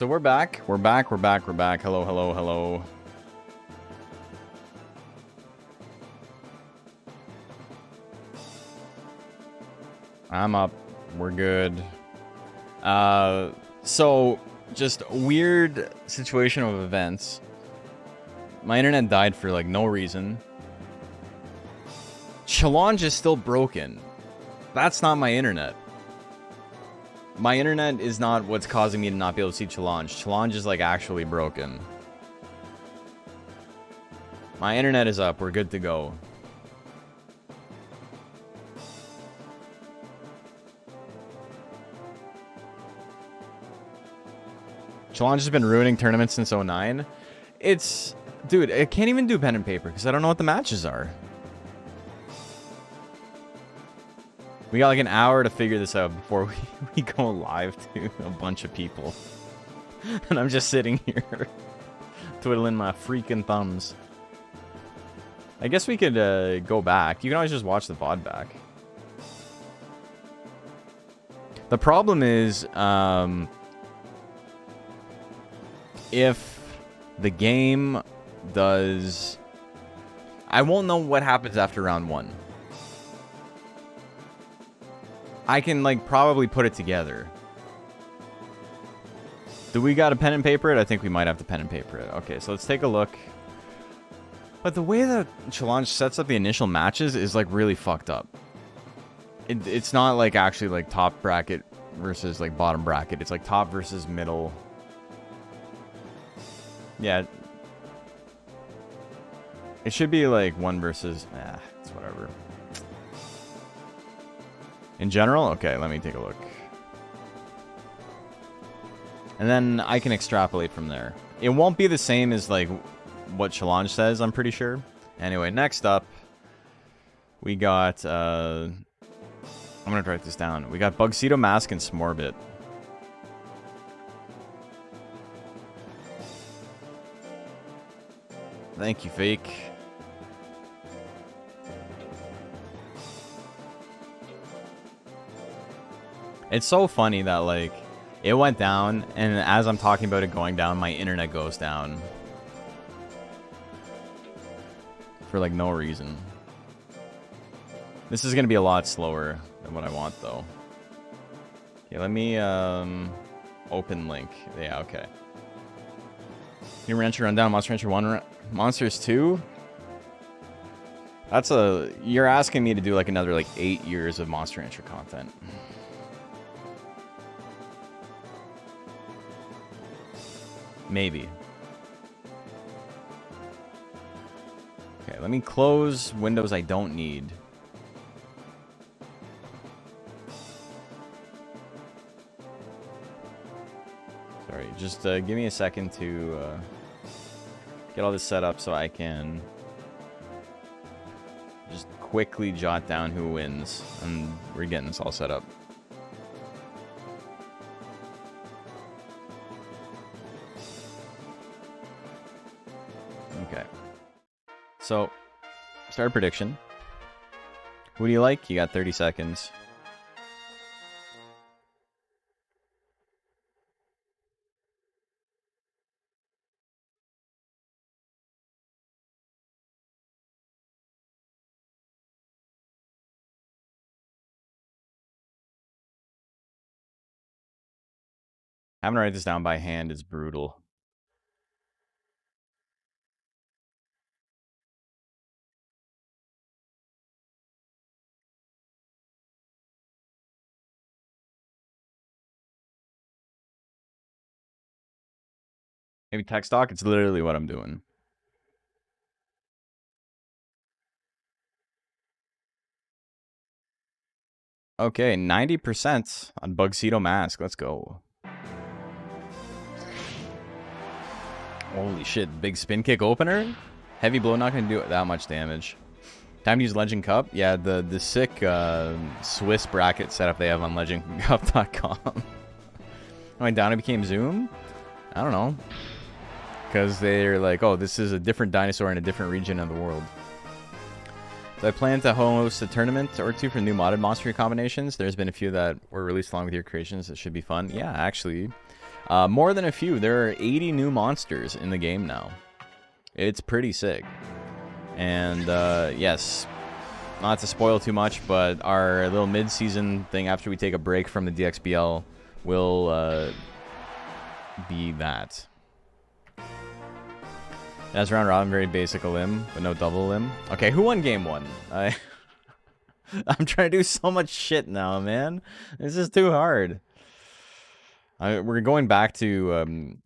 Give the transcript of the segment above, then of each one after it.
So we're back. We're back. Hello, hello, hello. I'm up. We're good. So just a weird situation of events. My internet died for like no reason. Challenge is still broken. That's not my internet. My internet is not what's causing me to not be able to see Challenge. Challenge is like actually broken. My internet is up. We're good to go. Challenge has been ruining tournaments since 09. It's... Dude, I can't even do pen and paper because I don't know what the matches are. We got like an hour to figure this out before we go live to a bunch of people. And I'm just sitting here twiddling my freaking thumbs. I guess we could go back. You can always just watch the VOD back. The problem is, if the game does... I won't know what happens after round 1. I can, like, probably put it together. Do we got a pen and paper it? I think we might have to pen and paper it. Okay, so let's take a look. But the way that Challenge sets up the initial matches is, like, really fucked up. It's not, like, actually, like, top bracket versus, like, bottom bracket. It's, like, top versus middle. Yeah. It should be, like, 1 versus... it's whatever. In general? Okay, let me take a look. And then I can extrapolate from there. It won't be the same as, like, what Challenge says, I'm pretty sure. Anyway, next up, we got, I'm gonna write this down. We got Bugto Mask and Smorbit. Thank you, Fake. It's so funny that, like, it went down, and as I'm talking about it going down, my internet goes down. For, like, no reason. This is going to be a lot slower than what I want, though. Okay, let me, open link. Yeah, okay. New Rancher Rundown, Monster Rancher 1, Monsters 2? That's a... You're asking me to do, like, another, like, 8 years of Monster Rancher content. Maybe. Okay, let me close windows I don't need. Sorry, just give me a second to get all this set up so I can just quickly jot down who wins. And we're getting this all set up. Okay. So, start a prediction. Who do you like? You got 30 seconds. Having to write this down by hand is brutal. Maybe text doc? It's literally what I'm doing. Okay, 90% on Bugto Mask. Let's go. Holy shit, big spin kick opener? Heavy blow not going to do that much damage. Time to use Legend Cup? Yeah, the sick Swiss bracket setup they have on legendcup.com. When Dino became Zoom? I don't know. Because they're like, oh, this is a different dinosaur in a different region of the world. So I plan to host a tournament or two for new modded monster combinations. There's been a few that were released along with your creations that should be fun. Yeah, actually. More than a few. There are 80 new monsters in the game now. It's pretty sick. And yes, not to spoil too much, but our little mid-season thing after we take a break from the DXBL will be that. That's round robin, very basic limb, but no double limb. Okay, who won game one? I'm trying to do so much shit now, man. This is too hard. We're going back to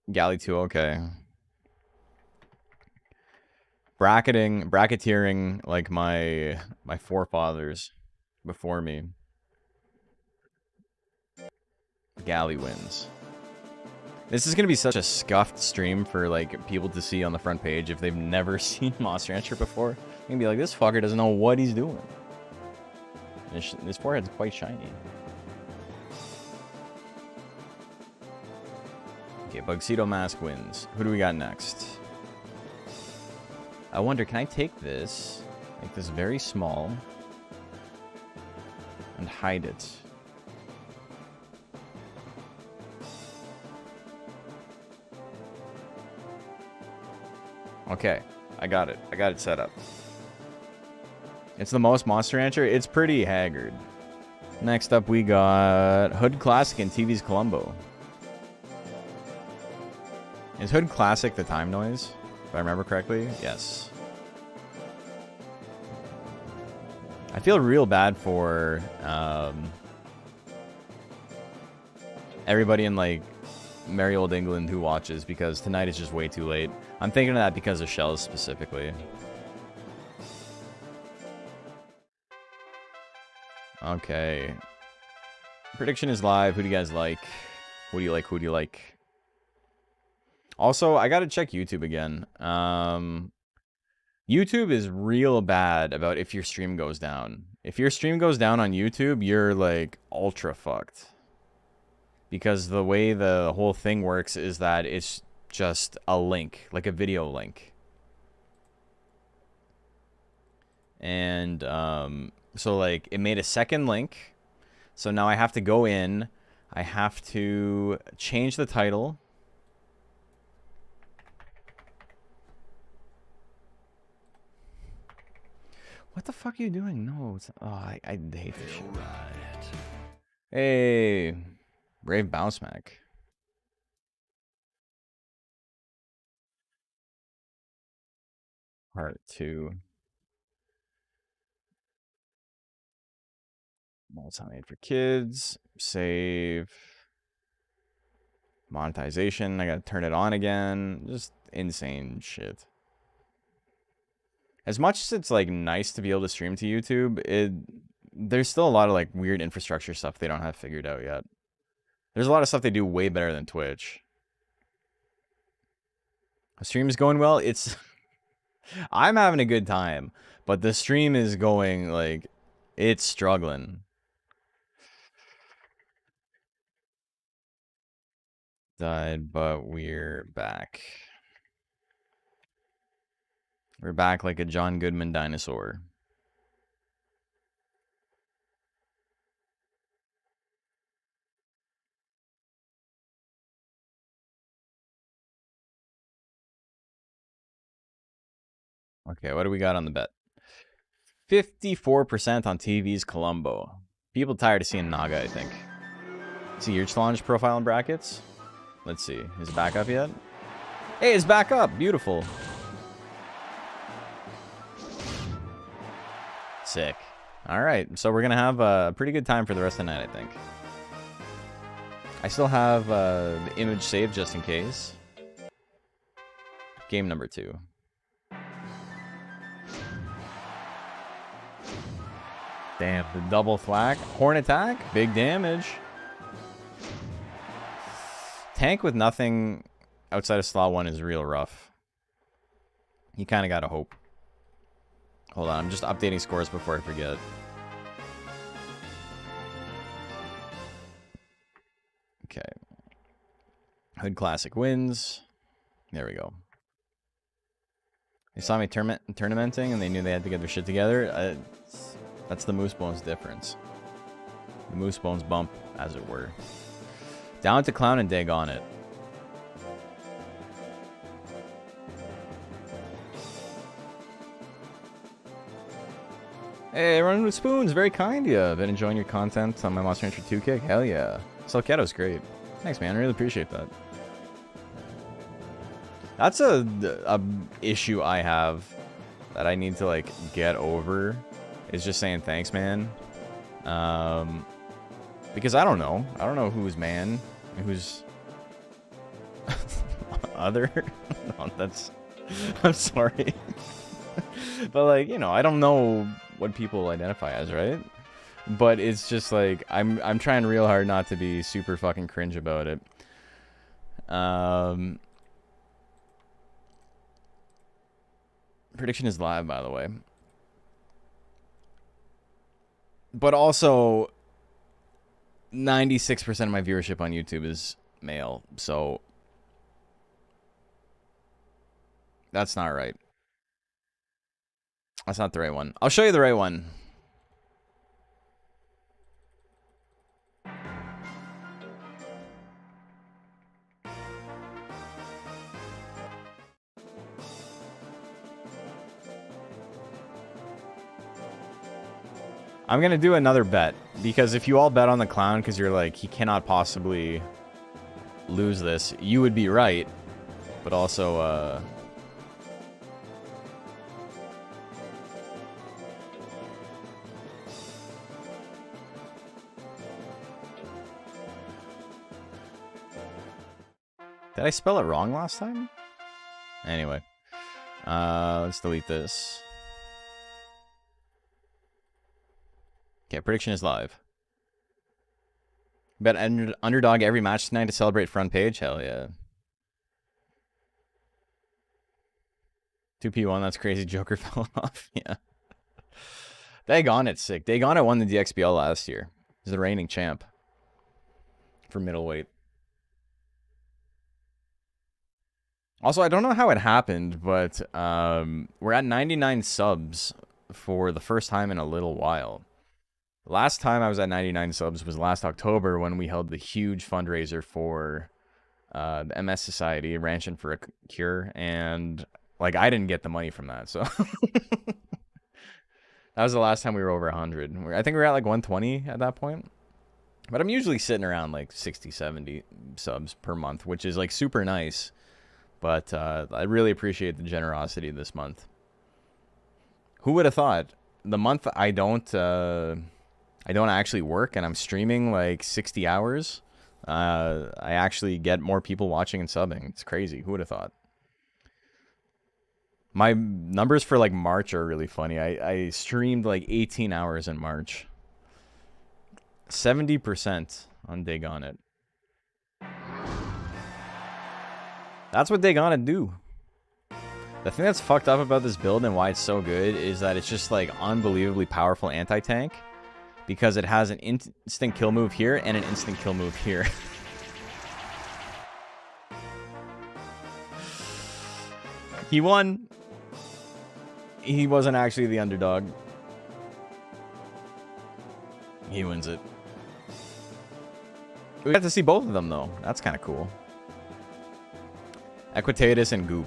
Galley 2, okay. Bracketeering like my forefathers before me. Galley wins. This is gonna be such a scuffed stream for like people to see on the front page if they've never seen Monster Rancher before. They're gonna be like, this fucker doesn't know what he's doing. His forehead's quite shiny. Okay, Bugto Mask wins. Who do we got next? I wonder, can I take this, make this very small, and hide it? Okay, I got it. I got it set up. It's the most Monster Rancher. It's pretty haggard. Next up, we got Hood Classic and TV's Columbo. Is Hood Classic the time noise? If I remember correctly? Yes. I feel real bad for everybody in like merry old England who watches, because tonight is just way too late. I'm thinking of that because of shells specifically. Okay. Prediction is live. Who do you guys like? What do you like? Who do you like? Also, I gotta check YouTube again. YouTube is real bad about if your stream goes down. If your stream goes down on YouTube, you're like ultra fucked. Because the way the whole thing works is that it's just a link, like a video link. And so like it made a second link. So now I have to go in. I have to change the title. What the fuck are you doing? No, it's, oh, I hate this shit. Hey, Brave Bounce Mac. Part 2. Multi-made for kids. Save. Monetization. I gotta turn it on again. Just insane shit. As much as it's like nice to be able to stream to YouTube, there's still a lot of like weird infrastructure stuff they don't have figured out yet. There's a lot of stuff they do way better than Twitch. The stream is going well. It's I'm having a good time, but the stream is going like it's struggling. Died, but we're back. We're back like a John Goodman dinosaur. Okay, what do we got on the bet? 54% on TV's Columbo. People tired of seeing Naga, I think. See your challenge profile and brackets? Let's see. Is it back up yet? Hey, it's back up. Beautiful. Sick. All right, so we're gonna have a pretty good time for the rest of the night, I think. I still have the image saved just in case. Game number 2. Damn, the double thwack. Horn attack, big damage. Tank with nothing outside of slot 1 is real rough. You kind of gotta hope. Hold on, I'm just updating scores before I forget. Okay. Hood Classic wins. There we go. They saw me tournamenting and they knew they had to get their shit together. That's the Moose Bones difference. The Moose Bones bump, as it were. Down to clown and dig on it. Hey, Running with Spoons, very kind of you. Been enjoying your content on my Monster Hunter 2 kick? Hell yeah. Selketo's great. Thanks, man. I really appreciate that. That's a issue I have that I need to, like, get over. Is just saying thanks, man. Because I don't know. I don't know who's man and who's other. No, that's... I'm sorry. But, like, you know, I don't know what people identify as, right? But it's just like I'm trying real hard not to be super fucking cringe about it. Prediction is live, by the way. But also 96% of my viewership on YouTube is male, so that's not right. That's not the right one. I'll show you the right one. I'm going to do another bet, because if you all bet on the clown because you're like, he cannot possibly lose this, you would be right. But also, did I spell it wrong last time? Anyway. Let's delete this. Okay, prediction is live. Bet underdog every match tonight to celebrate front page? Hell yeah. 2P1, that's crazy. Joker fell off. Yeah. Daggone it, sick. Daggone it won the DXBL last year. He's the reigning champ for middleweight. Also, I don't know how it happened, but we're at 99 subs for the first time in a little while. Last time I was at 99 subs was last October when we held the huge fundraiser for the MS Society, Ranching for a Cure, and like I didn't get the money from that, so that was the last time we were over 100. I think we were at like 120 at that point. But I'm usually sitting around like 60, 70 subs per month, which is like super nice. But I really appreciate the generosity this month. Who would have thought? The month I don't actually work and I'm streaming like 60 hours, I actually get more people watching and subbing. It's crazy. Who would have thought? My numbers for like March are really funny. I streamed like 18 hours in March. 70% on Daggone It. That's what Daggone It do. The thing that's fucked up about this build and why it's so good is that it's just like unbelievably powerful anti-tank. Because it has an instant kill move here and an instant kill move here. He won. He wasn't actually the underdog. He wins it. We got to see both of them, though. That's kind of cool. Equitatus and Goop.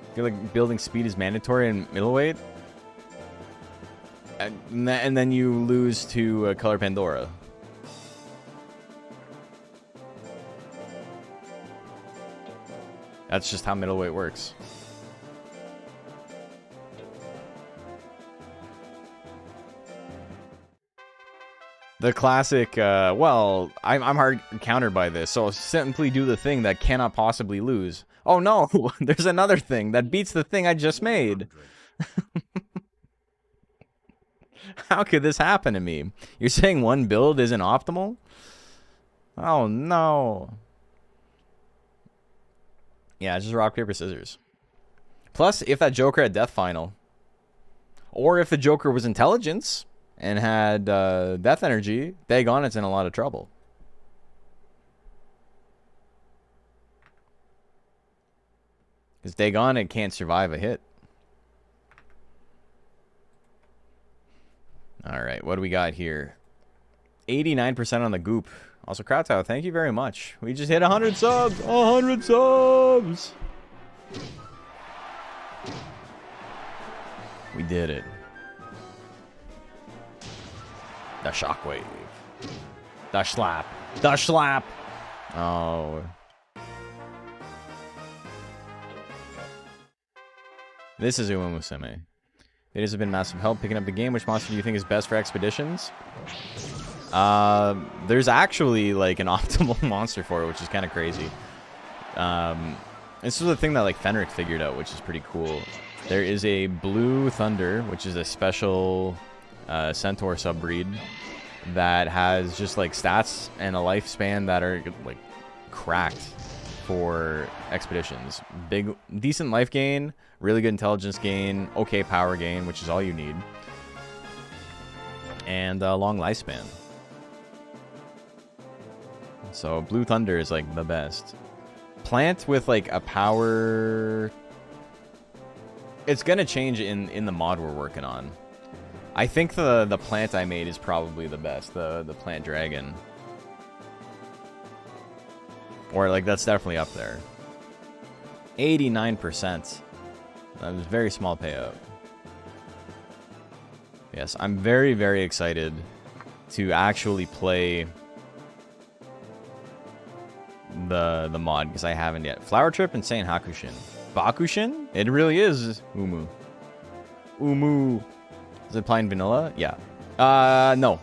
I feel like building speed is mandatory in middleweight. And then you lose to Color Pandora. That's just how middleweight works. The classic, well, I'm hard countered by this, so I'll simply do the thing that cannot possibly lose. Oh no, there's another thing that beats the thing I just made. How could this happen to me? You're saying one build isn't optimal? Oh no. Yeah, just rock, paper, scissors. Plus, if that Joker had Death Final, or if the Joker was Intelligence and had Death Energy, Daggone It's in a lot of trouble. Because Daggone It can't survive a hit. All right, what do we got here? 89% on the goop. Also, Kratow, thank you very much. We just hit 100 subs. 100 subs. We did it. The shockwave. The slap. The slap. Oh. This is Uemuseme. Videos have been massive help picking up the game. Which monster do you think is best for expeditions? There's actually like an optimal monster for it, which is kind of crazy. This is the thing that like Fenric figured out, which is pretty cool. There is a Blue Thunder, which is a special centaur subbreed that has just like stats and a lifespan that are like cracked for expeditions. Decent life gain, really good intelligence gain, okay power gain, which is all you need, and a long lifespan. So Blue Thunder is like the best. Plant with like a power... It's gonna change in the mod we're working on. I think the plant I made is probably the best, the plant dragon. Or like that's definitely up there. 89%. That was a very small payout. Yes, I'm very, very excited to actually play the mod because I haven't yet. Flower Trip, Insane Hakushin. Bakushin? It really is Umu. Umu. Is it plain vanilla? Yeah. No.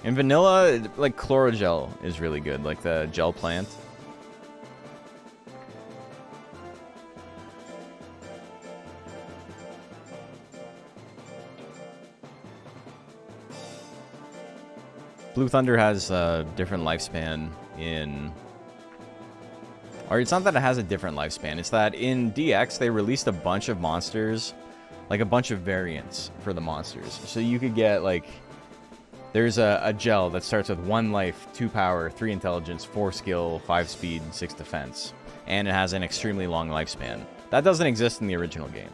In vanilla, like Chlorogel is really good, like the gel plant. Blue Thunder has a different lifespan in... Or it's not that it has a different lifespan, it's that in DX they released a bunch of monsters, like a bunch of variants for the monsters. So you could get like... There's a gel that starts with 1 life, 2 power, 3 intelligence, 4 skill, 5 speed, 6 defense. And it has an extremely long lifespan. That doesn't exist in the original game.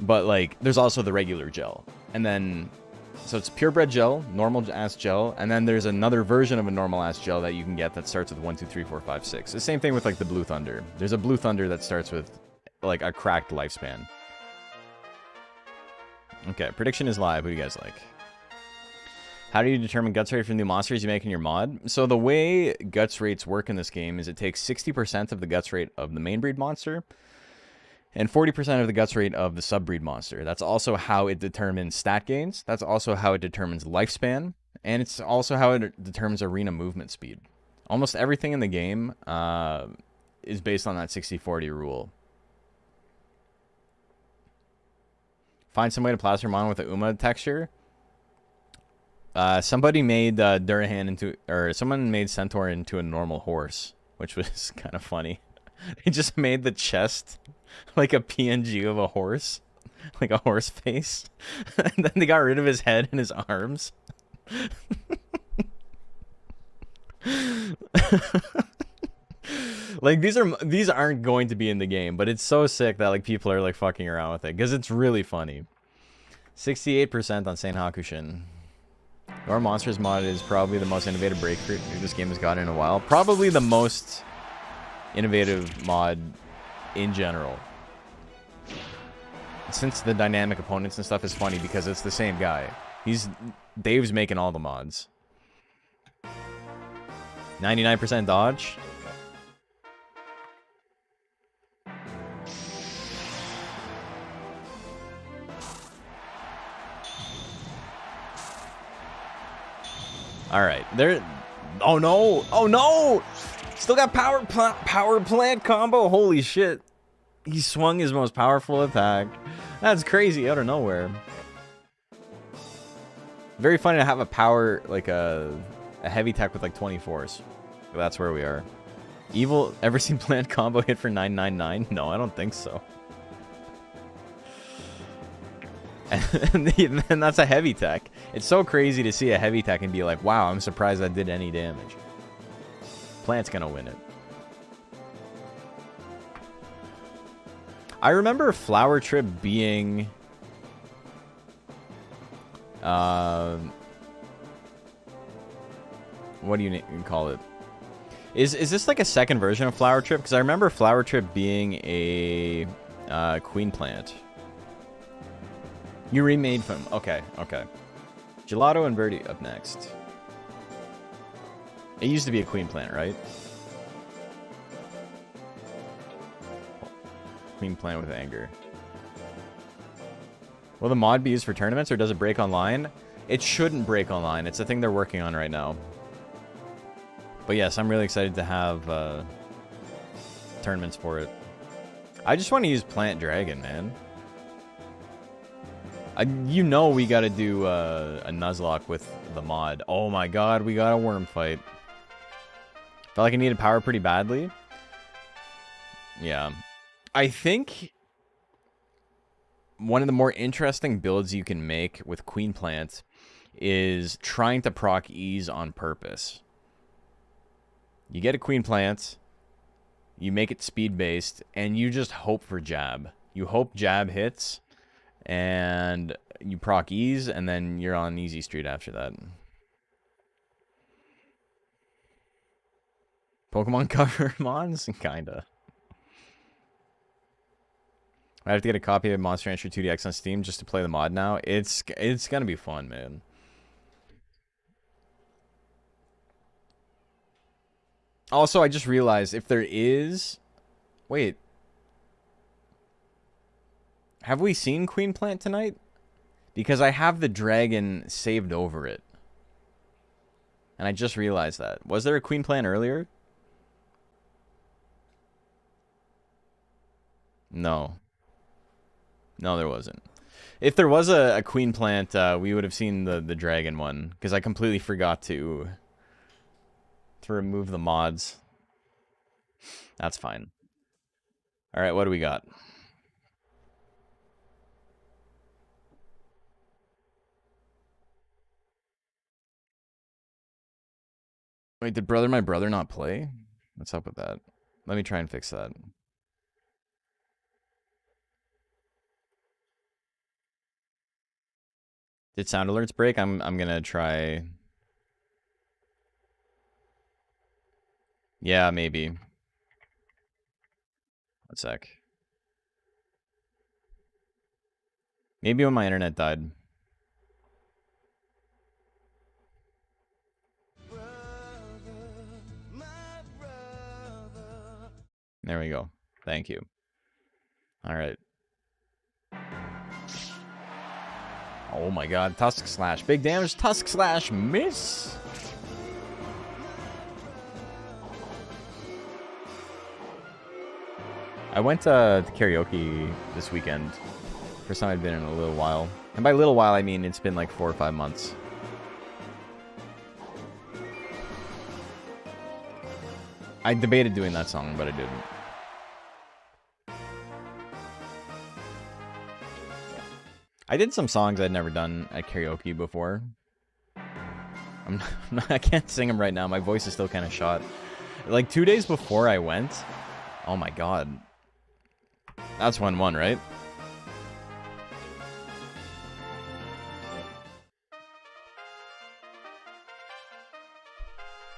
But like, there's also the regular gel. And then... So it's purebred gel, normal-ass gel, and then there's another version of a normal-ass gel that you can get that starts with 1, 2, 3, 4, 5, 6. The same thing with, like, the Blue Thunder. There's a Blue Thunder that starts with, like, a cracked lifespan. Okay, prediction is live. What do you guys like? How do you determine guts rate for new monsters you make in your mod? So the way guts rates work in this game is it takes 60% of the guts rate of the main breed monster, and 40% of the guts rate of the subbreed monster. That's also how it determines stat gains. That's also how it determines lifespan. And it's also how it determines arena movement speed. Almost everything in the game is based on that 60-40 rule. Find some way to plaster mon with the Uma texture. Somebody made Durahan into... Or someone made Centaur into a normal horse, which was kind of funny. They just made the chest like a PNG of a horse, like a horse face, and then they got rid of his head and his arms. Like these aren't going to be in the game, but it's so sick that like people are like fucking around with it because it's really funny. 68% on Saint Hakushin. Your Monsters mod is probably the most innovative breakthrough this game has gotten in a while. Probably the most innovative mod in general. Since the dynamic opponents and stuff is funny because it's the same guy. Dave's making all the mods. 99% dodge. All right, there. Oh no! Oh no! Still got power plant combo. Holy shit! He swung his most powerful attack. That's crazy out of nowhere. Very funny to have a power like a heavy tech with like 24s. That's where we are. Evil. Ever seen plant combo hit for 999? No, I don't think so. And that's a heavy tech. It's so crazy to see a heavy tech and be like, wow, I'm surprised that did any damage. Plant's gonna win it. I remember Flower Trip being What do you call it? Is this like a second version of Flower Trip? Because I remember Flower Trip being a queen plant. You remade from... Okay, okay. Gelato and Birdie up next. It used to be a queen plant, right? Queen plant with anger. Will the mod be used for tournaments, or does it break online? It shouldn't break online. It's a thing they're working on right now. But yes, I'm really excited to have tournaments for it. I just want to use Plant Dragon, man. You know we got to do a Nuzlocke with the mod. Oh my god, we got a worm fight. Felt like I needed power pretty badly. Yeah. I think one of the more interesting builds you can make with Queen Plant is trying to proc ease on purpose. You get a Queen Plant, you make it speed-based, and you just hope for jab. You hope jab hits, and you proc ease, and then you're on easy street after that. Pokemon cover mods? Kinda. I have to get a copy of Monster Rancher 2DX on Steam just to play the mod now. It's gonna be fun, man. Also, I just realized if there is... Wait. Have we seen Queen Plant tonight? Because I have the dragon saved over it. And I just realized that. Was there a Queen Plant earlier? No. No, there wasn't. If there was a Queen Plant, we would have seen the dragon one. Because I completely forgot to remove the mods. That's fine. Alright, what do we got? Wait, did My Brother not play? What's up with that? Let me try and fix that. Did sound alerts break? I'm gonna try. Yeah, maybe. One sec. Maybe when my internet died. There we go. Thank you. Alright. Oh my god, Tusk Slash. Big damage, Tusk Slash, miss! I went to karaoke this weekend. First time I'd been in a little while. And by little while, I mean it's been like 4 or 5 months. I debated doing that song, but I didn't. I did some songs I'd never done at karaoke before. I can't sing them right now. My voice is still kind of shot. Like 2 days before I went. Oh my god. That's 1-1, right?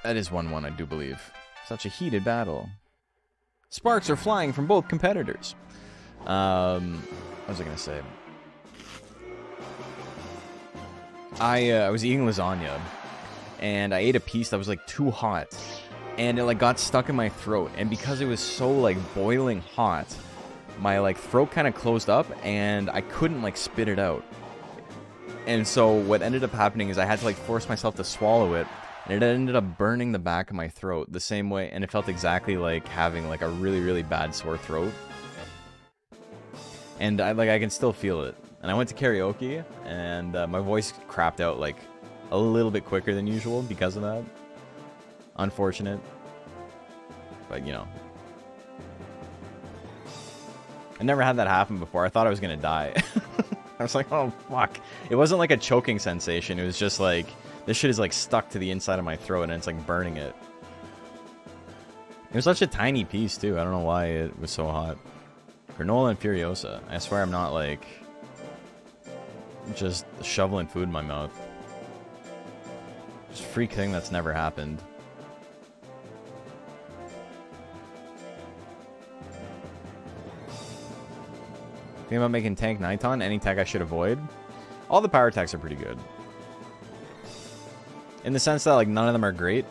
That is 1-1, I do believe. Such a heated battle. Sparks are flying from both competitors. What was I gonna say? I was eating lasagna, and I ate a piece that was like too hot, and it like got stuck in my throat. And because it was so like boiling hot, my like throat kind of closed up, and I couldn't like spit it out. And so what ended up happening is I had to like force myself to swallow it, and it ended up burning the back of my throat the same way, and it felt exactly like having like a really, really bad sore throat. And I can still feel it. And I went to karaoke, and my voice crapped out like a little bit quicker than usual because of that. Unfortunate. But, you know. I never had that happen before. I thought I was going to die. I was like, oh, fuck. It wasn't like a choking sensation. It was just like, this shit is like stuck to the inside of my throat, and it's like burning it. It was such a tiny piece, too. I don't know why it was so hot. Granola and Furiosa. I swear I'm not like just shoveling food in my mouth. Just a freak thing that's never happened. Think about making tank Niton? Any tech I should avoid? All the power techs are pretty good. In the sense that, like, none of them are great.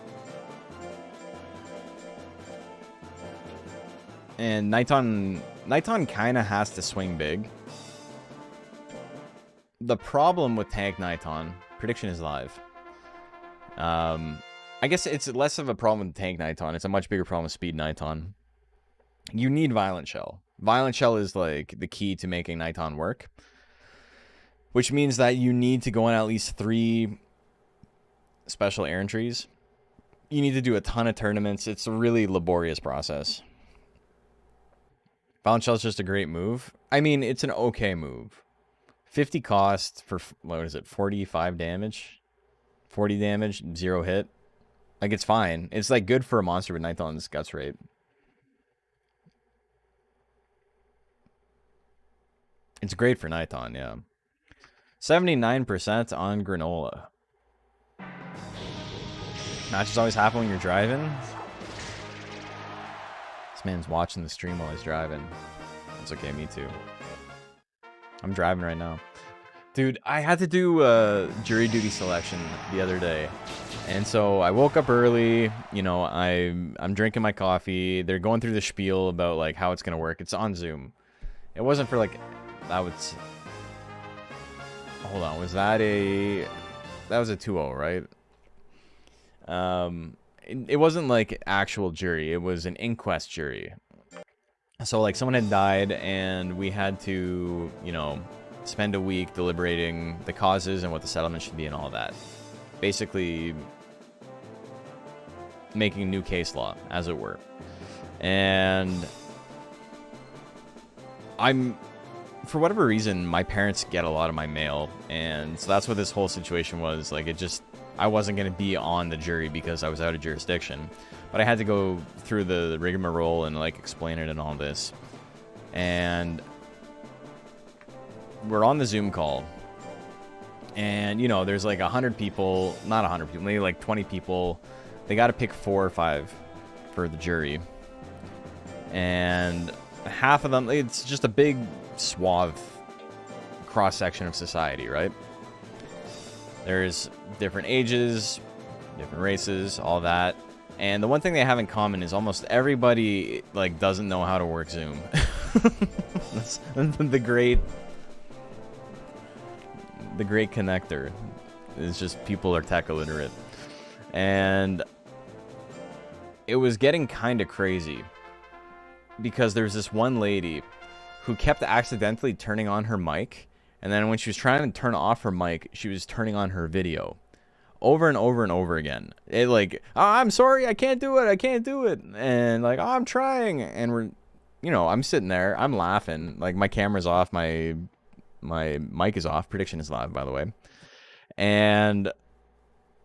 And Niton kind of has to swing big. The problem with tank Niton, prediction is live. I guess it's less of a problem with tank Niton. It's a much bigger problem with speed Niton. You need Violent Shell. Violent Shell is like the key to making Niton work. Which means that you need to go on at least 3 special air entries. You need to do a ton of tournaments. It's a really laborious process. Violent Shell is just a great move. I mean, it's an okay move. 50 cost for, what is it, 45 damage? 40 damage, 0 hit. Like, it's fine. It's, like, good for a monster with Niton's guts rate. It's great for Niton, yeah. 79% on Granola. Matches always happen when you're driving. This man's watching the stream while he's driving. It's okay, me too. I'm driving right now. Dude, I had to do jury duty selection the other day. And so I woke up early, you know, I'm drinking my coffee. They're going through the spiel about like how it's going to work. It's on Zoom. It wasn't for like, that was, hold on, was that was a 2-0, right? It wasn't like actual jury. It was an inquest jury. So like someone had died and we had to, you know, spend a week deliberating the causes and what the settlement should be and all that. Basically making new case law, as it were. And for whatever reason, my parents get a lot of my mail, and so that's what this whole situation was. Like, I wasn't going to be on the jury because I was out of jurisdiction, but I had to go through the rigmarole and, like, explain it and all this. And we're on the Zoom call, and, you know, there's, like, 100 people, not 100 people, maybe, like, 20 people. They got to pick 4 or 5 for the jury. And half of them, it's just a big swath cross-section of society, right? There's different ages, different races, all that. And the one thing they have in common is almost everybody, like, doesn't know how to work Zoom. That's the great connector. It's just people are tech illiterate. And it was getting kind of crazy because there's this one lady who kept accidentally turning on her mic, and then when she was trying to turn off her mic, she was turning on her video over and over and over again. It like, oh, I'm sorry, I can't do it, and like, oh, I'm trying, and we're, you know, I'm sitting there, I'm laughing, like my camera's off, my mic is off, prediction is live, by the way, and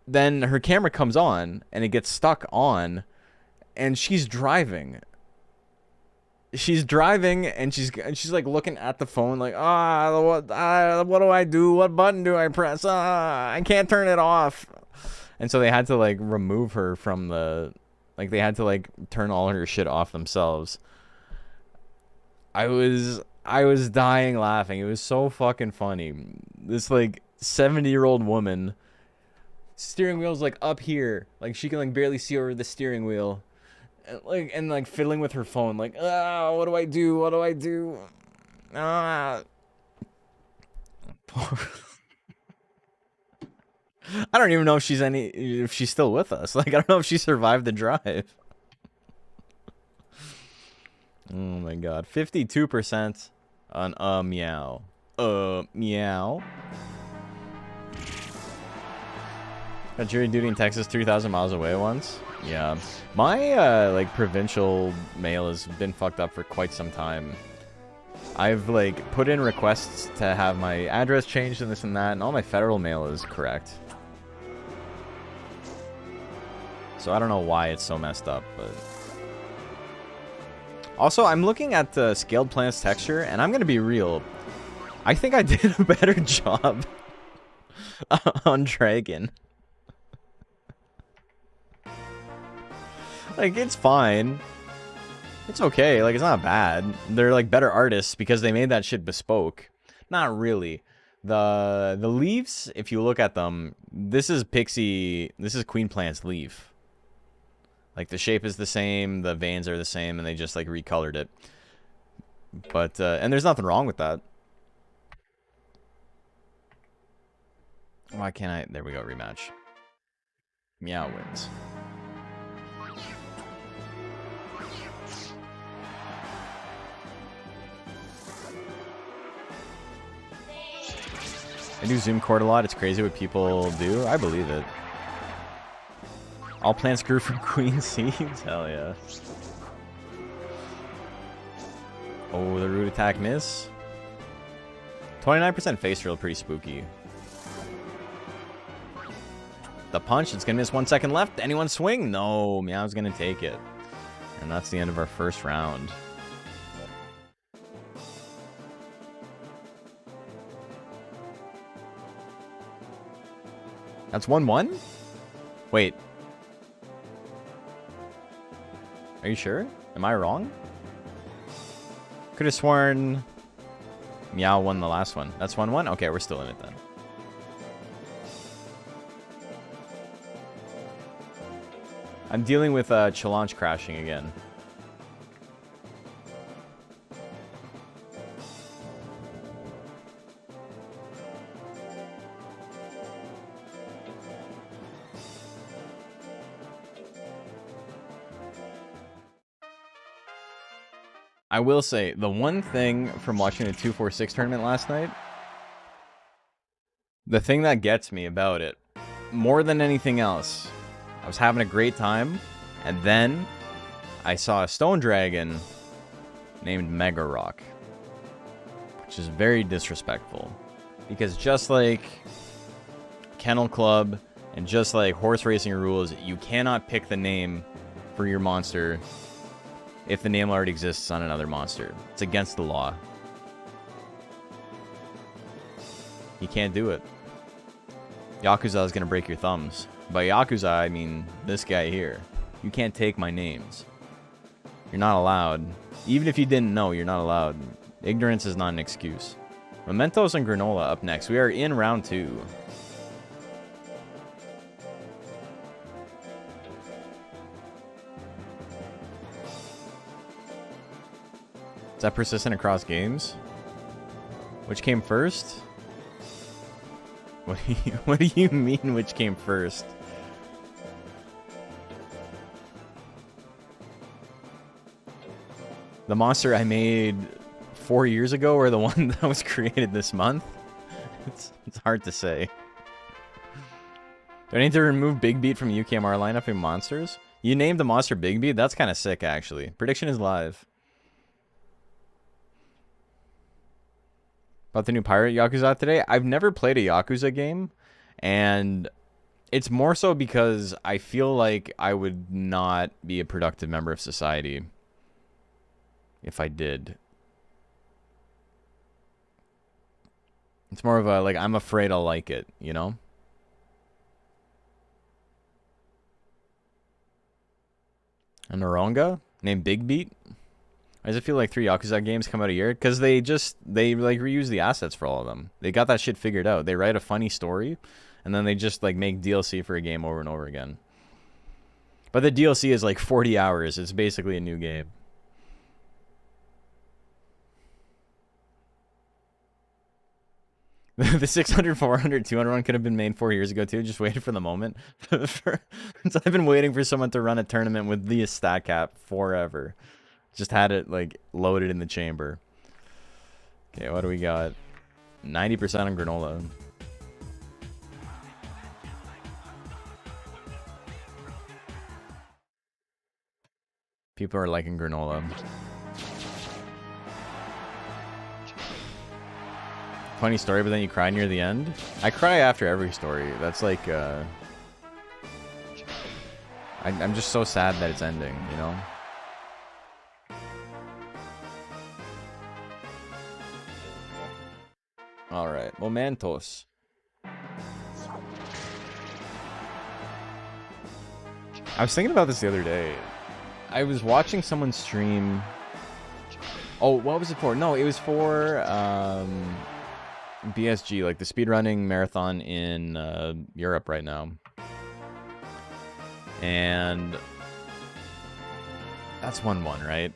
then her camera comes on, and it gets stuck on, and she's driving. She's driving, and she's like looking at the phone, like, what do I do? What button do I press? I can't turn it off. And so they had to like remove her from the, like they had to like turn all her shit off themselves. I was dying laughing. It was so fucking funny. This like 70-year-old woman, steering wheel's like up here, like she can like barely see over the steering wheel. And like fiddling with her phone, like, what do I do? I don't even know if she's still with us. Like, I don't know if she survived the drive. Oh my god, 52% on meow. Meow. Got jury duty in Texas 3,000 miles away once. Yeah, my like provincial mail has been fucked up for quite some time. I've like put in requests to have my address changed and this and that, and all my federal mail is correct. So I don't know why it's so messed up, but also I'm looking at the Scaled Planets texture, and I'm gonna be real. I think I did a better job on Dragon. Like, it's fine. It's okay. Like, it's not bad. They're, like, better artists because they made that shit bespoke. Not really. The leaves, if you look at them, this is Queen Plant's leaf. Like, the shape is the same, the veins are the same, and they just, like, recolored it. But, and there's nothing wrong with that. Why can't I? There we go, rematch. Meow wins. I do zoom court a lot. It's crazy what people do. I believe it. All plants grew from queen seeds? Hell yeah. Oh, the root attack miss. 29% face roll, pretty spooky. The punch, it's gonna miss 1 second left. Anyone swing? No, Meow's gonna take it. And that's the end of our first round. That's 1-1? Wait. Are you sure? Am I wrong? Could have sworn Meow won the last one. That's 1-1? Okay, we're still in it then. I'm dealing with Challenge crashing again. I will say, the one thing from watching the 246 tournament last night, the thing that gets me about it, more than anything else, I was having a great time, and then I saw a stone dragon named Mega Rock, which is very disrespectful, because just like Kennel Club and just like horse racing rules, you cannot pick the name for your monster if the name already exists on another monster. It's against the law. You can't do it. Yakuza is going to break your thumbs. By Yakuza, I mean this guy here. You can't take my names. You're not allowed. Even if you didn't know, you're not allowed. Ignorance is not an excuse. Mementos and Granola up next. We are in round 2. Is that persistent across games? Which came first? What do you mean which came first? The monster I made 4 years ago or the one that was created this month? It's hard to say. Do I need to remove Big Beat from UKMR lineup in monsters? You named the monster Big Beat? That's kind of sick, actually. Prediction is live. About the new Pirate Yakuza today? I've never played a Yakuza game, and it's more so because I feel like I would not be a productive member of society if I did. It's more of a, like, I'm afraid I'll like it, you know? A Noronga named Big Beat? Why does it feel like 3 Yakuza games come out a year? Because they like reuse the assets for all of them. They got that shit figured out. They write a funny story, and then they just like make DLC for a game over and over again. But the DLC is like 40 hours. It's basically a new game. The 600, 400, 200 one could have been made 4 years ago too. Just waited for the moment. I've been waiting for someone to run a tournament with the stat cap forever. Just had it, like, loaded in the chamber. Okay, what do we got? 90% on Granola. People are liking Granola. Funny story, but then you cry near the end? I cry after every story. That's like, I'm just so sad that it's ending, you know? Alright, Momentos. I was thinking about this the other day. I was watching someone stream... Oh, what was it for? No, it was for BSG, like the speedrunning marathon in Europe right now. And that's 1-1, right?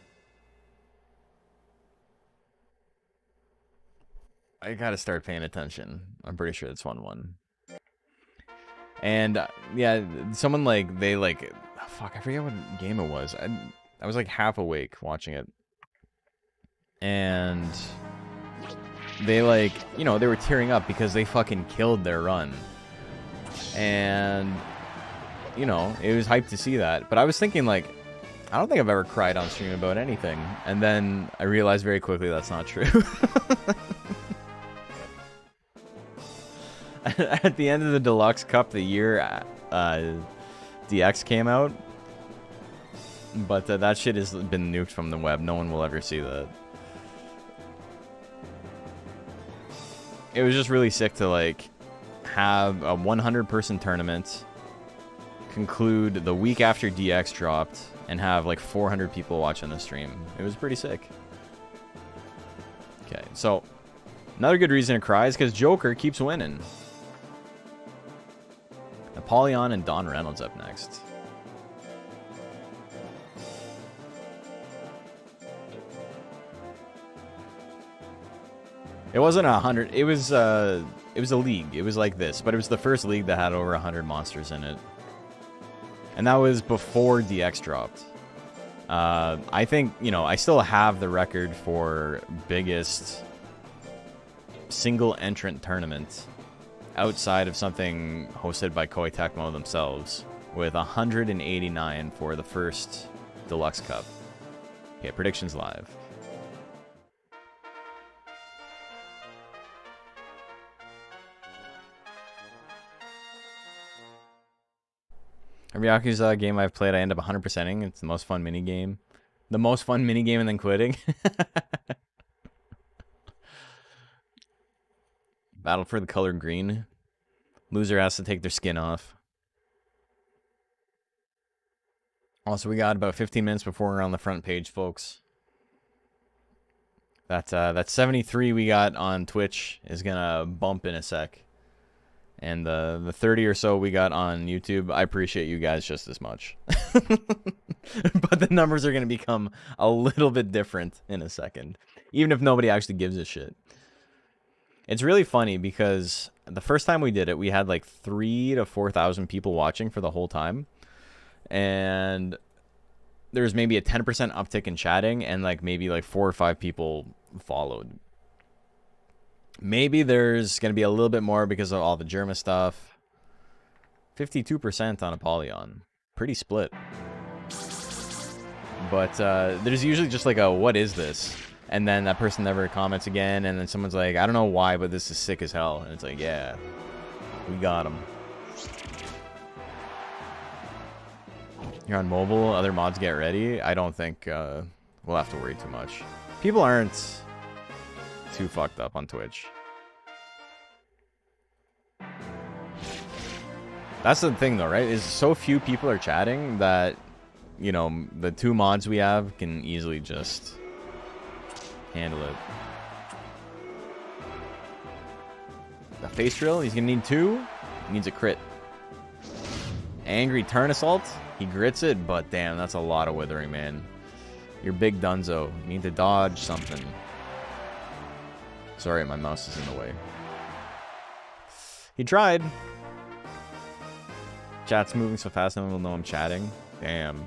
I gotta start paying attention. I'm pretty sure it's 1-1. And yeah, someone like, they like, fuck, I forget what game it was. I was like half awake watching it. And they like, you know, they were tearing up because they fucking killed their run. And, you know, it was hyped to see that. But I was thinking like, I don't think I've ever cried on stream about anything. And then I realized very quickly that's not true. At the end of the Deluxe Cup, the year DX came out. But that shit has been nuked from the web. No one will ever see that. It was just really sick to, like, have a 100-person tournament, conclude the week after DX dropped, and have, like, 400 people watching the stream. It was pretty sick. Okay, so, another good reason to cry is because Joker keeps winning. Napoleon and Don Reynolds up next. It wasn't 100. It was a league. It was like this, but it was the first league that had over 100 monsters in it, and that was before DX dropped. I think, you know, I still have the record for biggest single entrant tournament outside of something hosted by Koei Tecmo themselves, with 189 for the first Deluxe Cup. Okay, predictions live. Every Yakuza game I've played, I end up 100%ing. It's the most fun minigame. The most fun minigame and then quitting. Battle for the color green. Loser has to take their skin off. Also, we got about 15 minutes before we're on the front page, folks. That 73 we got on Twitch is gonna bump in a sec. And the 30 or so we got on YouTube, I appreciate you guys just as much. But the numbers are going to become a little bit different in a second, even if nobody actually gives a shit. It's really funny because the first time we did it, we had like 3,000 to 4,000 people watching for the whole time. And there's maybe a 10% uptick in chatting, and like maybe like 4 or 5 people followed. Maybe there's going to be a little bit more because of all the Germa stuff. 52% on Apollyon. Pretty split. But there's usually just like a, what is this? And then that person never comments again. And then someone's like, I don't know why, but this is sick as hell. And it's like, yeah, we got him. You're on mobile. Other mods get ready. I don't think we'll have to worry too much. People aren't too fucked up on Twitch. That's the thing though, right? Is so few people are chatting that, you know, the 2 mods we have can easily just handle it. The face drill, he's gonna need 2. He needs a crit. Angry turn assault, he grits it, but damn, that's a lot of withering, man. You're big dunzo. You need to dodge something. Sorry, my mouse is in the way. He tried. Chat's moving so fast, no one will know I'm chatting. Damn.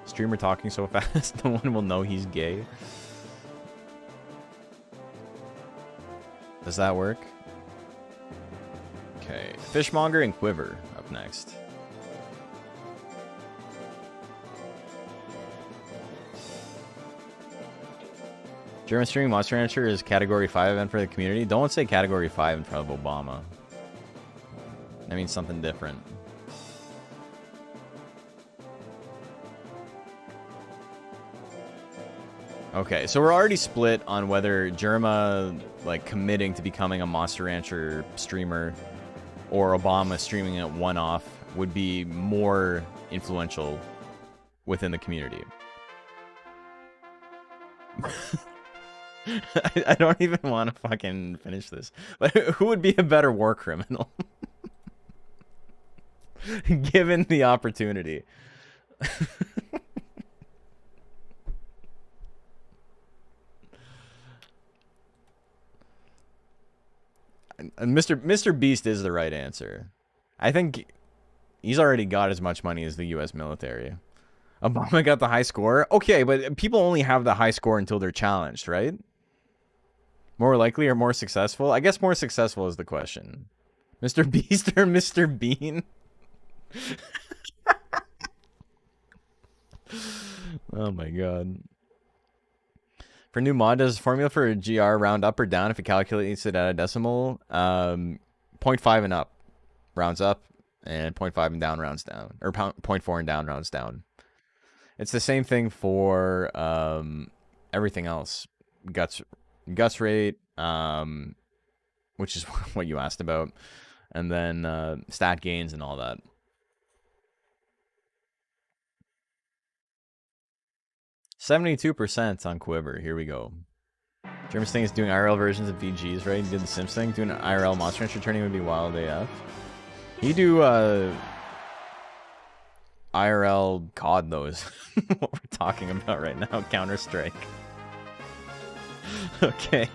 Streamer talking so fast, no one will know he's gay. Does that work? Okay. Fishmonger and Quiver up next. German streaming Monster Rancher is category 5 event for the community. Don't say category 5 in front of Obama. That means something different. Okay, so we're already split on whether Jerma, like, committing to becoming a Monster Rancher streamer or Obama streaming it one-off would be more influential within the community. I don't even want to fucking finish this. But who would be a better war criminal? Given the opportunity. And Mr. Beast is the right answer. I think he's already got as much money as the U.S. military. Obama got the high score. Okay, but people only have the high score until they're challenged, right? More likely or more successful? I guess more successful is the question. Mr. Beast or Mr. Bean? Oh my god. For new mod, does formula for a GR round up or down if it calculates it at a decimal? 0.5 and up rounds up, and 0.5 and down rounds down. Or 0.4 and down rounds down. It's the same thing for everything else. Guts rate, which is what you asked about. And then stat gains and all that. %72% on Quiver. Here we go. Jeremy's thing is doing IRL versions of VGs, right? He did the Sims thing. Doing an IRL Monster Rancher turning would be wild AF. You do IRL COD, though, is what we're talking about right now. Counter-Strike. Okay.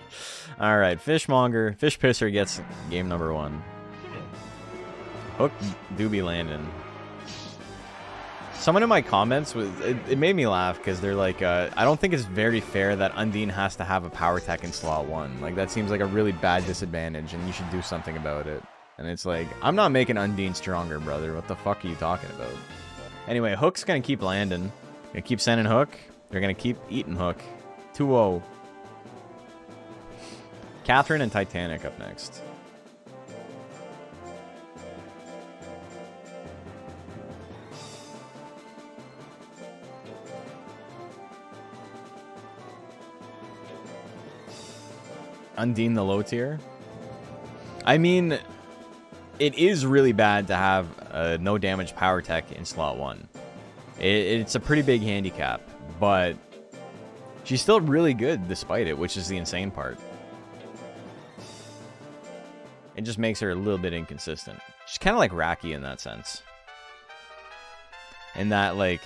Alright, Fishmonger. Fish Pisser gets game number 1. Hook Doobie Landon. Someone in my comments, it made me laugh because they're like, I don't think it's very fair that Undine has to have a power tech in slot 1. Like, that seems like a really bad disadvantage and you should do something about it. And it's like, I'm not making Undine stronger, brother. What the fuck are you talking about? Anyway, Hook's gonna keep landing. Gonna keep sending Hook. They're gonna keep eating Hook. 2-0. Catherine and Titanic up next. Undine the low tier? I mean, it is really bad to have no damage power tech in slot 1. It's a pretty big handicap, but she's still really good despite it, which is the insane part. It just makes her a little bit inconsistent. She's kind of like Raki in that sense. In that, like,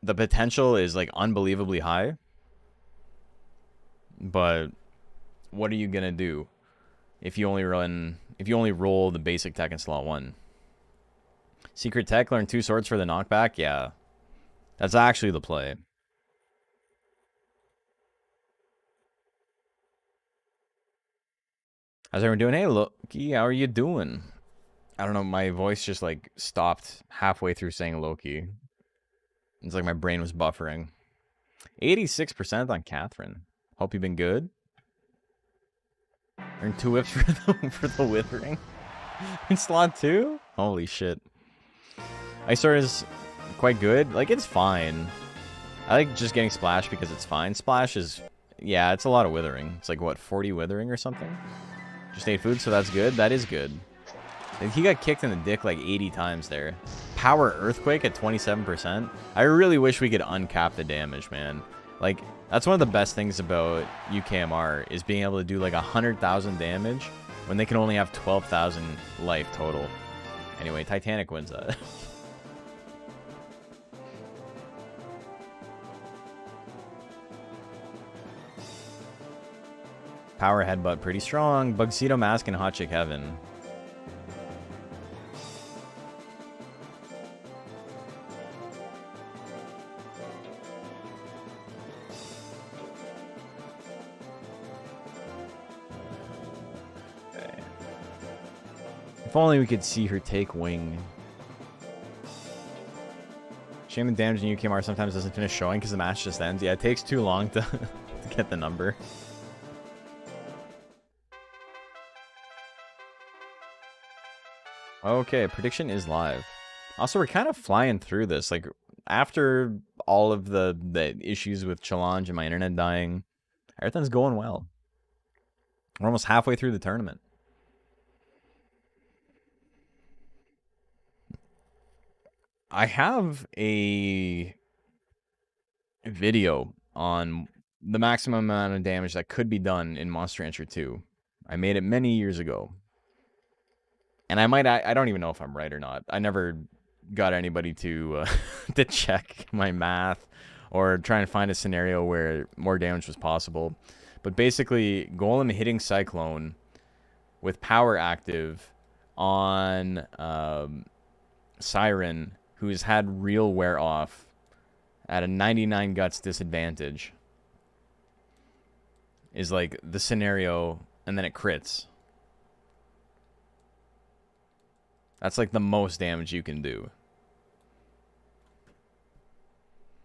the potential is, like, unbelievably high. But what are you gonna do if you only roll the basic tech in slot 1? Secret tech, learn 2 swords for the knockback? Yeah. That's actually the play. How's everyone doing? Hey, Loki, how are you doing? I don't know, my voice just, like, stopped halfway through saying Loki. It's like my brain was buffering. 86% on Catherine. Hope you've been good. Earn 2 whips for the withering. In slot 2? Holy shit. Isor is quite good. Like, it's fine. I like just getting Splash because it's fine. Splash is... Yeah, it's a lot of withering. It's like, what, 40 withering or something? Just ate food, so that's good. That is good. He got kicked in the dick like 80 times there. Power Earthquake at 27%. I really wish we could uncap the damage, man. Like, that's one of the best things about UKMR, is being able to do like 100,000 damage when they can only have 12,000 life total. Anyway, Titanic wins that. Power Headbutt, pretty strong. Bugto Mask and Hot Chick Heaven. Okay. If only we could see her take wing. Shame the damage in UKMR sometimes doesn't finish showing because the match just ends. Yeah, it takes too long to get the number. Okay, prediction is live. Also, we're kind of flying through this. Like, after all of the issues with challenge and my internet dying, everything's going well. We're almost halfway through the tournament. I have a video on the maximum amount of damage that could be done in Monster Rancher 2. I made it many years ago. And I don't even know if I'm right or not. I never got anybody to to check my math or try and find a scenario where more damage was possible. But basically, Golem hitting Cyclone with power active on Siren, who's had real wear off at a 99 guts disadvantage, is like the scenario, and then it crits. That's like the most damage you can do.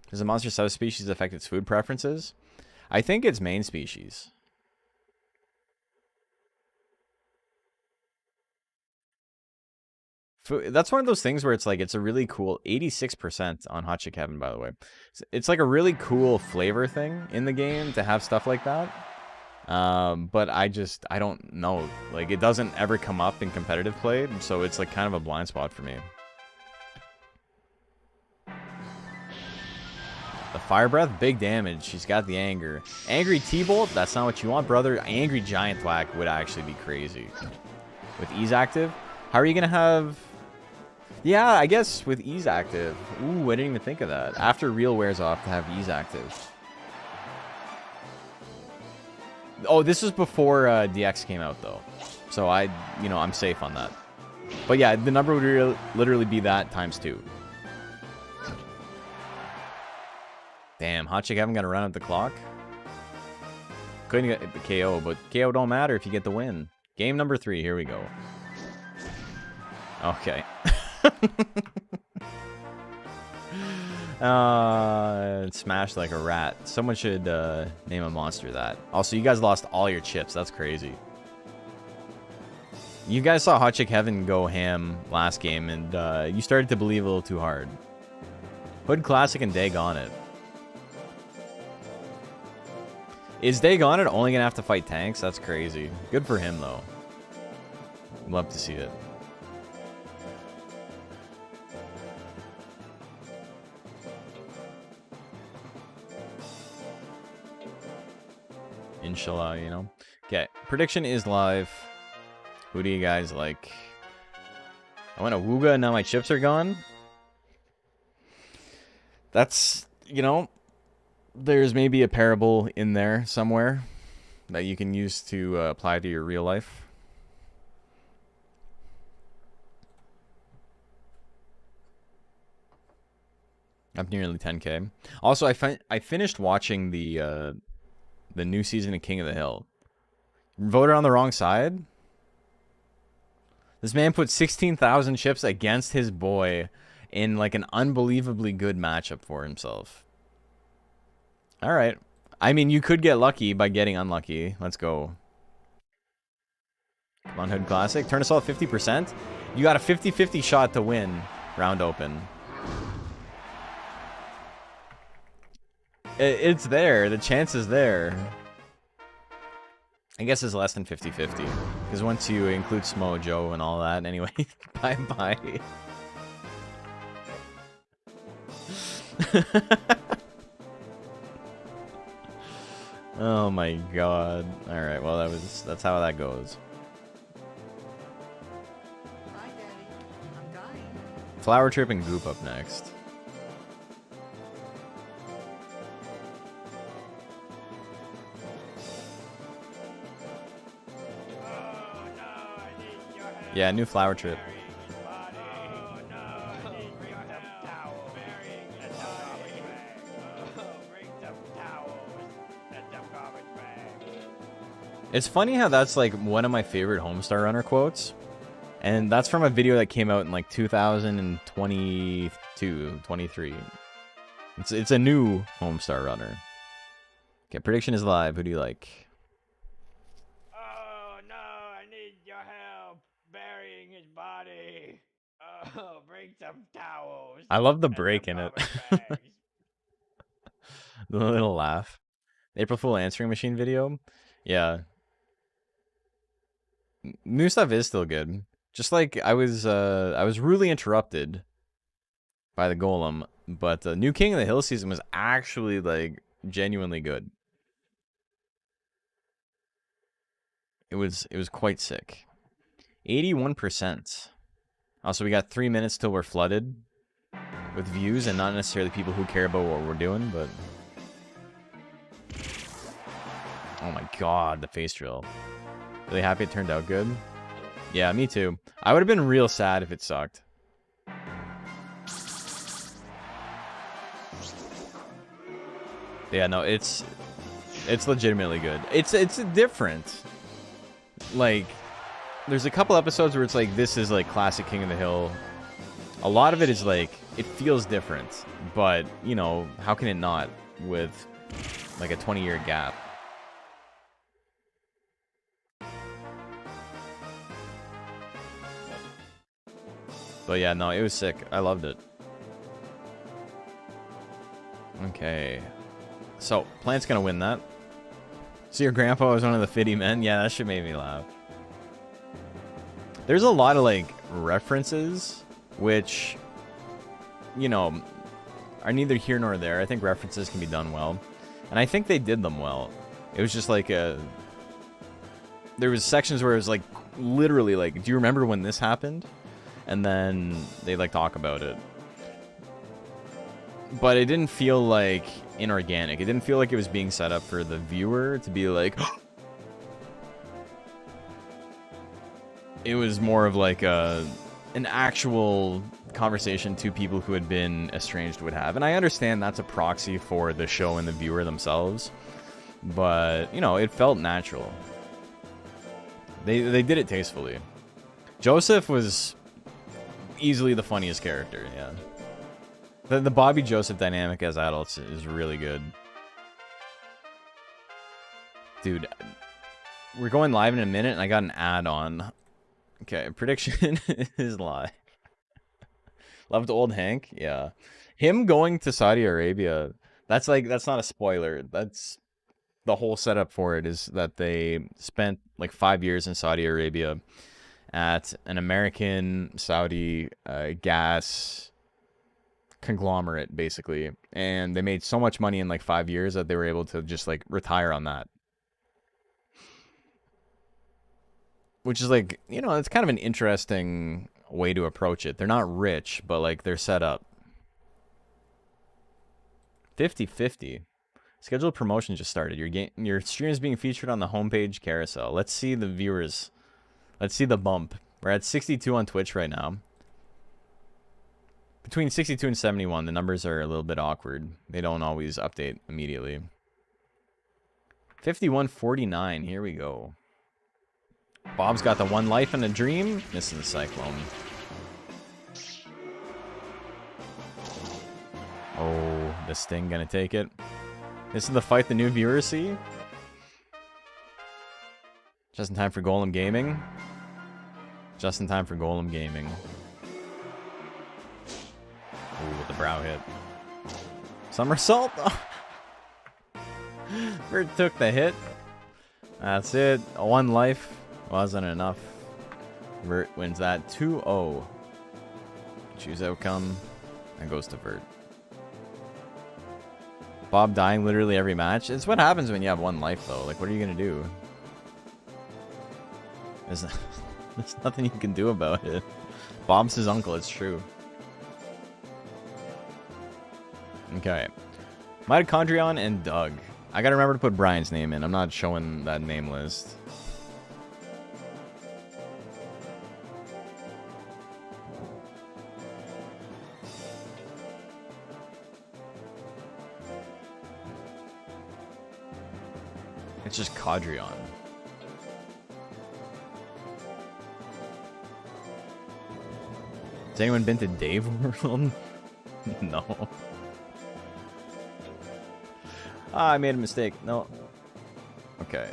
Does a monster subspecies affect its food preferences? I think it's main species. That's one of those things where it's like, it's a really cool 86% on Hot Chick Heaven, by the way. It's like a really cool flavor thing in the game to have stuff like that. But I don't know. Like, it doesn't ever come up in competitive play, so it's like kind of a blind spot for me. The Fire Breath, big damage. She's got the anger. Angry T-Bolt, that's not what you want, brother. Angry Giant Thwack would actually be crazy. With Ease active, how are you gonna have... Yeah, I guess with Ease active. Ooh, I didn't even think of that. After Real wears off, to have Ease active. Oh, this was before DX came out, though. So I'm safe on that. But yeah, the number would literally be that times 2. Damn, Hot Chick haven't got to run up the clock. Couldn't get the KO, but KO don't matter if you get the win. Game number 3, here we go. Okay. Smashed like a rat. Someone should name a monster that. Also, you guys lost all your chips. That's crazy. You guys saw Hot Chick Heaven go ham last game, and you started to believe a little too hard. Hood Classic and Dag on it. Is Dag on it only gonna have to fight tanks? That's crazy. Good for him, though. Love to see it. Inshallah, you know. Okay, prediction is live. Who do you guys like? I went a Wooga and now my chips are gone. That's, you know, there's maybe a parable in there somewhere that you can use to apply to your real life. Up nearly 10K. Also, I finished watching the new season of King of the Hill. Voted on the wrong side? This man put 16,000 chips against his boy in like an unbelievably good matchup for himself. Alright. I mean, you could get lucky by getting unlucky. Let's go. Come on, Hood Classic. Turn us all 50%. You got a 50-50 shot to win round open. It's there. The chance is there. I guess it's less than 50-50. Because once you include Smo, Joe, and all that, anyway, bye-bye. Oh my god. Alright, well that's how that goes. Hi, Daddy. I'm dying. Flower Trip and Goop up next. Yeah, new Flower Trip. It's funny how that's like one of my favorite Homestar Runner quotes. And that's from a video that came out in like 2022, 23. It's a new Homestar Runner. Okay, prediction is live. Who do you like? Oh no, I need your help burying his body. Oh, bring some towels. I love the and break some in it. garbage bags. The little laugh. April Fool answering machine video. Yeah. New stuff is still good. Just like I was rudely interrupted by the Golem, but the new King of the Hill season was actually like genuinely good. It was quite sick. 81%. Also, we got 3 minutes till we're flooded with views, and not necessarily people who care about what we're doing, but oh my god, the face drill. Really happy it turned out good. Yeah, me too. I would have been real sad if it sucked. Yeah, no, it's legitimately good. It's different. Like, there's a couple episodes where it's like, this is like classic King of the Hill. A lot of it is like, it feels different, but you know, how can it not with like a 20-year gap? But yeah, no, it was sick. I loved it. Okay. So, Plant's gonna win that. So your grandpa was one of the Fitty men? Yeah, that shit made me laugh. There's a lot of, like, references, which, you know, are neither here nor there. I think references can be done well. And I think they did them well. It was just like a... There was sections where it was like, literally like, do you remember when this happened? And then they, like, talk about it. But it didn't feel, like, inorganic. It didn't feel like it was being set up for the viewer to be like... It was more of like an actual conversation two people who had been estranged would have. And I understand that's a proxy for the show and the viewer themselves. But, you know, it felt natural. They did it tastefully. Joseph was easily the funniest character, yeah. The Bobby Joseph dynamic as adults is really good. Dude, we're going live in a minute and I got an ad on. Okay, prediction is lie. Loved old Hank? Yeah. Him going to Saudi Arabia, that's not a spoiler. That's the whole setup for it, is that they spent like 5 years in Saudi Arabia at an American Saudi gas conglomerate, basically. And they made so much money in like 5 years that they were able to just like retire on that. Which is like, you know, it's kind of an interesting way to approach it. They're not rich, but like they're set up. 50-50. Scheduled promotion just started. Your stream is being featured on the homepage carousel. Let's see the viewers. Let's see the bump. We're at 62 on Twitch right now. Between 62 and 71, the numbers are a little bit awkward. They don't always update immediately. 51-49. Here we go. Bob's got the one life and a dream. Missing the cyclone. Oh, the Sting gonna take it. This is the fight the new viewers see. Just in time for Golem Gaming. Just in time for Golem Gaming. Ooh, with the brow hit. Somersault. Bert took the hit. That's it. One life. Wasn't enough. Vert wins that 2-0. Choose outcome. And goes to Vert. Bob dying literally every match. It's what happens when you have one life, though. Like, what are you going to do? There's nothing you can do about it. Bob's his uncle. It's true. Okay. Mitochondrion and Doug. I got to remember to put Brian's name in. I'm not showing that name list. It's just Cadrion. Has anyone been to Dave World? No. Ah, I made a mistake. No. Okay.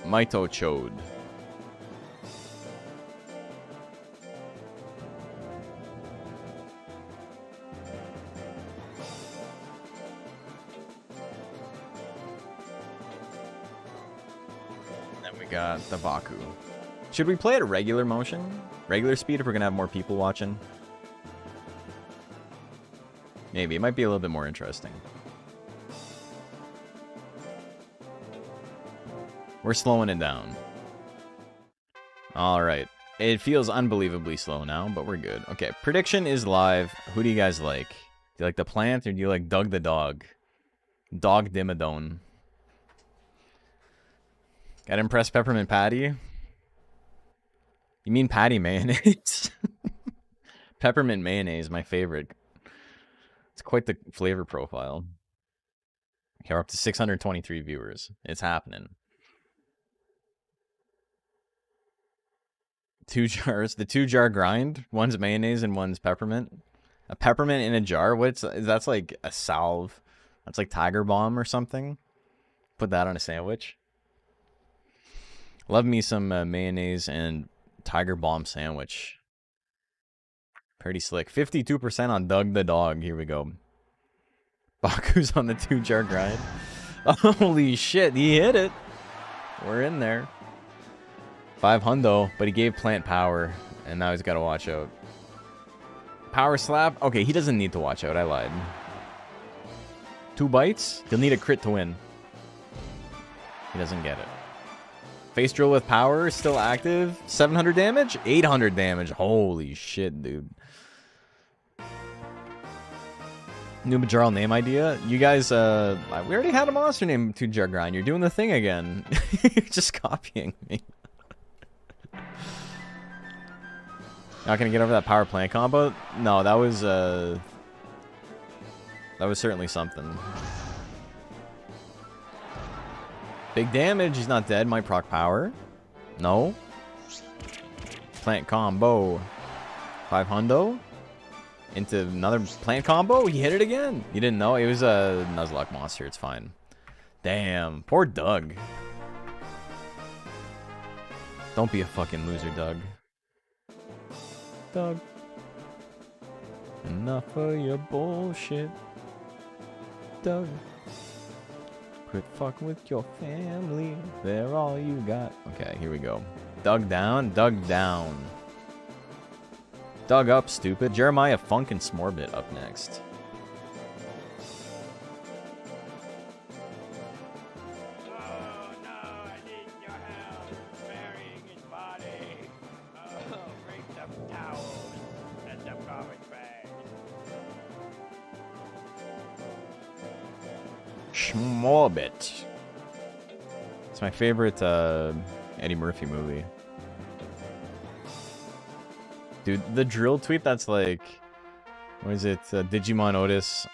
Mito Chode. then we got the Baku. Should we play at a regular motion? Regular speed if we're going to have more people watching? Maybe. It might be a little bit more interesting. We're slowing it down. Alright. It feels unbelievably slow now, but we're good. Okay, prediction is live. Who do you guys like? Do you like the plant or do you like Doug the dog? Dog Dimmadome. Gotta impress Peppermint Patty? You mean Patty Mayonnaise? Peppermint Mayonnaise, my favorite. It's quite the flavor profile. Okay, we're up to 623 viewers. It's happening. 2 jars. The 2-jar grind. One's mayonnaise and one's peppermint. A peppermint in a jar? That's like a salve. That's like Tiger Balm or something. Put that on a sandwich. Love me some mayonnaise and Tiger Balm sandwich. Pretty slick. 52% on Doug the dog. Here we go. Baku's on the 2-jar grind. Holy shit, he hit it. We're in there. 5 hundo, but he gave plant power, and now he's got to watch out. Power slap? Okay, he doesn't need to watch out. I lied. 2 bites? He'll need a crit to win. He doesn't get it. Face drill with power, still active. 700 damage? 800 damage. Holy shit, dude. New Majorl name idea? You guys, we already had a monster named 2-jar grind. You're doing the thing again. You're just copying me. Not gonna get over that power plant combo? No, that was certainly something. Big damage, he's not dead. Might proc power. No. Plant combo. 5 hundo. Into another plant combo. He hit it again. You didn't know? It was a Nuzlocke monster. It's fine. Damn. Poor Doug. Don't be a fucking loser, Doug. Doug. Enough of your bullshit. Doug. Quit fucking with your family. They're all you got. Okay, here we go. Doug down. Doug down. Doug up, stupid. Jeremiah Funk and Smorbit up next. Oh no, I need your help burying his body. Oh, bring some towels and some garbage bags. Smorbit. It's my favorite Eddie Murphy movie. Dude, the drill tweet that's like, what is it? Digimon Otis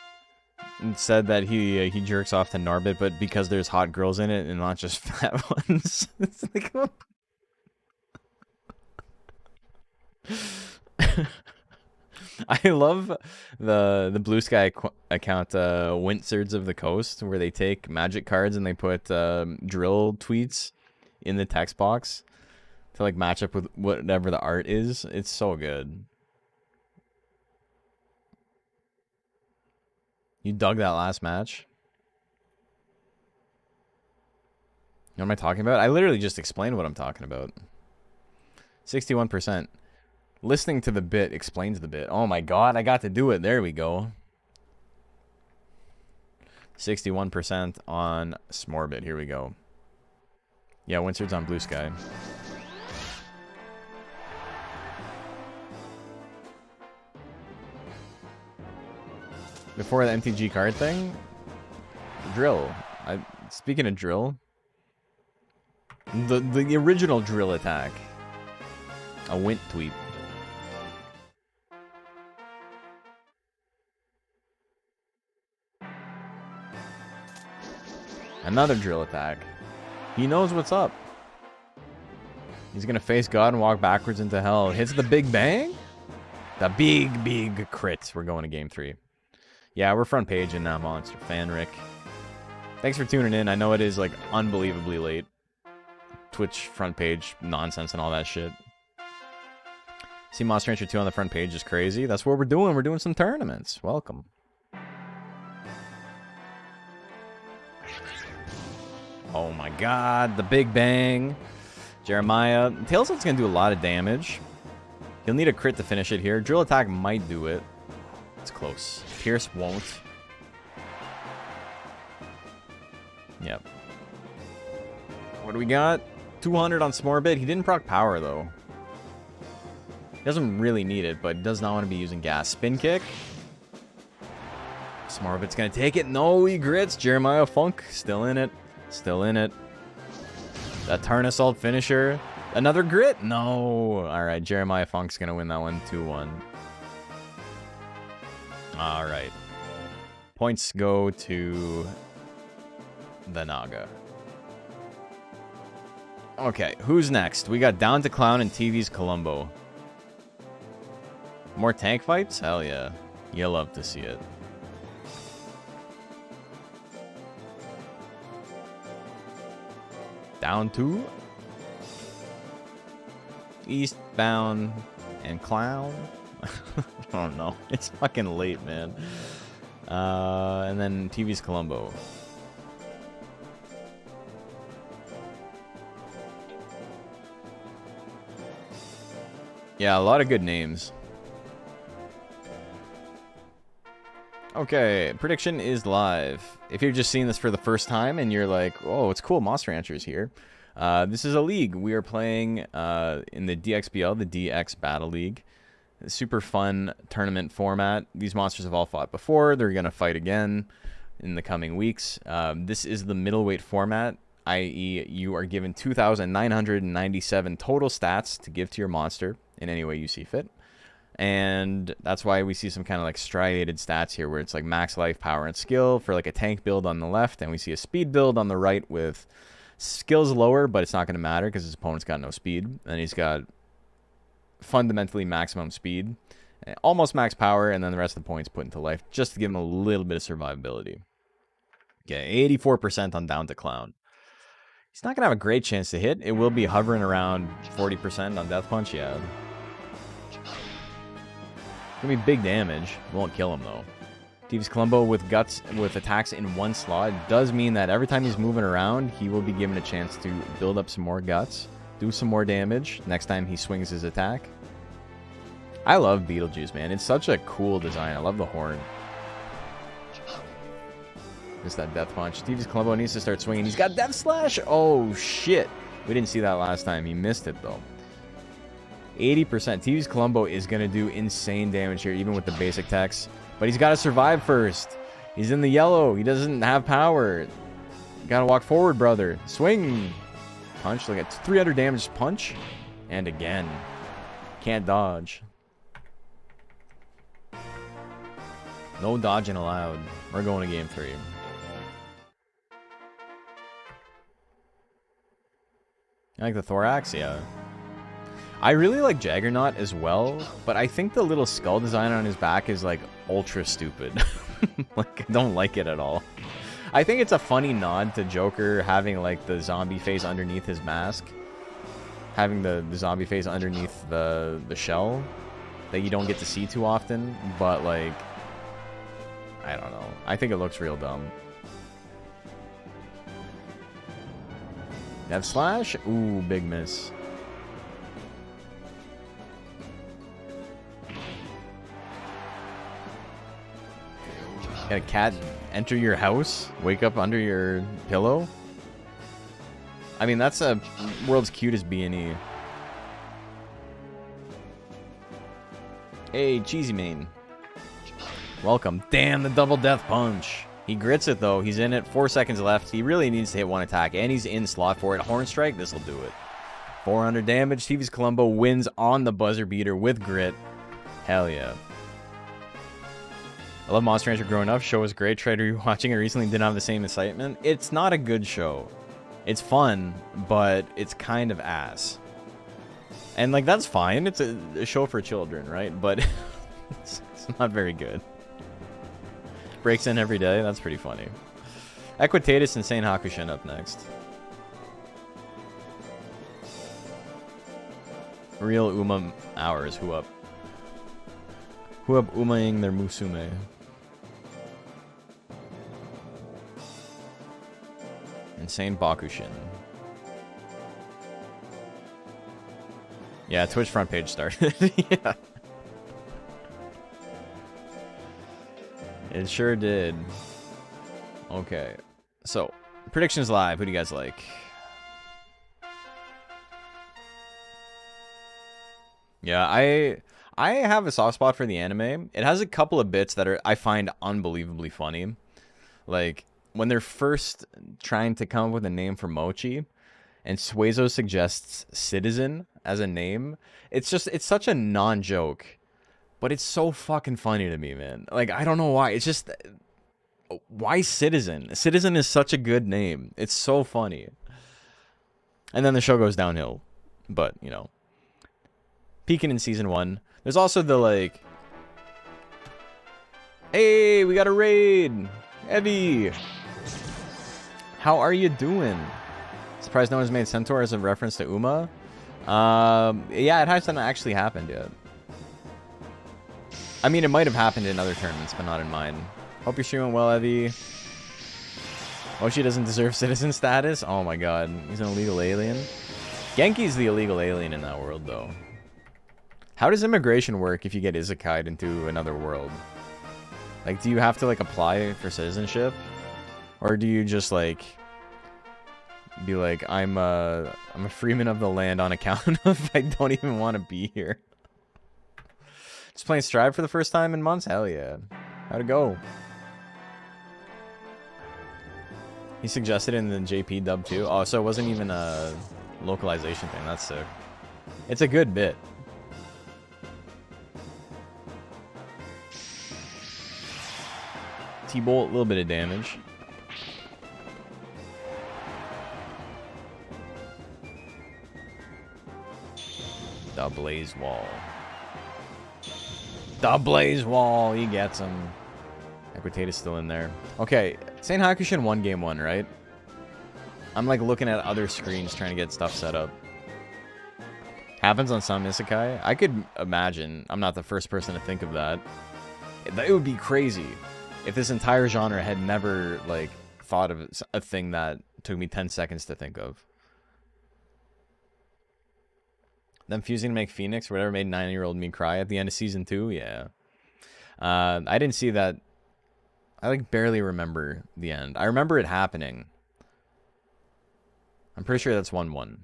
said that he jerks off to Narbit, but because there's hot girls in it and not just fat ones. It's like, I love the Blue Sky account, Wintsards of the Coast, where they take magic cards and they put drill tweets in the text box to like match up with whatever the art is. It's so good. You dug that last match? You know what am I talking about? I literally just explained what I'm talking about. 61%. Listening to the bit explains the bit. Oh my god, I got to do it. There we go. 61% on Smorbit. Here we go. Yeah, Windsord's on Blue Sky. Before the MTG card thing, drill. Speaking of drill, the original drill attack, a Wint tweet. Another drill attack. He knows what's up. He's gonna face God and walk backwards into hell. Hits the big bang. The big crit. We're going to game 3. Yeah, we're front page in that monster. Fanric. Thanks for tuning in. I know it is like unbelievably late. Twitch front page nonsense and all that shit. See Monster Rancher 2 on the front page is crazy. That's what we're doing. We're doing some tournaments. Welcome. Oh my god, the Big Bang. Jeremiah. Tailsla's going to do a lot of damage. He'll need a crit to finish it here. Drill attack might do it. It's close. Pierce won't. Yep. What do we got? 200 on Smorbit. He didn't proc power, though. He doesn't really need it, but does not want to be using gas. Spin kick. Smorbit's going to take it. No, he grits. Jeremiah Funk. Still in it. Still in it. That turn assault finisher. Another grit? No. All right, Jeremiah Funk's going to win that one 2-1. All right. Points go to the Naga. Okay, who's next? We got Down to Clown and TV's Columbo. More tank fights? Hell yeah. You love to see it. Down to Eastbound and Clown. Oh no, it's fucking late, man. And then TV's Columbo. Yeah, a lot of good names. Okay, prediction is live. If you're just seeing this for the first time and you're like, oh, it's cool, Monster Rancher's here. This is a league. We are playing in the DXBL, the DX Battle League. Super fun tournament format. These monsters have all fought before. They're going to fight again in the coming weeks. This is the middleweight format, i.e. you are given 2,997 total stats to give to your monster in any way you see fit. And that's why we see some kind of like striated stats here where it's like max life, power, and skill for like a tank build on the left. And we see a speed build on the right with skills lower, but it's not going to matter because his opponent's got no speed. And he's got fundamentally maximum speed, almost max power, and then the rest of the points put into life just to give him a little bit of survivability. Okay, 84% on Down to Clown. He's not going to have a great chance to hit. It will be hovering around 40% on Death Punch, yeah. Gonna be big damage. Won't kill him though. TV's Columbo with guts with attacks in one slot does mean that every time he's moving around, he will be given a chance to build up some more guts, do some more damage next time he swings his attack. I love Beetlejuice, man. It's such a cool design. I love the horn. Just that Death Punch. TV's Columbo needs to start swinging. He's got Death Slash. Oh shit. We didn't see that last time. He missed it though. 80%. TV's Columbo is going to do insane damage here, even with the basic techs. But he's got to survive first. He's in the yellow. He doesn't have power. Got to walk forward, brother. Swing. Punch. Look at 300 damage punch. And again. Can't dodge. No dodging allowed. We're going to game 3. You like the thorax? Yeah. I really like Jaggernaut as well, but I think the little skull design on his back is like ultra stupid. Like, I don't like it at all. I think it's a funny nod to Joker having like the zombie face underneath his mask. Having the zombie face underneath the shell that you don't get to see too often, but like, I don't know. I think it looks real dumb. Death Slash? Ooh, big miss. Got a cat enter your house? Wake up under your pillow? I mean, that's a world's cutest B&E. Hey, Cheesy Mane. Welcome. Damn, the double death punch. He grits it, though. He's in it. 4 seconds left. He really needs to hit one attack, and he's in slot for it. Horn Strike, this will do it. 400 damage. TV's Columbo wins on the buzzer beater with grit. Hell yeah. I love Monster Rancher growing up. Show was great. Tried rewatching it recently. Didn't have the same excitement. It's not a good show. It's fun, but it's kind of ass. And, like, that's fine. It's a show for children, right? But it's not very good. Breaks in every day. That's pretty funny. Equitatus and Saint Hakushin up next. Real Uma hours. Who up? Who up Umaing their Musume? And insane Bakushin. Yeah, Twitch front page started. Yeah. It sure did. Okay. So, predictions live. Who do you guys like? Yeah, I have a soft spot for the anime. It has a couple of bits that I find unbelievably funny. Like when they're first trying to come up with a name for Mochi and Suezo suggests Citizen as a name. It's such a non-joke, but it's so fucking funny to me, man. Like I don't know why. It's just why Citizen? Citizen is such a good name. It's so funny. And then the show goes downhill. But, you know, peaking in season 1. There's also the, like, hey, we got a raid. Evie. How are you doing? Surprised no one's made Centaur as a reference to Uma. Yeah, it hasn't actually happened yet. I mean, it might have happened in other tournaments, but not in mine. Hope you're streaming well, Evie. Mochi doesn't deserve citizen status? Oh my god. He's an illegal alien. Genki's the illegal alien in that world, though. How does immigration work if you get isekai'd into another world? Like, do you have to, like, apply for citizenship? Or do you just, like, be like, I'm a freeman of the land on account of I don't even want to be here? Just playing Strive for the first time in months? Hell yeah. How'd it go? He suggested in the JP dub too. Oh, so it wasn't even a localization thing. That's sick. It's a good bit. T-Bolt, a little bit of damage. The Blaze Wall. The Blaze Wall. He gets him. Equitate's still in there. Okay, Saint Hakushin won game 1, right? I'm like looking at other screens trying to get stuff set up. Happens on some isekai. I could imagine. I'm not the first person to think of that. It would be crazy if this entire genre had never like thought of a thing that took me 10 seconds to think of. Them fusing to make Phoenix or whatever made 9-year-old me cry at the end of season 2. Yeah. I didn't see that. I like barely remember the end. I remember it happening. I'm pretty sure that's 1-1.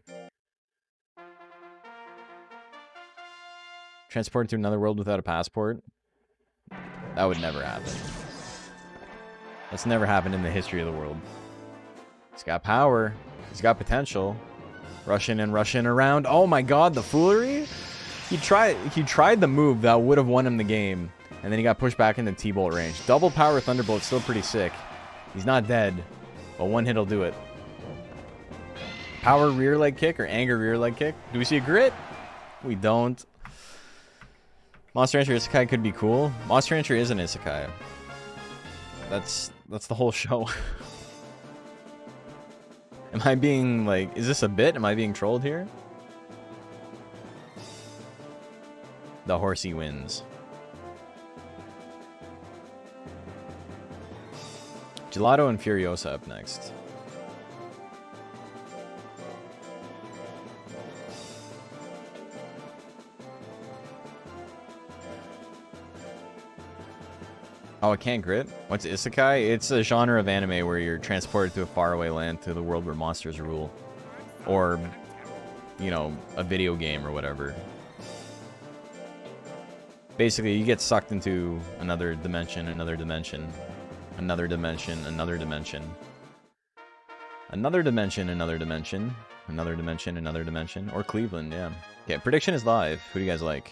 Transported to another world without a passport? That would never happen. That's never happened in the history of the world. He's got power. He's got potential. Rushing and rushing around. Oh my god, the foolery? He tried the move that would have won him the game. And then he got pushed back into T-Bolt range. Double power Thunderbolt, still pretty sick. He's not dead, but one hit will do it. Power rear leg kick or anger rear leg kick? Do we see a grit? We don't. Monster Rancher Isekai could be cool. Monster Rancher is an Isekai. That's the whole show. Am I being like, is this a bit? Am I being trolled here? The horsey wins. Gelato and Furiosa up next. Oh, it can't grit? What's Isekai? It's a genre of anime where you're transported to a faraway land to the world where monsters rule. Or, you know, a video game or whatever. Basically, you get sucked into another dimension, another dimension. Another dimension, another dimension. Another dimension, another dimension. Another dimension, another dimension. Or Cleveland, yeah. Okay, prediction is live. Who do you guys like?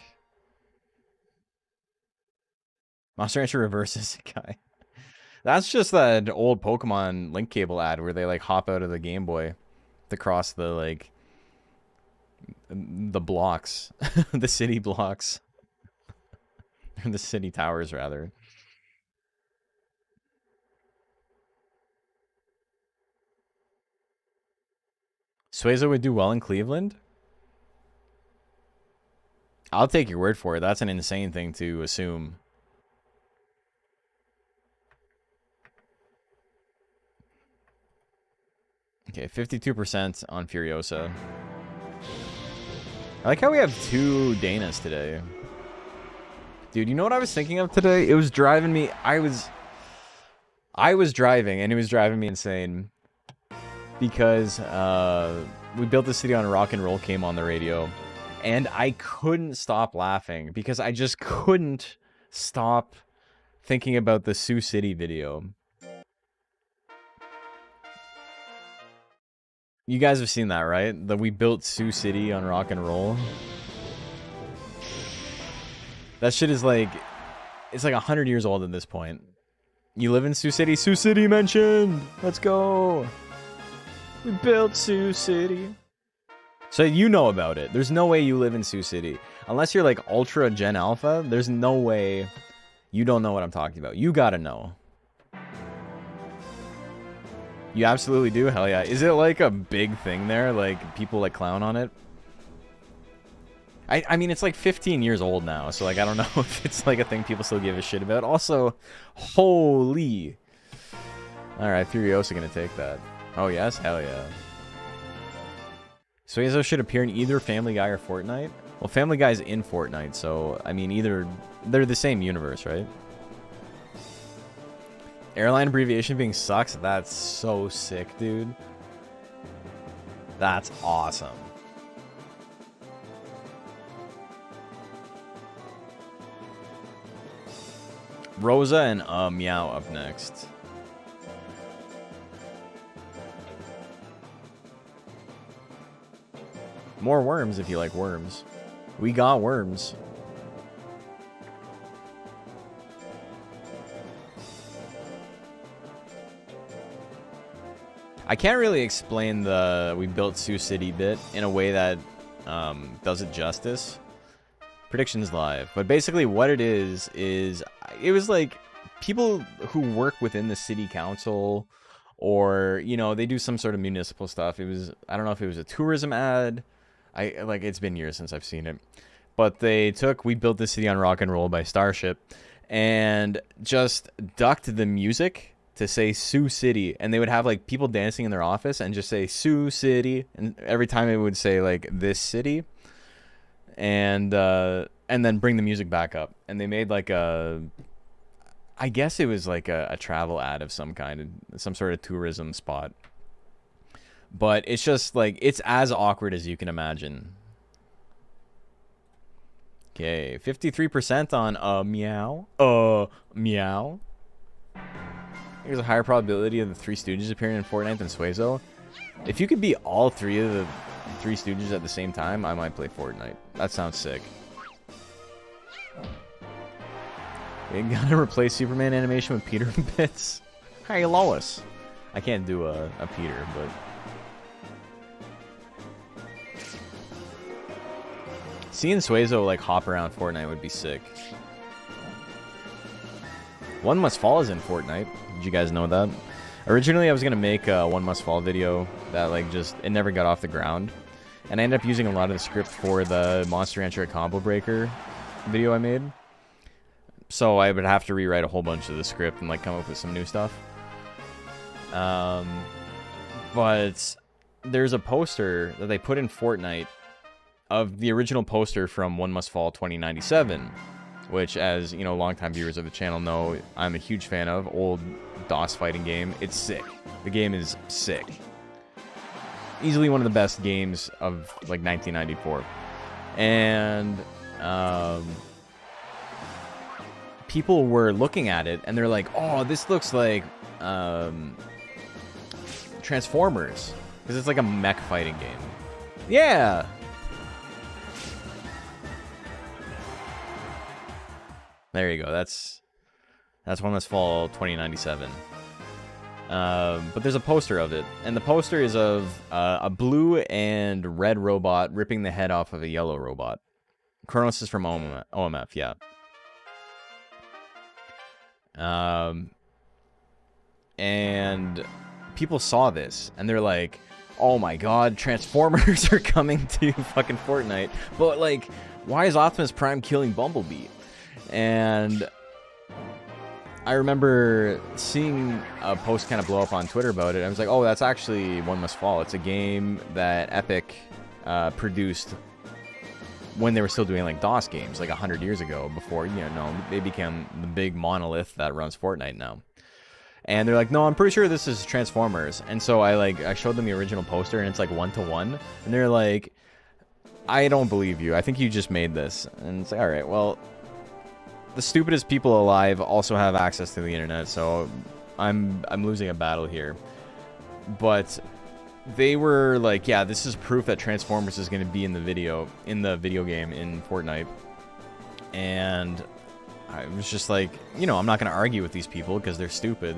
Monster Rancher Reverse Isekai. That's just that old Pokemon link cable ad where they like hop out of the Game Boy to cross the like the blocks. The city blocks. Or the city towers rather. Suezo would do well in Cleveland? I'll take your word for it. That's an insane thing to assume. Okay, 52% on Furiosa. I like how we have 2 Danas today. Dude, you know what I was thinking of today? It was driving me... I was driving, and it was driving me insane. Because We Built the City on Rock and Roll came on the radio. And I couldn't stop laughing. Because I just couldn't stop thinking about the Sioux City video. You guys have seen that, right? That We Built Sioux City on Rock and Roll. That shit is like... It's like 100 years old at this point. You live in Sioux City? Sioux City mentioned! Let's go! We built Sioux City. So you know about it. There's no way you live in Sioux City. Unless you're like Ultra Gen Alpha, there's no way you don't know what I'm talking about. You gotta know. You absolutely do? Hell yeah. Is it like a big thing there? Like, people like clown on it? I mean, it's like 15 years old now, so like, I don't know if it's like a thing people still give a shit about. Also, holy. Alright, Furiosa gonna take that. Oh yes? Hell yeah. Suezo should appear in either Family Guy or Fortnite? Well, Family Guy's in Fortnite, so, I mean, either... They're the same universe, right? Airline abbreviation being sucks? That's so sick, dude. That's awesome. Rosa and Meow up next. More worms if you like worms. We got worms. I can't really explain the We Built Sioux City bit in a way that does it justice. Predictions live. But basically what it is it was like people who work within the city council, or, you know, they do some sort of municipal stuff. It was, I don't know if it was a tourism ad. Like, it's been years since I've seen it. But they took We Built the City on Rock and Roll by Starship and just ducked the music to say Sioux City, and they would have like people dancing in their office and just say Sioux City, and every time it would say like this city, and then bring the music back up. And they made like a, I guess it was like a travel ad of some kind, some sort of tourism spot. But it's just like, it's as awkward as you can imagine. Okay, 53% on meow. Meow. There's a higher probability of the Three Stooges appearing in Fortnite than Suezo. If you could be all 3 of the Three Stooges at the same time, I might play Fortnite. That sounds sick. You gotta replace Superman animation with Peter bits. Hey, Lois. I can't do a Peter, but... Seeing Suezo like hop around Fortnite would be sick. One Must Fall is in Fortnite. Did you guys know that? Originally, I was gonna make a One Must Fall video that like just, it never got off the ground, and I ended up using a lot of the script for the Monster Rancher Combo Breaker video I made. So I would have to rewrite a whole bunch of the script and like come up with some new stuff. But there's a poster that they put in Fortnite of the original poster from One Must Fall 2097, which, as you know, longtime viewers of the channel know, I'm a huge fan of. Old DOS fighting game. It's sick. The game is sick. Easily one of the best games of like 1994. And people were looking at it and they're like, oh, this looks like Transformers, because it's like a mech fighting game. Yeah. There you go. That's One Must Fall 2097. But there's a poster of it, and the poster is of a blue and red robot ripping the head off of a yellow robot. Kronos is from OMF, yeah. And people saw this, and they're like, oh my god, Transformers are coming to fucking Fortnite. But, like, why is Optimus Prime killing Bumblebee? And I remember seeing a post kind of blow up on Twitter about it. I was like, oh, that's actually One Must Fall. It's a game that Epic produced when they were still doing like DOS games, like 100 years ago, before, they became the big monolith that runs Fortnite now. And they're like, no, I'm pretty sure this is Transformers. And so I showed them the original poster, and it's like 1-to-1. And they're like, I don't believe you. I think you just made this. And it's like, all right, well, the stupidest people alive also have access to the internet, so I'm losing a battle here. But they were like, yeah, this is proof that Transformers is going to be in the video game in Fortnite. And I was just like, I'm not going to argue with these people because they're stupid.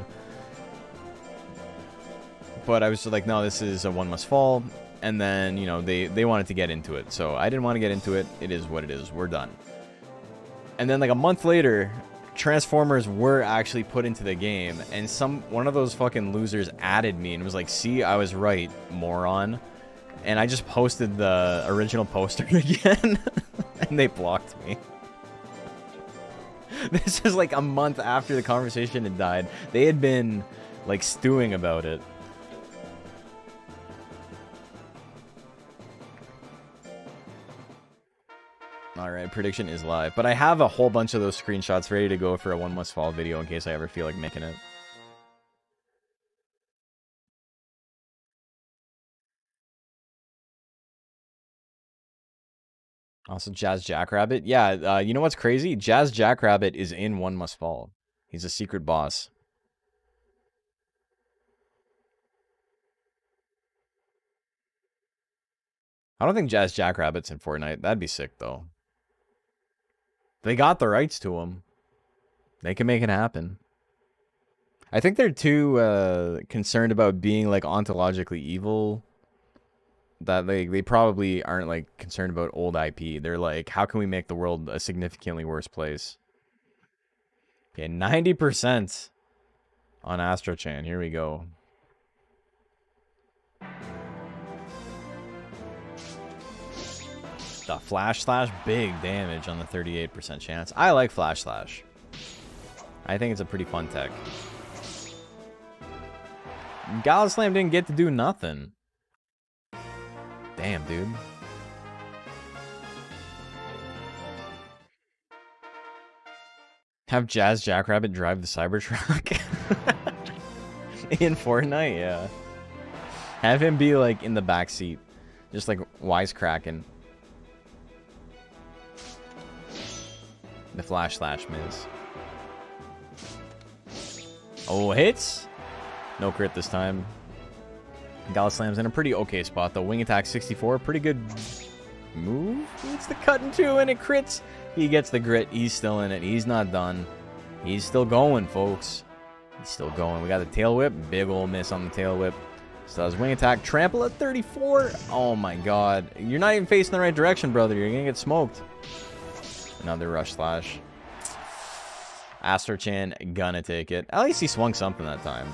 But I was just like, no, this is a One Must Fall. And then, they wanted to get into it. So I didn't want to get into it. It is what it is. We're done. And then like a month later, Transformers were actually put into the game, and one of those fucking losers added me and was like, see, I was right, moron. And I just posted the original poster again, and they blocked me. This is like a month after the conversation had died. They had been like stewing about it. Alright, prediction is live. But I have a whole bunch of those screenshots ready to go for a One Must Fall video in case I ever feel like making it. Also, Jazz Jackrabbit. Yeah, you know what's crazy? Jazz Jackrabbit is in One Must Fall. He's a secret boss. I don't think Jazz Jackrabbit's in Fortnite. That'd be sick, though. They got the rights to him. They can make it happen. I think they're too concerned about being like ontologically evil that they probably aren't like concerned about old IP. They're like, how can we make the world a significantly worse place? Okay, 90% on Astrochan. Here we go. The Flash Slash, big damage on the 38% chance. I like Flash Slash. I think it's a pretty fun tech. Gala Slam didn't get to do nothing. Damn, dude. Have Jazz Jackrabbit drive the Cybertruck? In Fortnite, yeah. Have him be like in the back seat, just like wisecracking. The Flash Slash miss. Oh, hits? No crit this time. Gala Slam's in a pretty okay spot, though. Wing attack 64, pretty good move. It's the cut in two, and it crits. He gets the grit. He's still in it. He's not done. He's still going, folks. He's still going. We got the tail whip. Big ol' miss on the tail whip. So that was wing attack. Trample at 34. Oh, my God. You're not even facing the right direction, brother. You're going to get smoked. Another rush slash. Astrochan gonna take it. At least he swung something that time.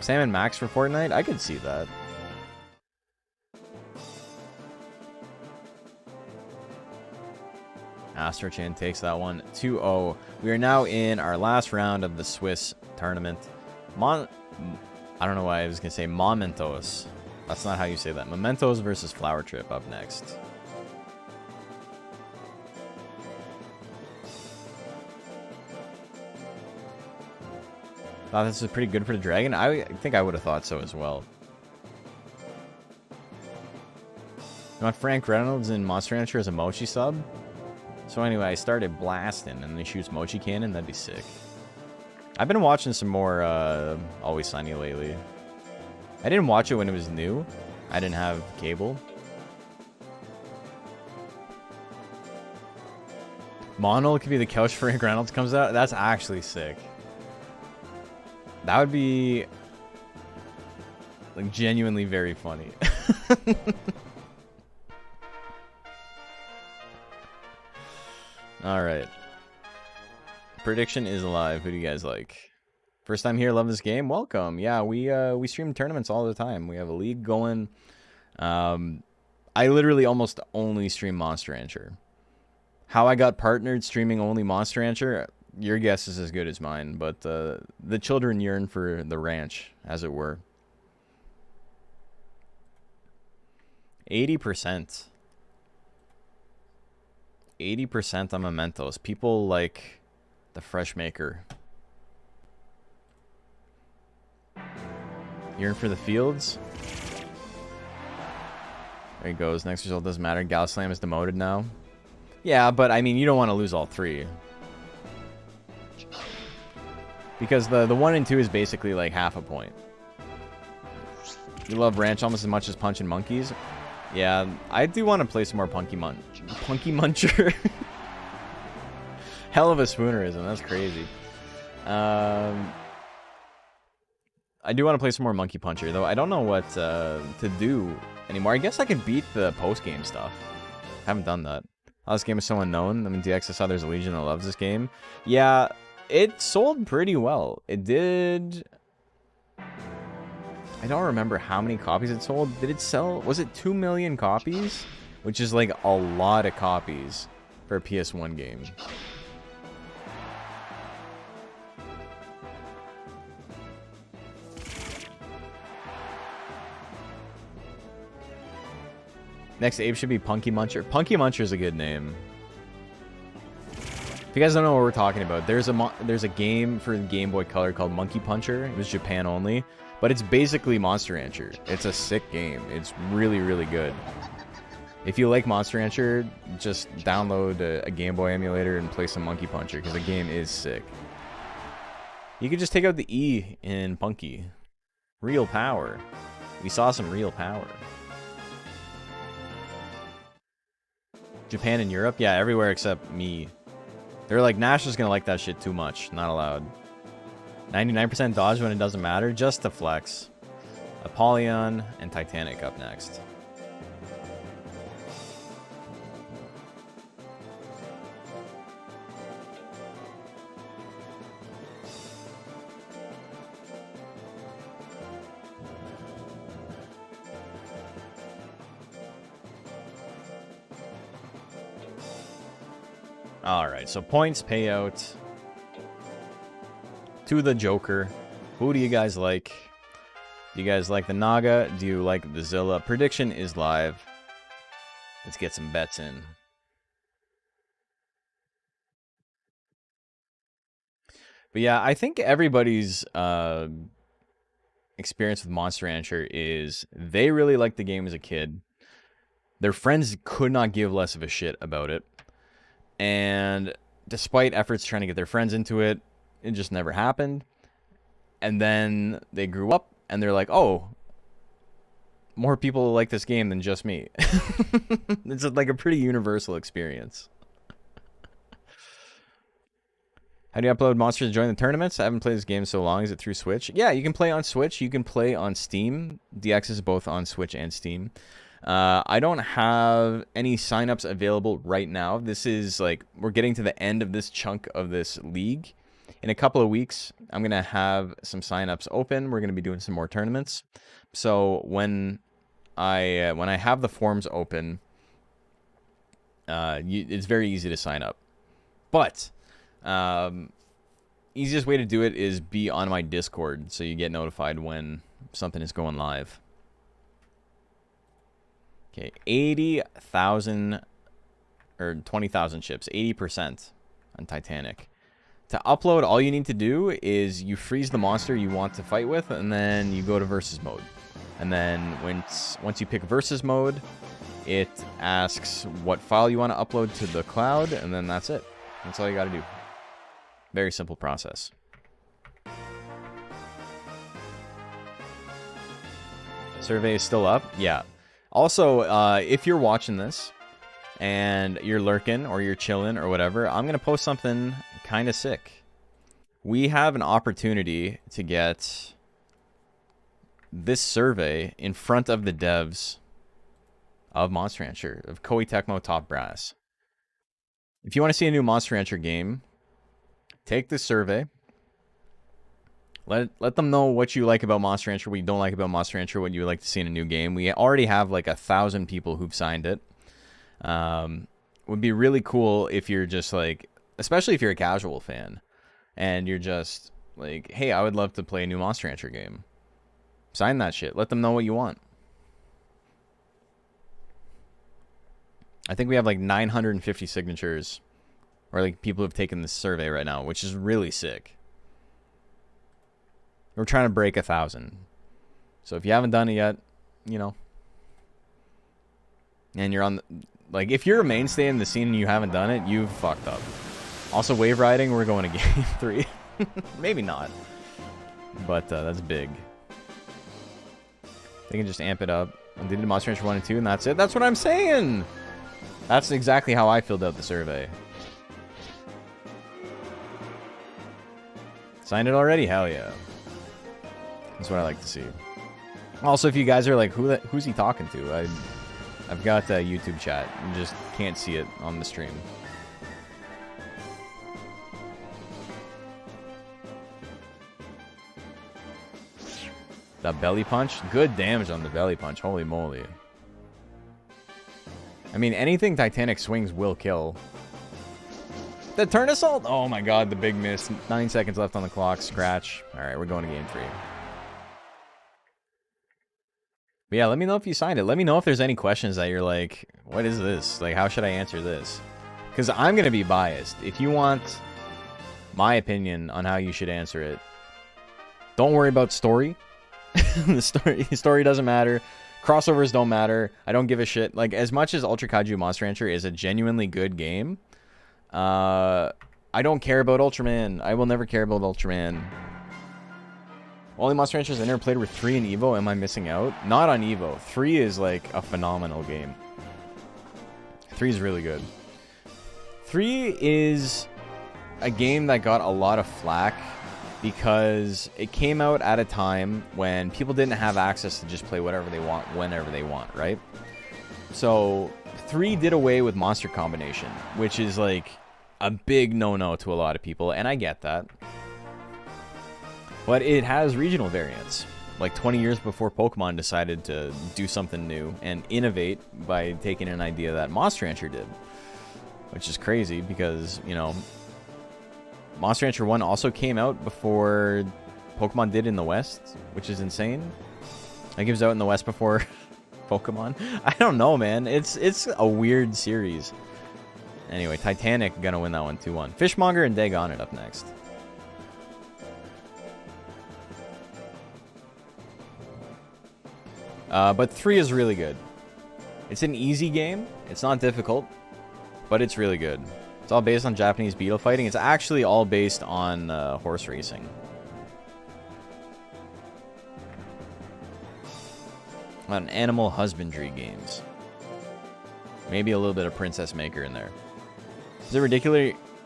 Sam and Max for Fortnite? I could see that. Astrochan takes that one. 2-0. We are now in our last round of the Swiss tournament. I don't know why I was gonna say Mementos. That's not how you say that. Mementos versus Flower Trip up next. Thought this was pretty good for the dragon. I think I would have thought so as well. You want Frank Reynolds in Monster Rancher as a Mochi sub? So anyway, I started blasting and he shoots Mochi Cannon. That'd be sick. I've been watching some more Always Sunny lately. I didn't watch it when it was new. I didn't have cable. Mono could be the couch Frank Reynolds comes out. That's actually sick. That would be like genuinely very funny. All right. Prediction is alive. Who do you guys like? First time here, love this game. Welcome. Yeah, we stream tournaments all the time. We have a league going. I literally almost only stream Monster Rancher. How I got partnered streaming only Monster Rancher, Your guess is as good as mine, but the children yearn for the ranch, as it were. 80%. 80% on mementos. People like the fresh maker. Yearn for the fields. There he goes. Next result doesn't matter. Galslam is demoted now. Yeah, but I mean, you don't want to lose all three. Because the 1 and 2 is basically like half a point. You love ranch almost as much as punch and monkeys? Yeah, I do want to play some more Punky Muncher. Hell of a spoonerism. That's crazy. I do want to play some more Monkey Puncher, though I don't know what to do anymore. I guess I could beat the post-game stuff. Haven't done that. Oh, this game is so unknown. I mean, DX, I saw there's a Legion that loves this game. Yeah, it sold pretty well. It did... I don't remember how many copies it sold. Did it sell? Was it 2 million copies? Which is like a lot of copies for a PS1 game. Next ape should be Punky Muncher. Punky Muncher is a good name. If you guys don't know what we're talking about, there's a game for Game Boy Color called Monkey Puncher. It was Japan only. But it's basically Monster Rancher. It's a sick game. It's really, really good. If you like Monster Rancher, just download a Game Boy emulator and play some Monkey Puncher, because the game is sick. You could just take out the E in Punky. Real power. We saw some real power. Japan and Europe? Yeah, everywhere except me. They're like, Nash is going to like that shit too much. Not allowed. 99% dodge when it doesn't matter, just to flex. Apollyon and Titanic up next. Alright, so points payout to the Joker. Who do you guys like? Do you guys like the Naga? Do you like the Zilla? Prediction is live. Let's get some bets in. But yeah, I think everybody's experience with Monster Rancher is they really liked the game as a kid. Their friends could not give less of a shit about it. And despite efforts trying to get their friends into it, it just never happened. And then they grew up and they're like, oh, more people like this game than just me. It's like a pretty universal experience. How do you upload monsters to join the tournaments? I haven't played this game so long. Is it through Switch? Yeah, you can play on Switch. You can play on Steam. DX is both on Switch and Steam. I don't have any signups available right now. This is like, we're getting to the end of this chunk of this league. In a couple of weeks, I'm going to have some signups open. We're going to be doing some more tournaments. So when I have the forms open, it's very easy to sign up. But easiest way to do it is be on my Discord, so you get notified when something is going live. Okay, 80,000 or 20,000 chips, 80% on Titanic. To upload, all you need to do is you freeze the monster you want to fight with, and then you go to versus mode. And then once you pick versus mode, it asks what file you want to upload to the cloud, and then that's it. That's all you got to do. Very simple process. Survey is still up? Yeah. Also, if you're watching this and you're lurking or you're chilling or whatever, I'm going to post something kind of sick. We have an opportunity to get this survey in front of the devs of Monster Rancher, of Koei Tecmo Top Brass. If you want to see a new Monster Rancher game, take this survey. Let them know what you like about Monster Rancher, what you don't like about Monster Rancher, what you would like to see in a new game. We already have like 1,000 people who've signed it. Would be really cool if you're just like, especially if you're a casual fan, and you're just like, hey, I would love to play a new Monster Rancher game. Sign that shit. Let them know what you want. I think we have like 950 signatures, or like people who have taken this survey right now, which is really sick. We're trying to break 1,000. So if you haven't done it yet, you know, and you're on, like, if you're a mainstay in the scene and you haven't done it, you've fucked up. Also, wave riding, we're going to game 3. Maybe not. But that's big. They can just amp it up. And they did Monster Rancher 1 and 2, and that's it. That's what I'm saying! That's exactly how I filled out the survey. Signed it already? Hell yeah. That's what I like to see. Also, if you guys are like, who's he talking to? I've got YouTube chat. You just can't see it on the stream. That belly punch? Good damage on the belly punch. Holy moly. I mean, anything Titanic swings will kill. The turn assault? Oh my god, the big miss. 9 seconds left on the clock. Scratch. Alright, we're going to game 3. But yeah, let me know if you signed it. Let me know if there's any questions that you're like, what is this? Like, how should I answer this? Because I'm going to be biased. If you want my opinion on how you should answer it, don't worry about story. The story doesn't matter. Crossovers don't matter. I don't give a shit. Like, as much as Ultra Kaiju Monster Rancher is a genuinely good game, I don't care about Ultraman. I will never care about Ultraman. Only Monster Ranchers I never played were 3 and Evo. Am I missing out? Not on Evo. 3 is like a phenomenal game. 3 is really good. 3 is a game that got a lot of flack because it came out at a time when people didn't have access to just play whatever they want, whenever they want, right? So 3 did away with monster combination, which is like a big no-no to a lot of people, and I get that. But it has regional variants. Like 20 years before Pokemon decided to do something new and innovate by taking an idea that Monster Rancher did. Which is crazy because, you know, Monster Rancher 1 also came out before Pokemon did in the West, which is insane. Like, it was out in the West before Pokemon. I don't know, man. It's a weird series. Anyway, Titanic gonna win that one 2-1. Fishmonger and Dagon it up next. But 3 is really good. It's an easy game. It's not difficult, but it's really good. It's all based on Japanese beetle fighting. It's actually all based on horse racing. On animal husbandry games. Maybe a little bit of Princess Maker in there. Is it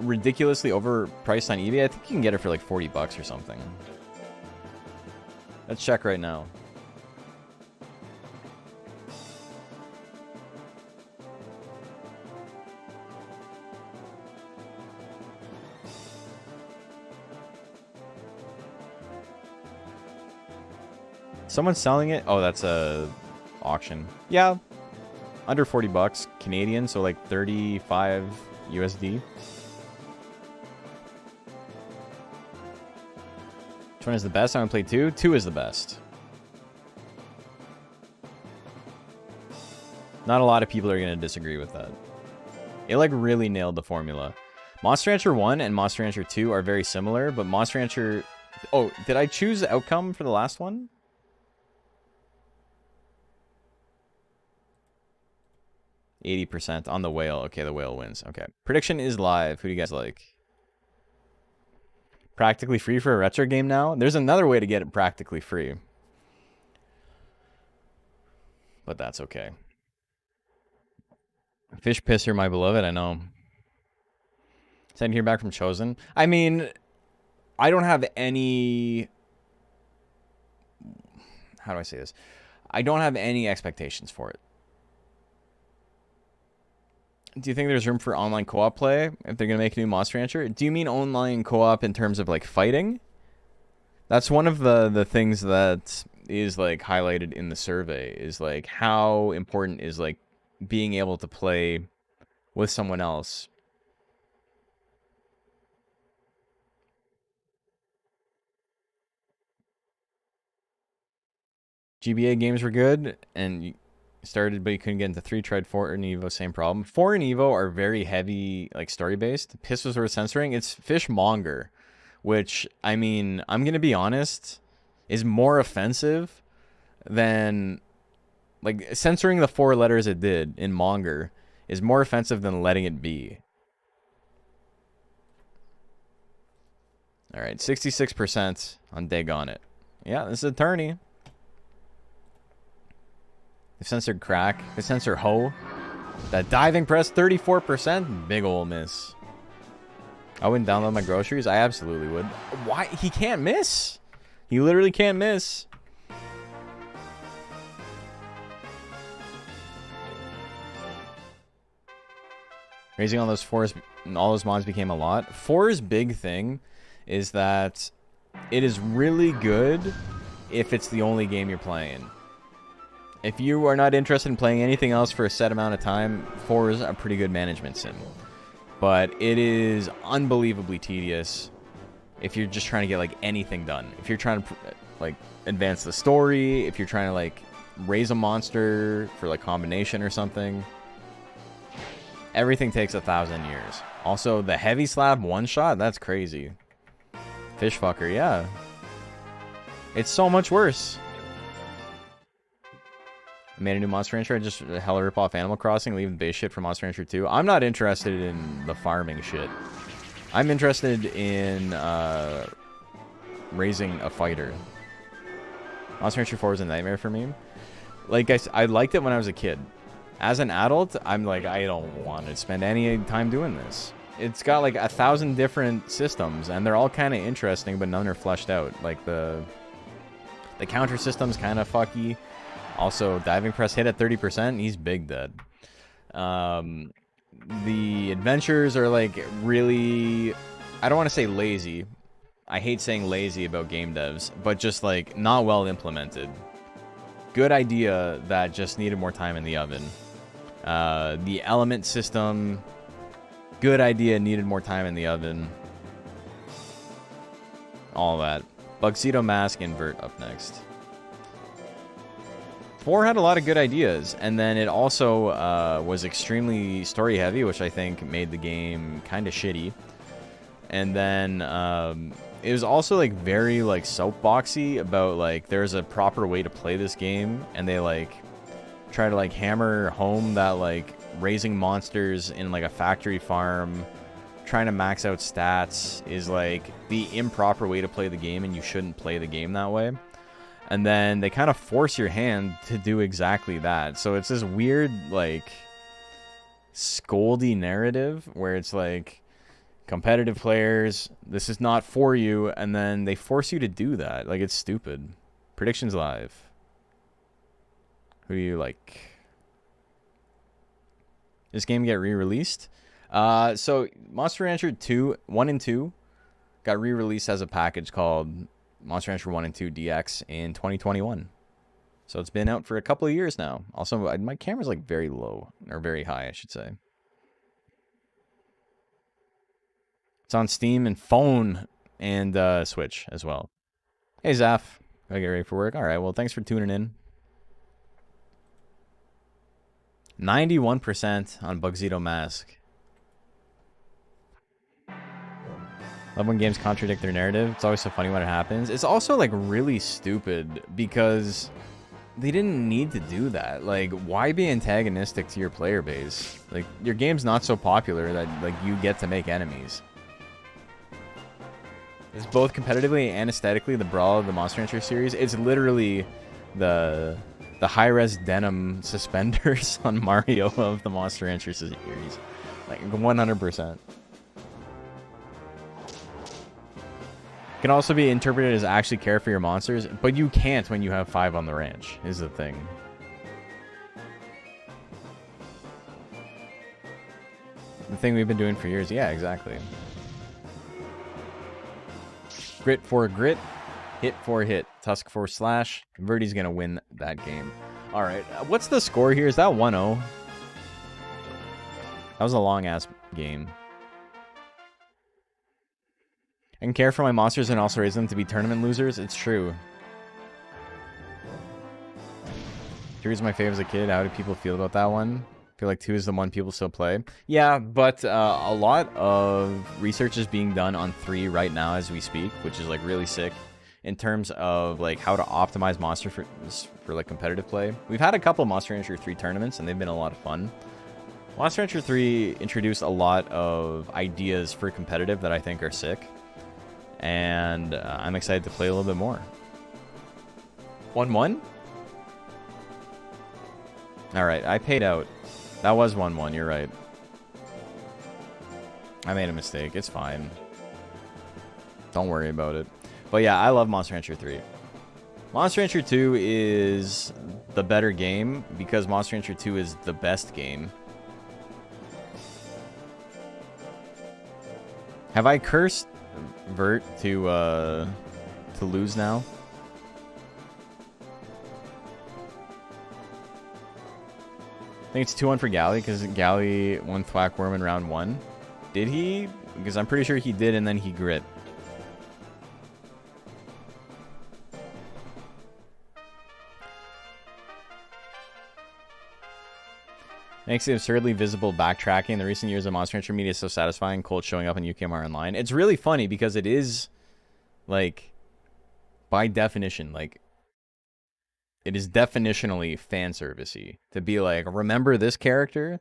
ridiculously overpriced on eBay? I think you can get it for like 40 bucks or something. Let's check right now. Someone's selling it? Oh, that's a auction. Yeah. Under 40 bucks Canadian, so like 35 USD. Which one is the best? I haven't played 2. 2 is the best. Not a lot of people are going to disagree with that. It like really nailed the formula. Monster Rancher 1 and Monster Rancher 2 are very similar, but Monster Rancher... Oh, did I choose the outcome for the last one? %, on the whale. Okay, the whale wins. Okay. Prediction is live. Who do you guys like? Practically free for a retro game now? There's another way to get it practically free. But that's okay. Fish pisser, my beloved, I know. Send here back from Chosen. I mean, I don't have any... How do I say this? I don't have any expectations for it. Do you think there's room for online co-op play if they're going to make a new Monster Rancher? Do you mean online co-op in terms of, like, fighting? That's one of the things that is, like, highlighted in the survey, is, like, how important is, like, being able to play with someone else. GBA games were good, and you started, but you couldn't get into 3. Tried 4 and Evo, same problem. 4 and Evo are very heavy, like, story-based. Pistols were censoring. It's fishmonger, which, I mean, I'm going to be honest, is more offensive than, like, censoring the 4 letters it did in Monger is more offensive than letting it be. All right, 66% on Dig on it. Yeah, this is attorney. They censored crack. They censored hoe. That diving press, 34%. Big ol' miss. I wouldn't download my groceries. I absolutely would. Why? He can't miss. He literally can't miss. Raising all those 4s, all those mods became a lot. 4's big thing is that it is really good if it's the only game you're playing. If you are not interested in playing anything else for a set amount of time, 4 is a pretty good management sim. But it is unbelievably tedious if you're just trying to get, like, anything done. If you're trying to, like, advance the story, if you're trying to, like, raise a monster for, like, combination or something. Everything takes 1,000 years. Also, the heavy slab one-shot, that's crazy. Fishfucker, yeah. It's so much worse. I made a new Monster Rancher. I just hella rip off Animal Crossing, leave the base shit for Monster Rancher 2. I'm not interested in the farming shit. I'm interested in raising a fighter. Monster Rancher 4 was a nightmare for me. Like I liked it when I was a kid. As an adult, I'm like, I don't want to spend any time doing this. It's got like 1,000 different systems, and they're all kind of interesting, but none are fleshed out. Like the counter system's kind of fucky. Also, diving press hit at 30%. He's big dead. The adventures are like really, I don't want to say lazy. I hate saying lazy about game devs, but just like not well implemented. Good idea that just needed more time in the oven. The element system, good idea, needed more time in the oven. All that. Bugto mask invert up next. 4 had a lot of good ideas, and then it also was extremely story heavy, which I think made the game kind of shitty. And then it was also like very like soapboxy about like there's a proper way to play this game, and they like try to like hammer home that like raising monsters in like a factory farm, trying to max out stats is like the improper way to play the game, and you shouldn't play the game that way. And then they kind of force your hand to do exactly that. So it's this weird like scoldy narrative where it's like competitive players, this is not for you, and then they force you to do that. Like, it's stupid. Predictions live. Who do you like? This game get re-released? So Monster Rancher 1 and 2 got re-released as a package called Monster Rancher 1 and 2 DX in 2021. So it's been out for a couple of years now. Also, my camera's like very low, or very high, I should say. It's on Steam and phone and Switch as well. Hey, Zaf. Gotta get ready for work. All right, well, thanks for tuning in. 91% on Bugto Mask. Love when games contradict their narrative. It's always so funny when it happens. It's also like really stupid because they didn't need to do that. Like, why be antagonistic to your player base? Like, your game's not so popular that like you get to make enemies. It's both competitively and aesthetically the brawl of the Monster Rancher series. It's literally the high-res denim suspenders on Mario of the Monster Rancher series. Like, 100%. Can also be interpreted as actually care for your monsters, but you can't when you have 5 on the ranch, is the thing. The thing we've been doing for years. Yeah, exactly. Grit for grit, hit for hit, tusk for slash. Verdi's gonna win that game. All right, what's the score here? Is that 1-0? That was a long-ass game. I can care for my monsters and also raise them to be tournament losers. It's true. 3 is my favorite as a kid. How do people feel about that one? I feel like 2 is the one people still play. Yeah, but a lot of research is being done on 3 right now as we speak, which is like really sick in terms of like how to optimize Monster for like competitive play. We've had a couple of Monster Rancher 3 tournaments and they've been a lot of fun. Monster Rancher 3 introduced a lot of ideas for competitive that I think are sick. And I'm excited to play a little bit more. 1-1? Alright, I paid out. That was 1-1, you're right. I made a mistake, it's fine. Don't worry about it. But yeah, I love Monster Rancher 3. Monster Rancher 2 is the better game because Monster Rancher 2 is the best game. Have I cursed Vert to lose now? I think it's 2-1 for Galley because Galley won Thwack Worm in round 1. Did he? Because I'm pretty sure he did and then he grit. Makes the absurdly visible backtracking in the recent years of Monster Rancher media so satisfying. Colt showing up in UKMR Online. It's really funny because it is, like, by definition, like, it is definitionally fan servicey to be like, remember this character?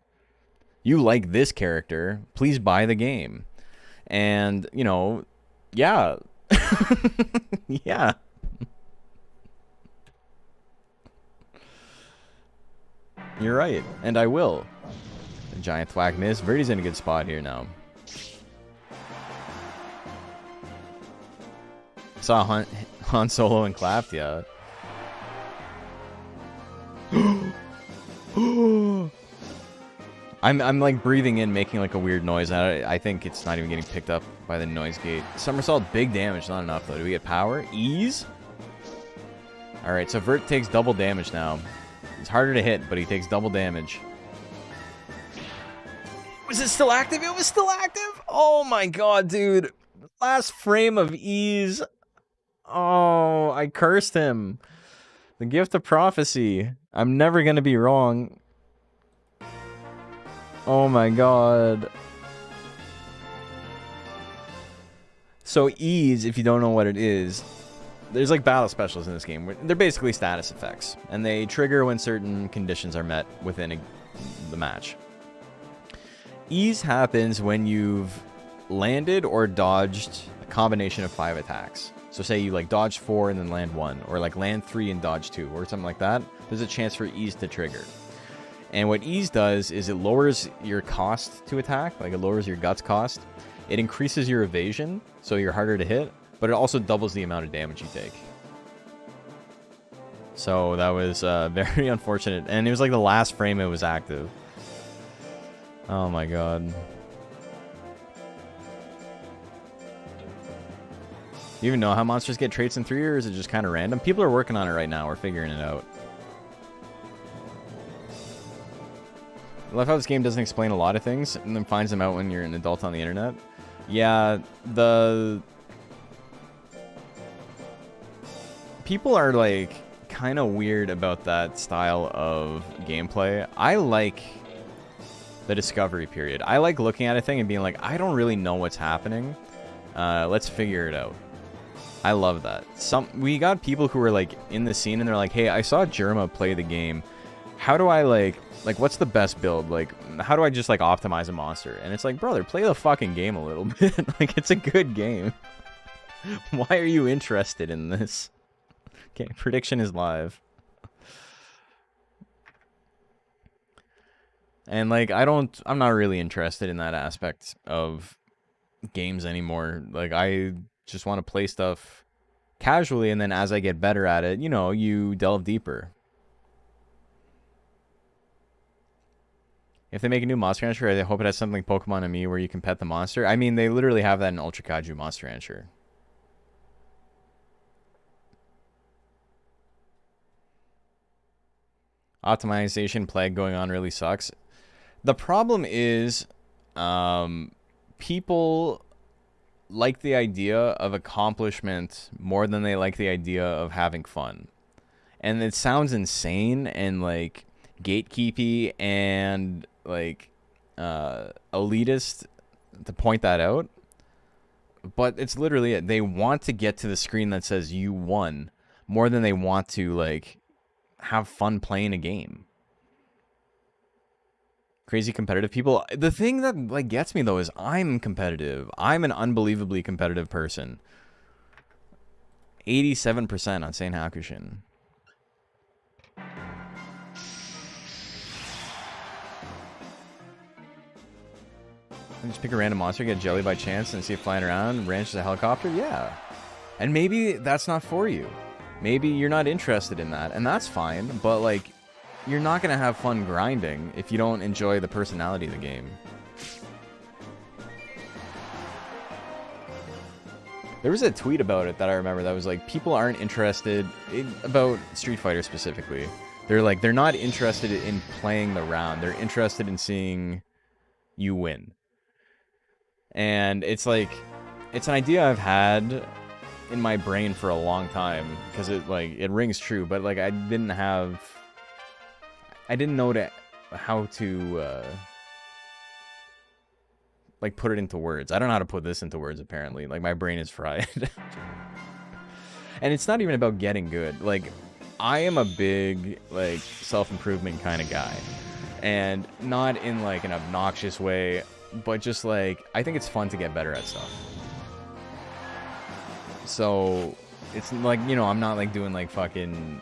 You like this character? Please buy the game. And, you know, yeah. Yeah. You're right, and I will. The giant thwack miss. Verdi's in a good spot here now. Saw Han Solo and clapped, yeah. I'm like breathing in, making like a weird noise. I think it's not even getting picked up by the noise gate. Somersault, big damage, not enough though. Do we get power? Ease? Alright, so Vert takes double damage now. It's harder to hit, but he takes double damage. Was it still active? It was still active? Oh my god, dude. Last frame of Ease. Oh, I cursed him. The gift of prophecy. I'm never going to be wrong. Oh my god. So Ease, if you don't know what it is, there's like battle specials in this game. They're basically status effects, and they trigger when certain conditions are met within the match. Ease happens when you've landed or dodged a combination of 5 attacks. So say you like dodge 4 and then land 1, or like land 3 and dodge 2, or something like that. There's a chance for Ease to trigger. And what Ease does is it lowers your cost to attack, like it lowers your guts cost. It increases your evasion, so you're harder to hit. But it also doubles the amount of damage you take. So that was very unfortunate. And it was like the last frame it was active. Oh my god. You even know how monsters get traits in 3, or is it just kind of random? People are working on it right now. We're figuring it out. I love how this game doesn't explain a lot of things and then finds them out when you're an adult on the internet. Yeah, people are like kind of weird about that style of gameplay. I like the discovery period. I like looking at a thing and being like, I don't really know what's happening. Let's figure it out. I love that. We got people who are like in the scene and they're like, hey, I saw Jerma play the game. How do I like what's the best build? Like, how do I just like optimize a monster? And it's like, brother, play the fucking game a little bit. Like, it's a good game. Why are you interested in this? Okay, prediction is live. And like, I'm not really interested in that aspect of games anymore. Like, I just want to play stuff casually, and then as I get better at it, you know, you delve deeper. If they make a new Monster Rancher, I hope it has something like Pokemon and Me where you can pet the monster. I mean, they literally have that in Ultra Kaiju Monster Rancher. Optimization plague going on really sucks. The problem is people like the idea of accomplishment more than they like the idea of having fun. And it sounds insane and like gatekeepy and like elitist to point that out. But it's literally it. They want to get to the screen that says you won more than they want to like have fun playing a game. Crazy competitive people. The thing that like gets me though is I'm competitive. I'm an unbelievably competitive person. 87% on Saint Hakushin. And just pick a random monster, get jelly by chance, and see it flying around, ranch as a helicopter? Yeah. And maybe that's not for you. Maybe you're not interested in that, and that's fine, but like, you're not going to have fun grinding if you don't enjoy the personality of the game. There was a tweet about it that I remember that was like, people aren't interested about Street Fighter specifically. They're like, they're not interested in playing the round. They're interested in seeing you win. And it's like, it's an idea I've had in my brain for a long time because it like, it rings true, but like I didn't know how to like put it into words. I don't know how to put this into words apparently. Like my brain is fried. And it's not even about getting good. Like I am a big like self-improvement kind of guy. And not in like an obnoxious way, but just like I think it's fun to get better at stuff. So it's like, you know, I'm not like doing like fucking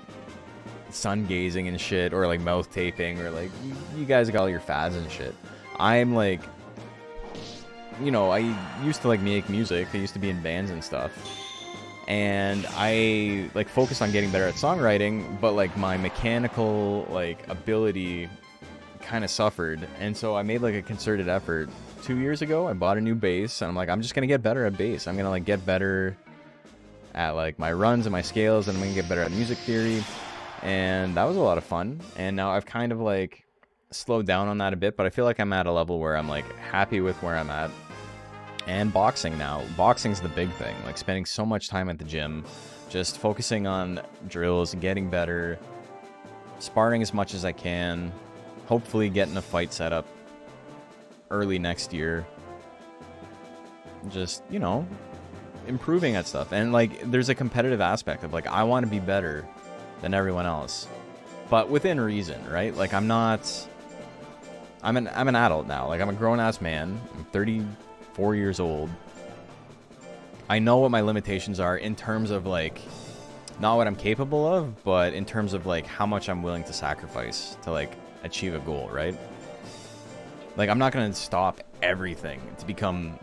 sun gazing and shit or like mouth taping or like you guys got all your fads and shit. I'm like, you know, I used to like make music. I used to be in bands and stuff. And I like focused on getting better at songwriting, but like my mechanical like ability kind of suffered. And so I made like a concerted effort 2 years ago. I bought a new bass and I'm like, I'm just gonna get better at bass. I'm gonna like get better at like my runs and my scales, and I'm gonna get better at music theory. And that was a lot of fun. And now I've kind of like slowed down on that a bit, but I feel like I'm at a level where I'm like happy with where I'm at. And boxing now. Boxing's the big thing. Like spending so much time at the gym, just focusing on drills and getting better, sparring as much as I can, hopefully getting a fight set up early next year. Just, you know, improving at stuff. And like there's a competitive aspect of like I want to be better than everyone else, but within reason, right? Like I'm an adult now. Like I'm a grown-ass man. I'm 34 years old. I know what my limitations are in terms of like not what I'm capable of, but in terms of like how much I'm willing to sacrifice to like achieve a goal, right? Like I'm not going to stop everything to become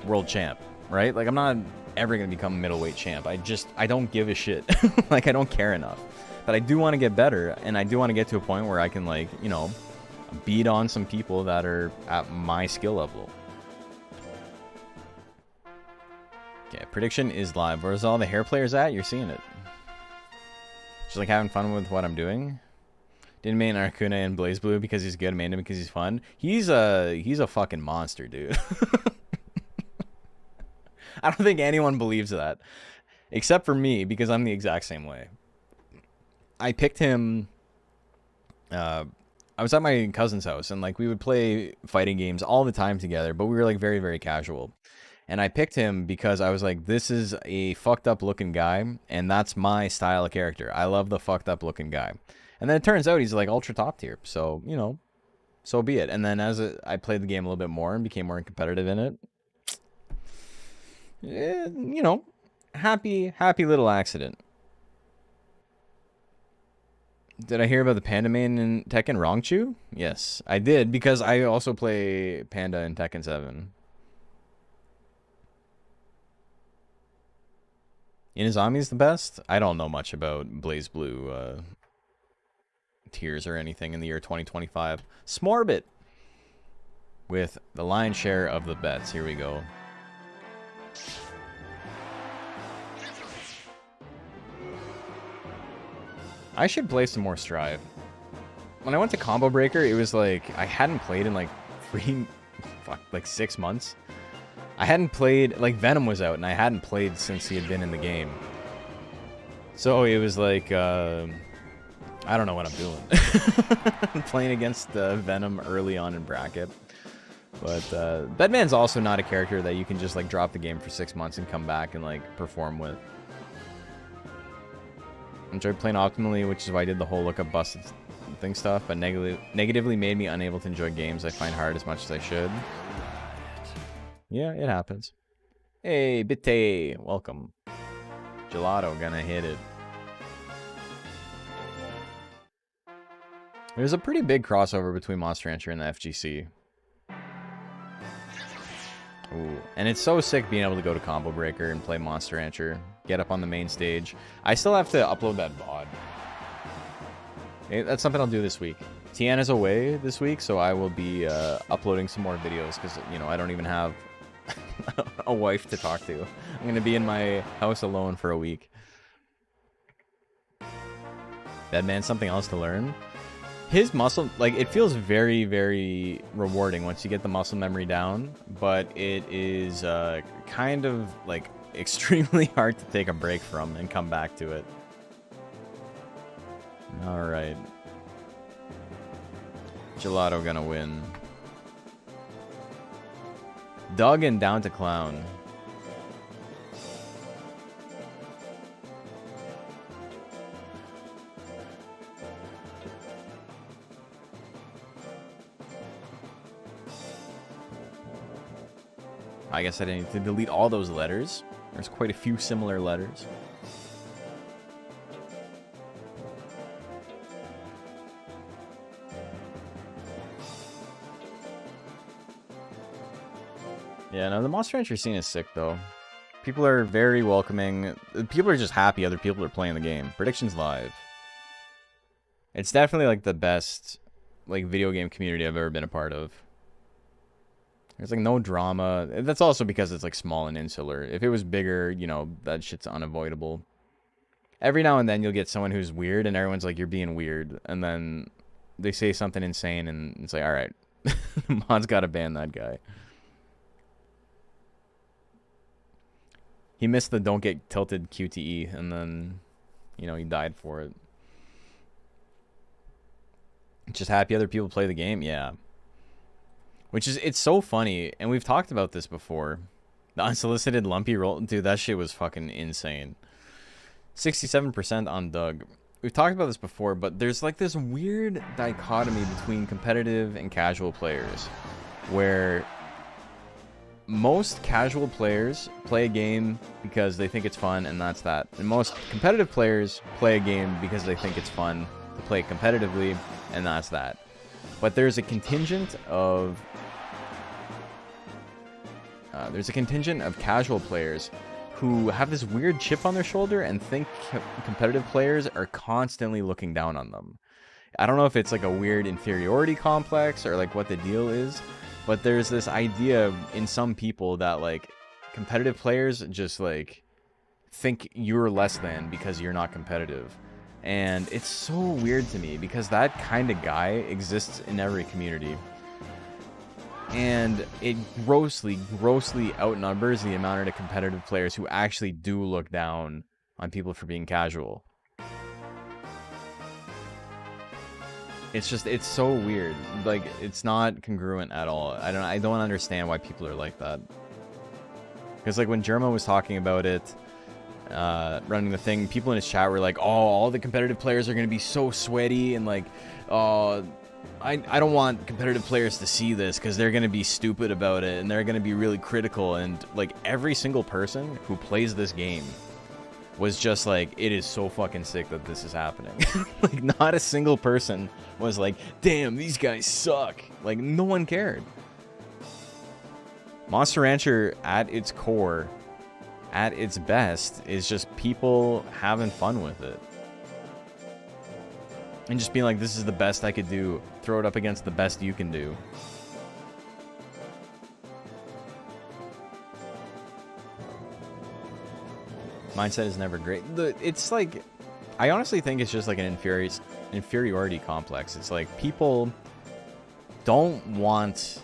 world champ, right? Like I'm not ever going to become middleweight champ. I don't give a shit. Like I don't care enough. But I do want to get better, and I do want to get to a point where I can like, you know, beat on some people that are at my skill level. Okay, prediction is live. Where's all the hair players at? You're seeing it. Just like having fun with what I'm doing. Didn't main Arcuna and Blaze Blue because he's good. Mained him because he's fun. He's a fucking monster, dude. I don't think anyone believes that, except for me, because I'm the exact same way. I picked him. I was at my cousin's house, and like we would play fighting games all the time together, but we were like very, very casual. And I picked him because I was like, this is a fucked up looking guy, and that's my style of character. I love the fucked up looking guy. And then it turns out he's like ultra top tier, so you know, so be it. And then as I played the game a little bit more and became more competitive in it, you know, happy little accident. Did I hear about the Panda main in Tekken Rongchu? Yes, I did, because I also play Panda in Tekken 7. Inazami's the best? I don't know much about Blaze Blue tiers or anything in the year 2025. Smorbit with the lion's share of the bets. Here we go. I should play some more Strive. When I went to Combo Breaker, it was like I hadn't played in like 6 months. I hadn't played, like Venom was out, and I hadn't played since he had been in the game. So it was like, I don't know what I'm doing. I'm playing against Venom early on in bracket. But Bedman's also not a character that you can just like drop the game for 6 months and come back and like perform with. Enjoyed playing optimally, which is why I did the whole lookup busted thing stuff, but negatively made me unable to enjoy games I find hard as much as I should. Yeah, it happens. Hey, Bitte, welcome. Gelato, gonna hit it. There's a pretty big crossover between Monster Rancher and the FGC. Ooh. And it's so sick being able to go to Combo Breaker and play Monster Rancher. Get up on the main stage. I still have to upload that VOD. That's something I'll do this week. Tiana's away this week, so I will be uploading some more videos because, you know, I don't even have a wife to talk to. I'm going to be in my house alone for a week. Bedman's something else to learn. His muscle, like, it feels very, very rewarding once you get the muscle memory down, but it is kind of, like, extremely hard to take a break from and come back to it. Alright. Gelato gonna win. Doug and down to Clown. I guess I didn't need to delete all those letters. There's quite a few similar letters. Yeah, no, the Monster Rancher scene is sick, though. People are very welcoming. People are just happy other people are playing the game. Predictions live. It's definitely, like, the best, like, video game community I've ever been a part of. There's, like, no drama. That's also because it's, like, small and insular. If it was bigger, you know, that shit's unavoidable. Every now and then you'll get someone who's weird, and everyone's like, you're being weird. And then they say something insane, and it's like, alright. Mod's gotta ban that guy. He missed the don't get tilted QTE, and then, you know, he died for it. Just happy other people play the game? Yeah. Which is, it's so funny, and we've talked about this before. The unsolicited lumpy roll, dude, that shit was fucking insane. 67% on Doug. We've talked about this before, but there's like this weird dichotomy between competitive and casual players, where most casual players play a game because they think it's fun, and that's that. And most competitive players play a game because they think it's fun to play competitively, and that's that. But there's a contingent of casual players who have this weird chip on their shoulder and think competitive players are constantly looking down on them. I don't know if it's like a weird inferiority complex or like what the deal is, but there's this idea in some people that like competitive players just like think you're less than because you're not competitive. And it's so weird to me because that kind of guy exists in every community. And it grossly outnumbers the amount of competitive players who actually do look down on people for being casual. It's just, it's so weird. Like, it's not congruent at all. I don't understand why people are like that. Because like when Germa was talking about it, running the thing, people in his chat were like, oh, all the competitive players are going to be so sweaty, and like, I don't want competitive players to see this because they're going to be stupid about it, and they're going to be really critical. And like every single person who plays this game was just like, it is so fucking sick that this is happening. Like not a single person was like, damn, these guys suck. Like no one cared. Monster Rancher at its core, at its best, is just people having fun with it. And just being like, this is the best I could do. Throw it up against the best you can do. Mindset is never great. It's like, I honestly think it's just like an inferiority complex. It's like people don't want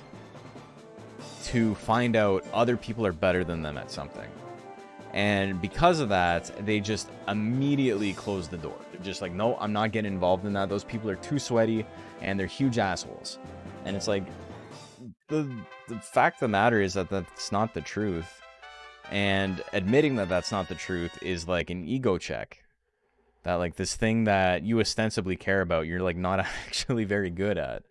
to find out other people are better than them at something. And because of that, they just immediately close the door. They're just like, no, I'm not getting involved in that. Those people are too sweaty, and they're huge assholes. And it's like, the fact of the matter is that that's not the truth. And admitting that that's not the truth is like an ego check. That like this thing that you ostensibly care about, you're like not actually very good at.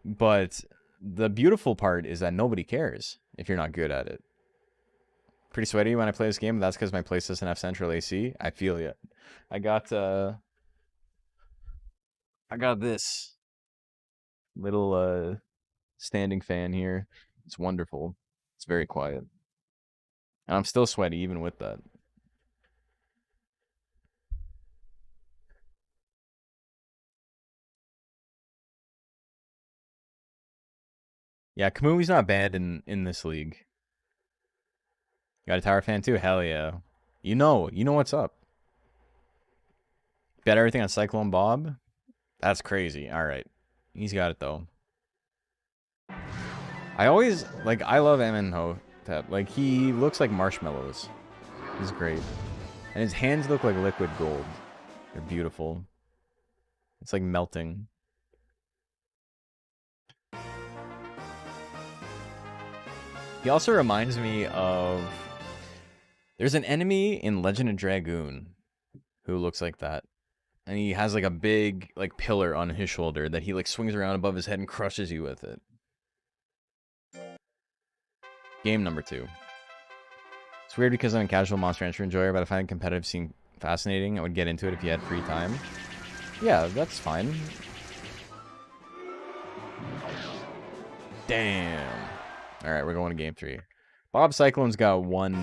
But the beautiful part is that nobody cares if you're not good at it. Pretty sweaty when I play this game, but that's because my place doesn't have central AC. I feel ya. I got this little standing fan here. It's wonderful. It's very quiet. And I'm still sweaty even with that. Yeah, Kamui's not bad in this league. Got a tower fan too? Hell yeah. You know what's up. Bet everything on Cyclone Bob? That's crazy. Alright. He's got it though. I always, like, I love Amenhotep. Like, he looks like marshmallows. He's great. And his hands look like liquid gold. They're beautiful. It's like melting. He also reminds me of... There's an enemy in Legend of Dragoon who looks like that. And he has like a big like pillar on his shoulder that he like swings around above his head and crushes you with it. Game number 2. It's weird because I'm a casual Monster Rancher enjoyer, but I find competitive scene fascinating. I would get into it if you had free time. Yeah, that's fine. Damn. Alright, we're going to game 3. Bob Cyclone's got one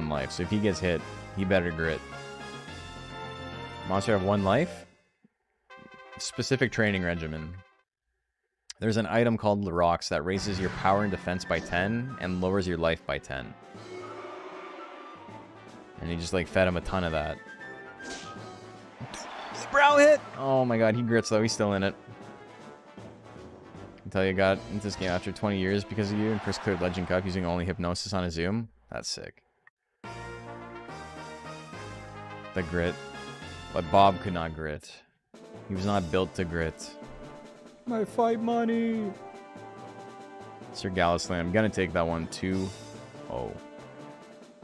life, so if he gets hit, he better grit. Monster have 1 life. Specific training regimen. There's an item called the Rocks that raises your power and defense by 10 and lowers your life by 10. And he just like fed him a ton of that. Brow hit! Oh my god, he grits though, he's still in it. Until you got into this game after 20 years because of you and first cleared Legend Cup using only Hypnosis on a Zoom. That's sick. The grit. But Bob could not grit. He was not built to grit. My fight money! Sir Gallisland, I'm gonna take that one 2-0.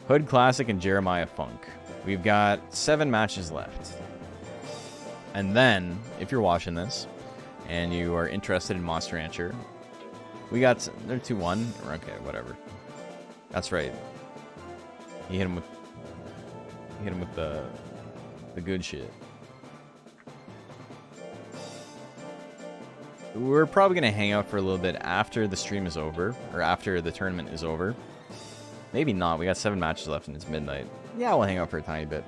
Hood Classic and Jeremiah Funk. We've got 7 matches left. And then, if you're watching this, and you are interested in Monster Rancher, we got... They're 2-1. Okay, whatever. That's right. He hit him with... the good shit. We're probably going to hang out for a little bit after the stream is over, or after the tournament is over. Maybe not. We got 7 matches left and it's midnight. Yeah, we'll hang out for a tiny bit.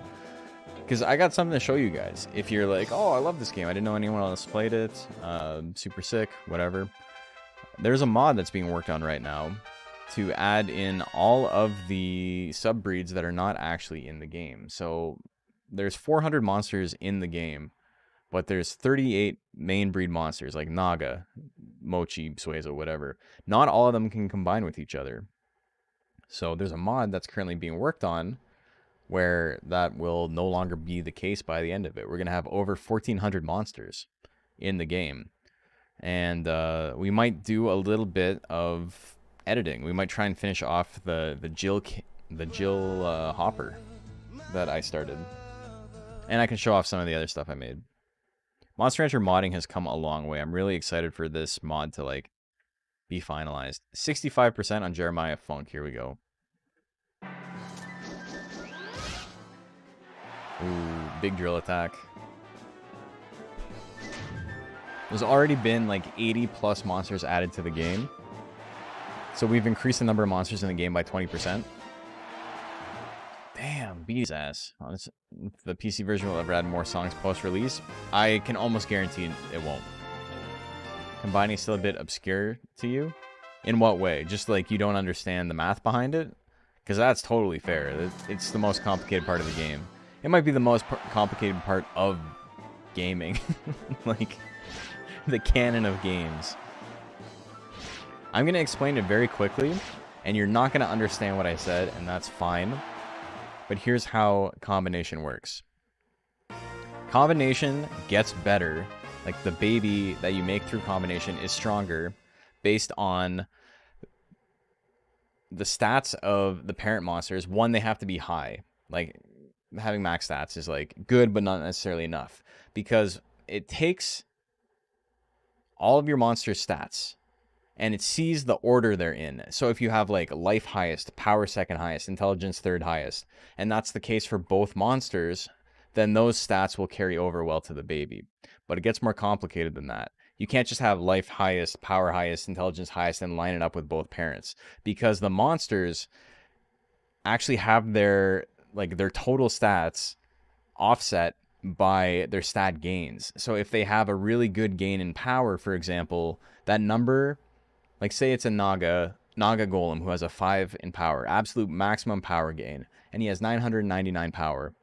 Because I got something to show you guys. If you're like, oh, I love this game. I didn't know anyone else played it. Super sick, whatever. There's a mod that's being worked on right now to add in all of the sub-breeds that are not actually in the game. So there's 400 monsters in the game, but there's 38 main breed monsters like Naga, Mochi, Suezo, whatever. Not all of them can combine with each other. So there's a mod that's currently being worked on where that will no longer be the case by the end of it. We're going to have over 1,400 monsters in the game. And we might do a little bit of editing. We might try and finish off the Jill Hopper that I started. And I can show off some of the other stuff I made. Monster Rancher modding has come a long way. I'm really excited for this mod to like be finalized. 65% on Jeremiah Funk. Here we go. Ooh, big drill attack. There's already been like 80 plus monsters added to the game. So we've increased the number of monsters in the game by 20%. Damn, beat his ass. Honestly, the PC version will ever add more songs post-release. I can almost guarantee it won't. Combining is still a bit obscure to you? In what way? Just like you don't understand the math behind it? Because that's totally fair. It's the most complicated part of the game. It might be the most complicated part of gaming. Like, the canon of games. I'm going to explain it very quickly, and you're not going to understand what I said, and that's fine. But here's how combination works. Combination gets better, like the baby that you make through combination is stronger based on the stats of the parent monsters. One, they have to be high. Like, having max stats is like good, but not necessarily enough, because it takes all of your monster stats and it sees the order they're in. So if you have like life highest, power second highest, intelligence third highest, and that's the case for both monsters, then those stats will carry over well to the baby. But it gets more complicated than that. You can't just have life highest, power highest, intelligence highest, and line it up with both parents, because the monsters actually have their total stats offset by their stat gains. So if they have a really good gain in power, for example, that number, like say it's a Naga Golem who has a 5 in power, absolute maximum power gain, and he has 999 power.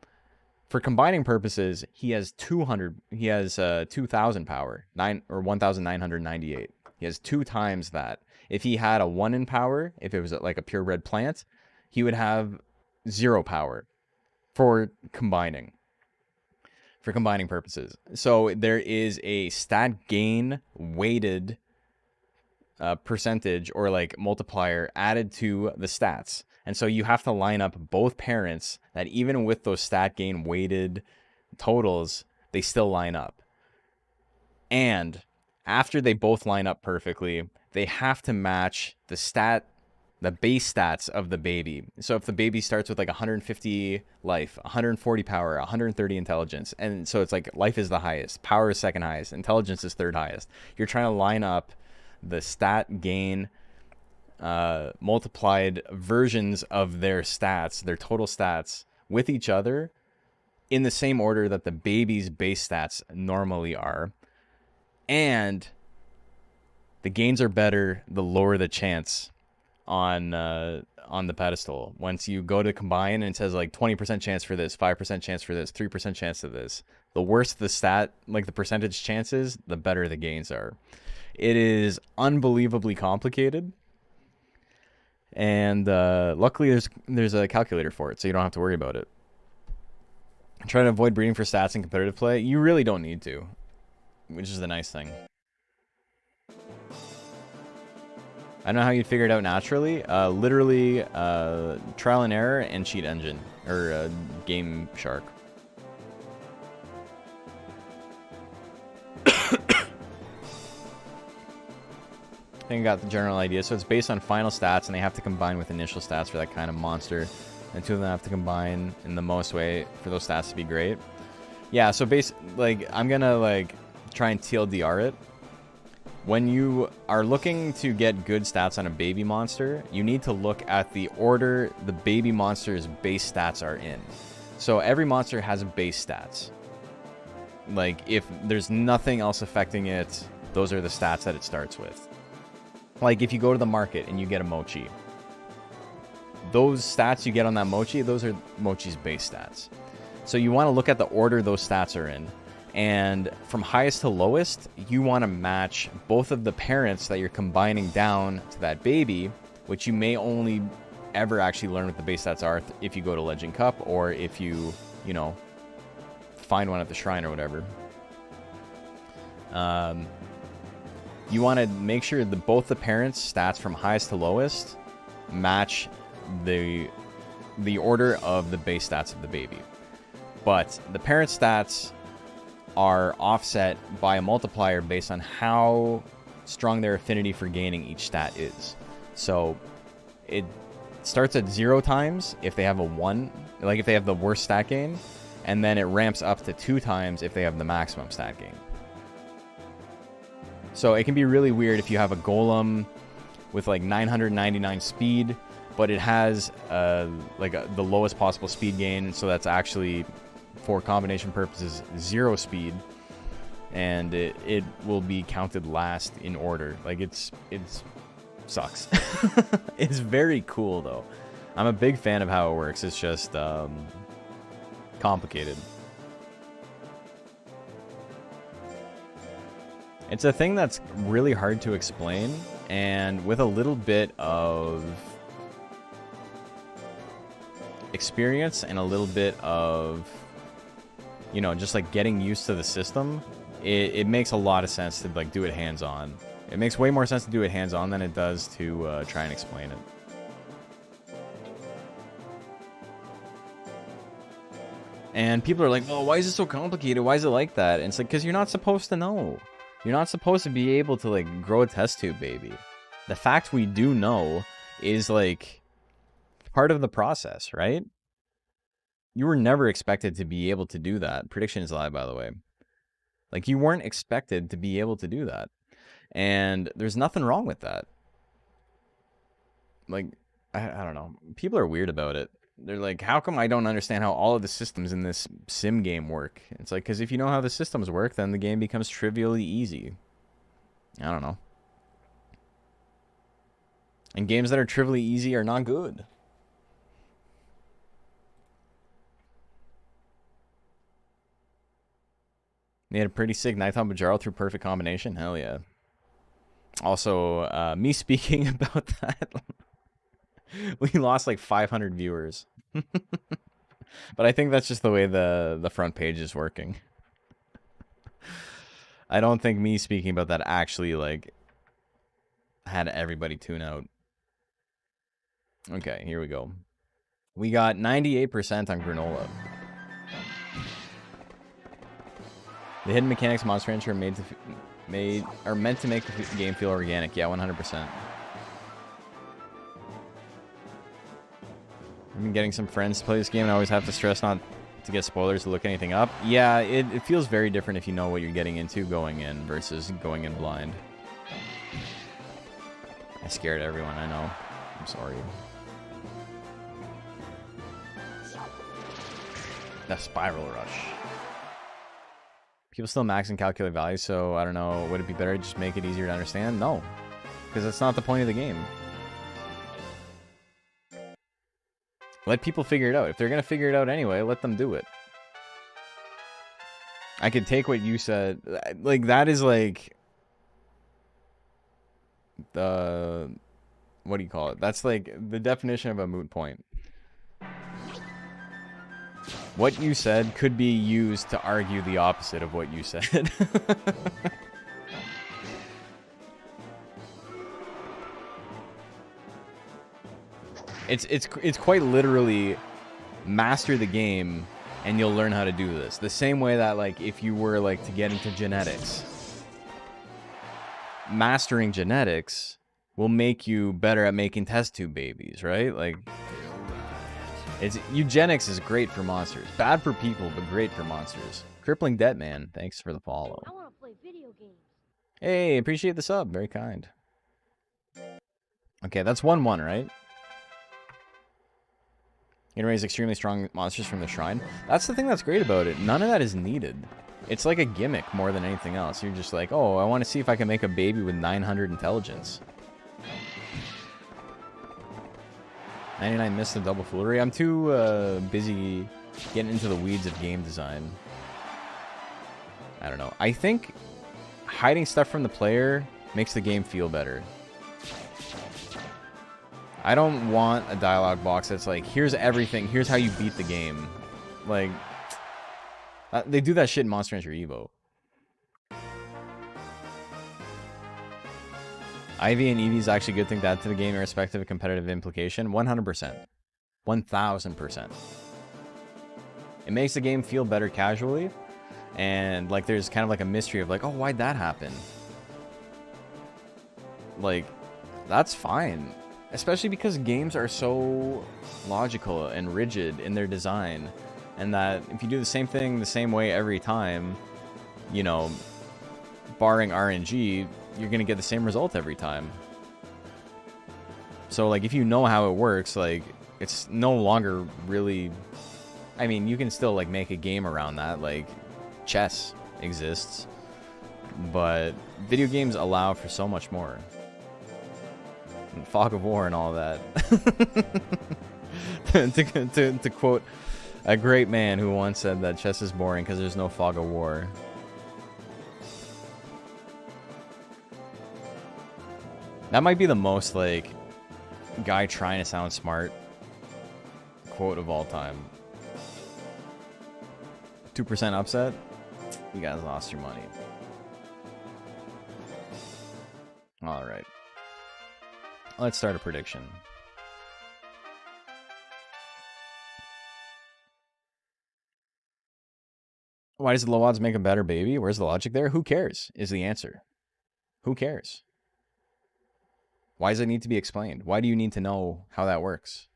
For combining purposes, he has 2,000 power, 1,998. He has 2 times that. If he had a 1 in power, if it was like a purebred plant, he would have 0 power for combining purposes. So there is a stat gain weighted percentage or like multiplier added to the stats. And so you have to line up both parents that even with those stat gain weighted totals, they still line up. And after they both line up perfectly, they have to match the base stats of the baby. So if the baby starts with like 150 life, 140 power, 130 intelligence, and so it's like life is the highest, power is second highest, intelligence is third highest. You're trying to line up the stat gain multiplied versions of their stats, their total stats, with each other in the same order that the baby's base stats normally are. And the gains are better the lower the chance on the pedestal. Once you go to combine and it says like 20% chance for this, 5% chance for this, 3% chance of this, the worse the stat, like the percentage chances, the better the gains are. It is unbelievably complicated. And luckily there's a calculator for it, so you don't have to worry about it. Try to avoid breeding for stats in competitive play. You really don't need to, which is the nice thing. I don't know how you'd figure it out naturally. Literally trial and error and cheat engine, or Game Shark. I think I got the general idea. So it's based on final stats, and they have to combine with initial stats for that kind of monster. And 2 of them have to combine in the most way for those stats to be great. Yeah, so I'm gonna try and TLDR it. When you are looking to get good stats on a baby monster, you need to look at the order the baby monster's base stats are in. So every monster has base stats. Like, if there's nothing else affecting it, those are the stats that it starts with. Like, if you go to the market and you get a Mochi, those stats you get on that Mochi, those are Mochi's base stats. So you want to look at the order those stats are in. And from highest to lowest, you want to match both of the parents that you're combining down to that baby, which you may only ever actually learn what the base stats are if you go to Legend Cup, or if you find one at the shrine or whatever. You want to make sure that both the parents' stats from highest to lowest match the order of the base stats of the baby. But the parent stats are offset by a multiplier based on how strong their affinity for gaining each stat is. So it starts at 0 times if they have a 1, like if they have the worst stat gain, and then it ramps up to 2 times if they have the maximum stat gain. So it can be really weird if you have a golem with like 999 speed, but it has the lowest possible speed gain, so that's actually, for combination purposes, 0 speed, and it will be counted last in order. Like, it's sucks. It's very cool though. I'm a big fan of how it works. It's just complicated. It's a thing that's really hard to explain, and with a little bit of experience and a little bit of, you know, just like getting used to the system, it makes a lot of sense to like do it hands-on. It makes way more sense to do it hands-on than it does to try and explain it. And people are like, well, why is it so complicated? Why is it like that? And it's like, because you're not supposed to know. You're not supposed to be able to, like, grow a test tube, baby. The fact we do know is, like, part of the process, right? You were never expected to be able to do that. Prediction is a lie, by the way. Like, you weren't expected to be able to do that. And there's nothing wrong with that. Like, I don't know. People are weird about it. They're like, how come I don't understand how all of the systems in this sim game work? It's like, because if you know how the systems work, then the game becomes trivially easy. I don't know. And games that are trivially easy are not good. They had a pretty sick nighttime Bajaro through perfect combination. Hell yeah. Also, me speaking about that... We lost like 500 viewers. But I think that's just the way the front page is working. I don't think me speaking about that actually like had everybody tune out. Okay, here we go. We got 98% on granola. The hidden mechanics Monster Rancher are meant to make the game feel organic. Yeah, 100%. I've been getting some friends to play this game and I always have to stress not to get spoilers to look anything up. Yeah, it feels very different if you know what you're getting into going in versus going in blind. I scared everyone, I know. I'm sorry. The Spiral Rush. People still max and calculate values, so I don't know. Would it be better to just make it easier to understand? No. Because that's not the point of the game. Let people figure it out. If they're going to figure it out anyway, let them do it. I could take what you said. Like, that is like... the... What do you call it? That's like the definition of a moot point. What you said could be used to argue the opposite of what you said. It's quite literally master the game and you'll learn how to do this. The same way that, like, if you were, like, to get into genetics, mastering genetics will make you better at making test tube babies, right? Like, eugenics is great for monsters. Bad for people, but great for monsters. Crippling Debt Man, thanks for the follow. I want to play video games. Hey, appreciate the sub. Very kind. Okay, that's 1-1, right? You can raise extremely strong monsters from the shrine. That's the thing that's great about it. None of that is needed. It's like a gimmick more than anything else. You're just like, oh, I want to see if I can make a baby with 900 intelligence. 99 missed the double foolery. I'm too busy getting into the weeds of game design. I don't know. I think hiding stuff from the player makes the game feel better. I don't want a dialogue box that's like, here's everything, here's how you beat the game. Like, they do that shit in Monster Hunter Evo. Ivy and Eevee is actually a good thing to add to the game, irrespective of competitive implication. 100%. 1000%. It makes the game feel better casually. And, like, there's kind of like a mystery of like, oh, why'd that happen? Like, that's fine. Especially because games are so logical and rigid in their design. And that if you do the same thing the same way every time, you know, barring RNG, you're going to get the same result every time. So, like, if you know how it works, like, it's no longer really... I mean, you can still, like, make a game around that. Like, chess exists. But video games allow for so much more. And Fog of War and all that. to quote a great man who once said that chess is boring because there's no fog of war. That might be the most, like, guy trying to sound smart quote of all time. 2% upset? You guys lost your money. Alright. Let's start a prediction. Why does the low odds make a better baby? Where's the logic there? Who cares is the answer. Who cares? Why does it need to be explained? Why do you need to know how that works?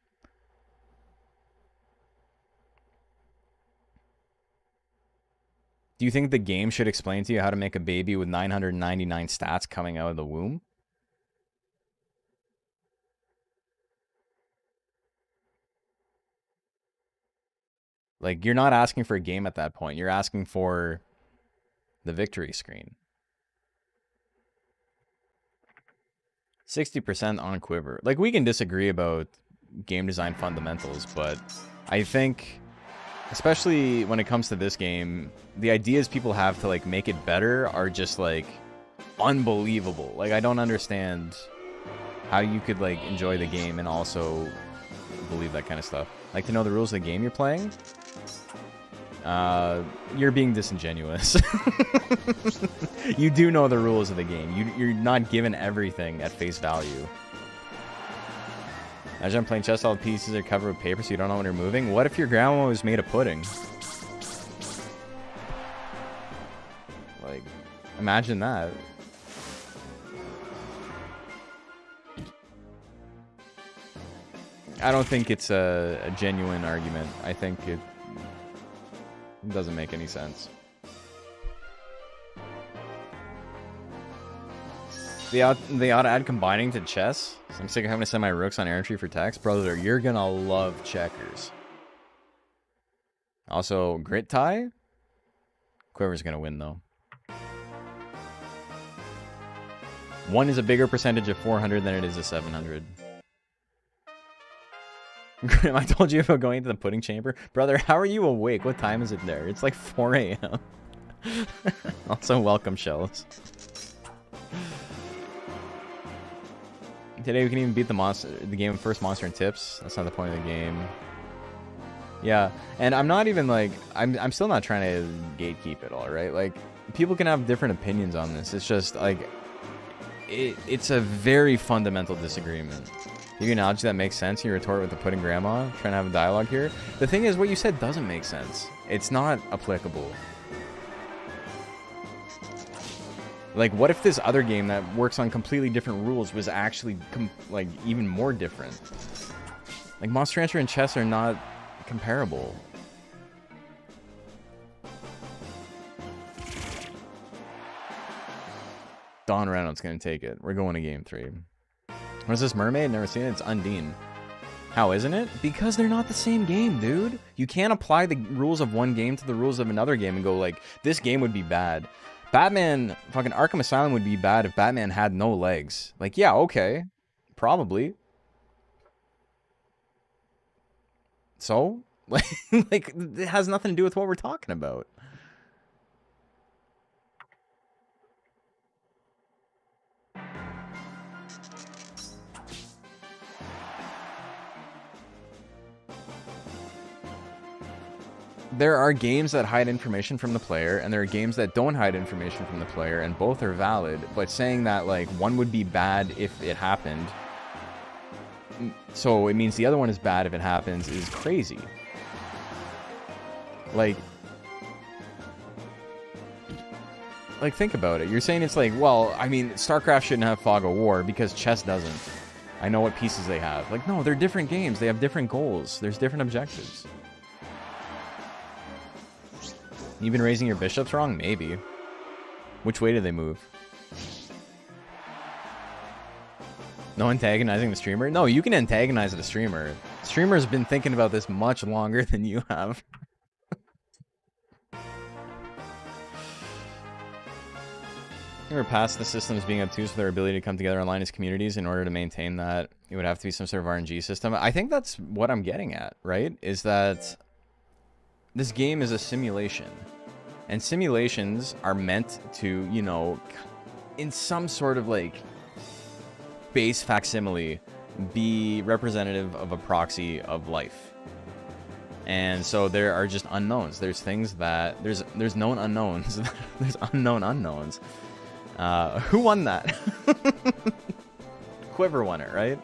Do you think the game should explain to you how to make a baby with 999 stats coming out of the womb? Like, you're not asking for a game at that point. You're asking for the victory screen. 60% on Quiver. Like, we can disagree about game design fundamentals, but I think, especially when it comes to this game, the ideas people have to, like, make it better are just, like, unbelievable. Like, I don't understand how you could, like, enjoy the game and also believe that kind of stuff. Like, to know the rules of the game you're playing? You're being disingenuous. You do know the rules of the game. You're not given everything at face value. Imagine playing chess, all the pieces are covered with paper so you don't know when you're moving. What if your grandma was made of pudding? Like, imagine that. I don't think it's a genuine argument. I think it doesn't make any sense. They ought to add combining to chess. So I'm sick of having to send my rooks on error tree for text. Brother, you're gonna love checkers. Also, grit tie? Quiver's gonna win, though. 1 is a bigger percentage of 400 than it is of 700. I told you about going to the pudding chamber. Brother, how are you awake? What time is it there? It's like 4 a.m. Also, welcome, Shells. Today we can even beat the game of first monster and tips. That's not the point of the game. Yeah, and I'm not even like, I'm still not trying to gatekeep it all, right? Like, people can have different opinions on this. It's just like, it's a very fundamental disagreement. You can analogy that makes sense. You retort with the pudding grandma, trying to have a dialogue here. The thing is, what you said doesn't make sense. It's not applicable. Like, what if this other game that works on completely different rules was actually, like, even more different? Like, Monster Rancher and chess are not comparable. Don Reynolds gonna take it. We're going to game 3. What is this, Mermaid? Never seen it. It's Undine. How isn't it? Because they're not the same game, dude. You can't apply the rules of one game to the rules of another game and go like, this game would be bad. Batman, fucking Arkham Asylum would be bad if Batman had no legs. Like, yeah, okay. Probably. So? Like, it has nothing to do with what we're talking about. There are games that hide information from the player, and there are games that don't hide information from the player, and both are valid, but saying that, like, one would be bad if it happened, so it means the other one is bad if it happens, is crazy. Like, think about it. You're saying it's like, well, I mean, StarCraft shouldn't have Fog of War because chess doesn't. I know what pieces they have. Like, no, they're different games. They have different goals. There's different objectives. You've been raising your bishops wrong? Maybe. Which way do they move? No antagonizing the streamer? No, you can antagonize the streamer. The streamer's been thinking about this much longer than you have. We're past the systems being obtuse with their ability to come together online as communities. In order to maintain that, it would have to be some sort of RNG system. I think that's what I'm getting at, right? Is that this game is a simulation. And simulations are meant to, you know, in some sort of, like, base facsimile, be representative of a proxy of life. And so there are just unknowns. There's things that there's known unknowns. There's unknown unknowns. Who won that? Quiver won it, right?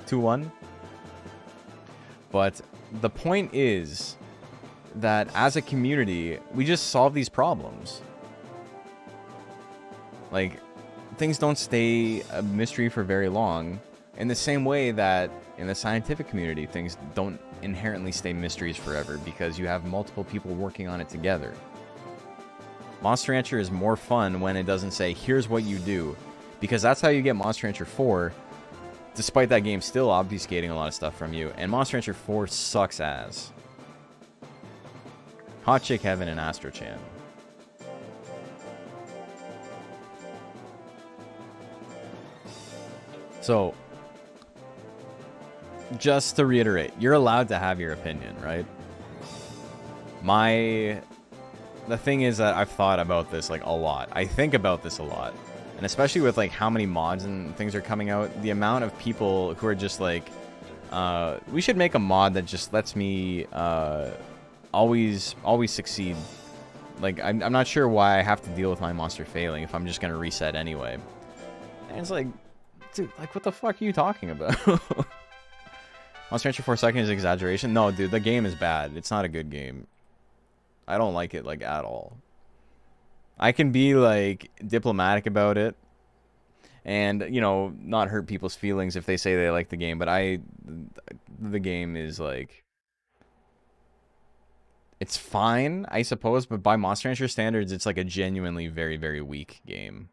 2-1. But the point is that as a community, we just solve these problems. Like, things don't stay a mystery for very long. In the same way that in the scientific community, things don't inherently stay mysteries forever because you have multiple people working on it together. Monster Rancher is more fun when it doesn't say, here's what you do. Because that's how you get Monster Rancher 4, despite that game still obfuscating a lot of stuff from you. And Monster Rancher 4 sucks ass. Hot Chick Heaven and Astro Chan. So, just to reiterate, you're allowed to have your opinion, right? The thing is that I've thought about this, like, a lot. I think about this a lot. And especially with, like, how many mods and things are coming out, the amount of people who are just like, we should make a mod that just lets me always succeed. Like, I'm not sure why I have to deal with my monster failing if I'm just going to reset anyway. And it's like, dude, like, what the fuck are you talking about? Monster Rancher 4 second is exaggeration? No, dude, the game is bad. It's not a good game. I don't like it, like, at all. I can be, like, diplomatic about it and, you know, not hurt people's feelings if they say they like the game, but the game is, like, it's fine, I suppose, but by Monster Rancher standards, it's, like, a genuinely very, very weak game.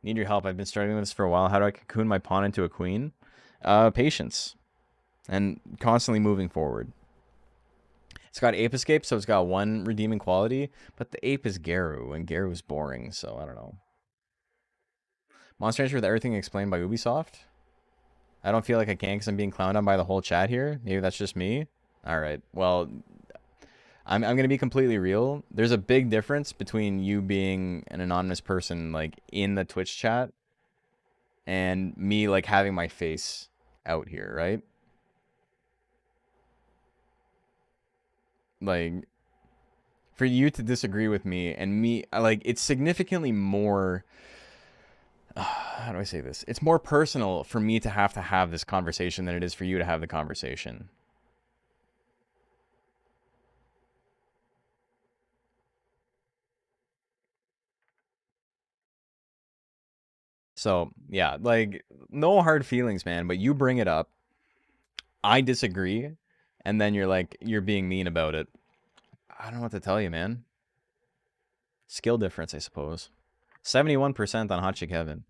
Need your help. I've been struggling with this for a while. How do I cocoon my pawn into a queen? Patience. And constantly moving forward. It's got ape escape, so it's got one redeeming quality, but the ape is Garu, and Garu is boring, so I don't know. Monster Rancher with everything explained by Ubisoft? I don't feel like I can because I'm being clowned on by the whole chat here. Maybe that's just me. Alright, well, I'm going to be completely real. There's a big difference between you being an anonymous person, like, in the Twitch chat, and me, like, having my face out here, right? Like, for you to disagree with me and me, like, it's significantly more, how do I say this? It's more personal for me to have this conversation than it is for you to have the conversation. So, yeah, like, no hard feelings, man, but you bring it up. I disagree. And then you're like, you're being mean about it. I don't know what to tell you, man. Skill difference, I suppose. 71% on Hot Chick Heaven.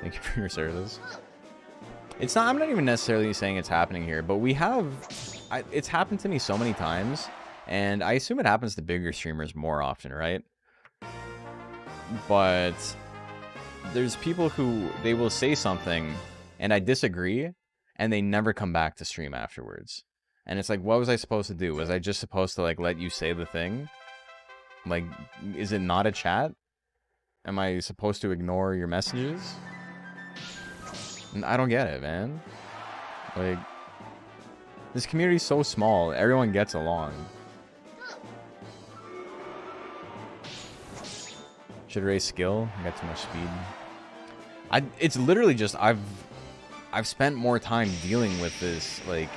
Thank you for your service. It's not, I'm not even necessarily saying it's happening here, but we have, it's happened to me so many times, and I assume it happens to bigger streamers more often, right? But there's people who, they will say something and I disagree and they never come back to stream afterwards. And it's like, what was I supposed to do? Was I just supposed to, like, let you say the thing? Like, is it not a chat? Am I supposed to ignore your messages? I don't get it, man. Like, this community's so small. Everyone gets along. Should raise skill. I got too much speed. It's literally just I've spent more time dealing with this, like,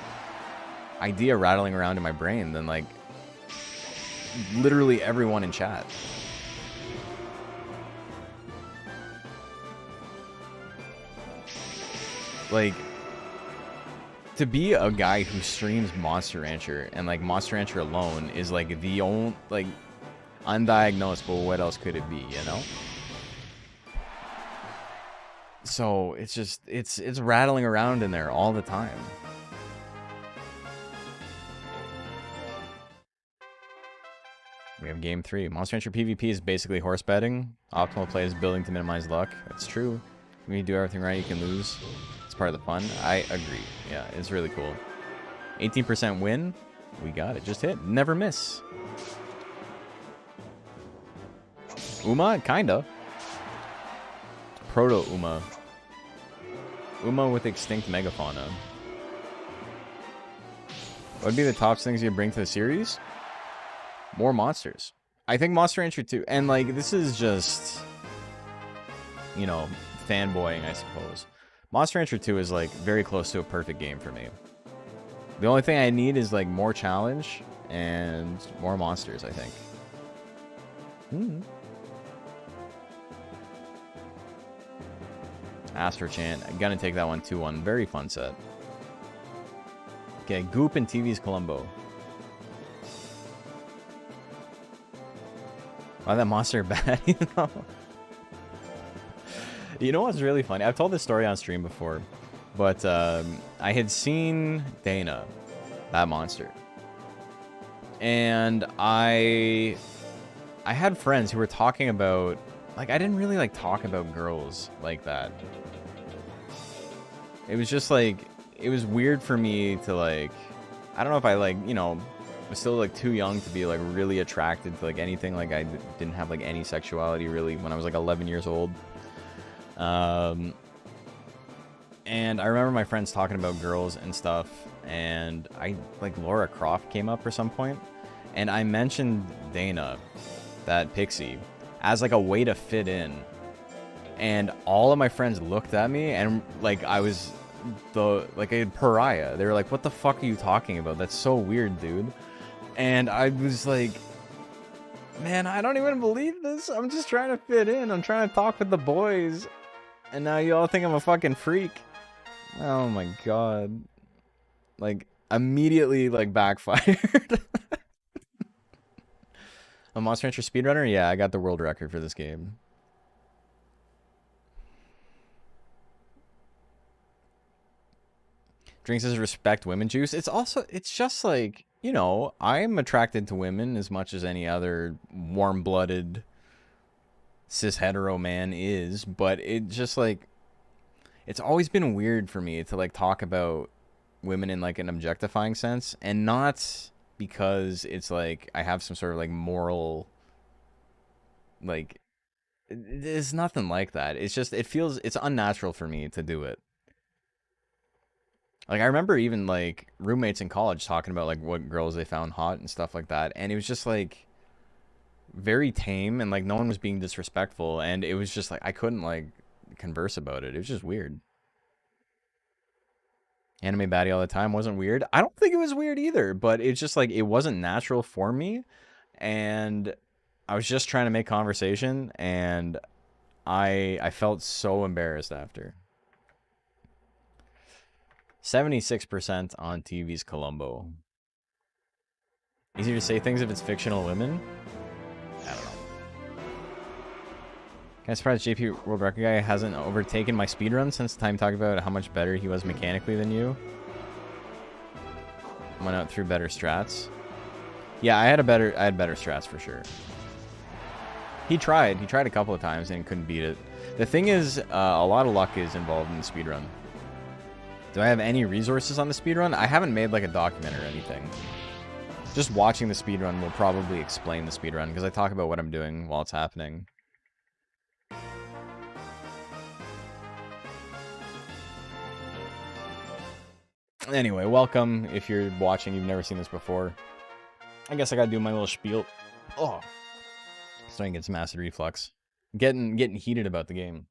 idea rattling around in my brain than, like, literally everyone in chat. Like, to be a guy who streams Monster Rancher and, like, Monster Rancher alone is, like, the only, like, undiagnosed, but what else could it be, you know? So it's just, it's rattling around in there all the time. We have game 3. Monster Rancher PvP is basically horse betting. Optimal play is building to minimize luck. That's true. When you do everything right, you can lose. It's part of the fun. I agree. Yeah, it's really cool. 18% win. We got it. Just hit. Never miss. Uma? Kinda. Proto-Uma. Uma with extinct megafauna. What would be the top things you bring to the series? More monsters. I think Monster Rancher 2, and like, this is just, you know, fanboying, I suppose. Monster Rancher 2 is like very close to a perfect game for me. The only thing I need is like more challenge and more monsters, I think. Astro Chant. I'm gonna take that one 2-1. Very fun set. Okay, Goop and TV's Columbo. Why that monster bad? You know what's really funny? I've told this story on stream before, but I had seen Dana, that monster, and I had friends who were talking about, like, I didn't really like talk about girls like that. It was just like, it was weird for me to like, I don't know if I like, you know, was still like too young to be like really attracted to like anything. Like I didn't have like any sexuality really when I was like 11 years old. And I remember my friends talking about girls and stuff, and I like Laura Croft came up for some point, and I mentioned Dana, that pixie, as like a way to fit in, and all of my friends looked at me and like I was like a pariah. They were like, what the fuck are you talking about? That's so weird, dude. And I was like, man, I don't even believe this. I'm just trying to fit in. I'm trying to talk with the boys, and now you all think I'm a fucking freak. Oh my god. Like, immediately, like, backfired. A Monster Hunter speedrunner? Yeah, I got the world record for this game. Drinks as respect women juice. It's also, it's just like, you know, I'm attracted to women as much as any other warm-blooded cis hetero man is, but it just like, it's always been weird for me to like talk about women in like an objectifying sense, and not because it's like I have some sort of like moral, like, there's nothing like that. It's just, it feels, it's unnatural for me to do it. Like, I remember even like roommates in college talking about like what girls they found hot and stuff like that, and it was just like very tame, and like no one was being disrespectful, and it was just like I couldn't like converse about it. It was just weird. Anime baddie all the time wasn't weird. I don't think it was weird either, but it's just like it wasn't natural for me, and I was just trying to make conversation, and I felt so embarrassed after. 76% on TV's Columbo. Easier to say things if it's fictional women? I don't know. Kind of surprised JP World Record guy hasn't overtaken my speedrun since the time talking about how much better he was mechanically than you. Went out through better strats. Yeah, I had better strats for sure. He tried a couple of times and couldn't beat it. The thing is, a lot of luck is involved in the speedrun. Do I have any resources on the speedrun? I haven't made like a document or anything. Just watching the speedrun will probably explain the speedrun, because I talk about what I'm doing while it's happening. Anyway, welcome. If you're watching, you've never seen this before. I guess I gotta do my little spiel. Oh, starting to get some acid reflux. Getting heated about the game.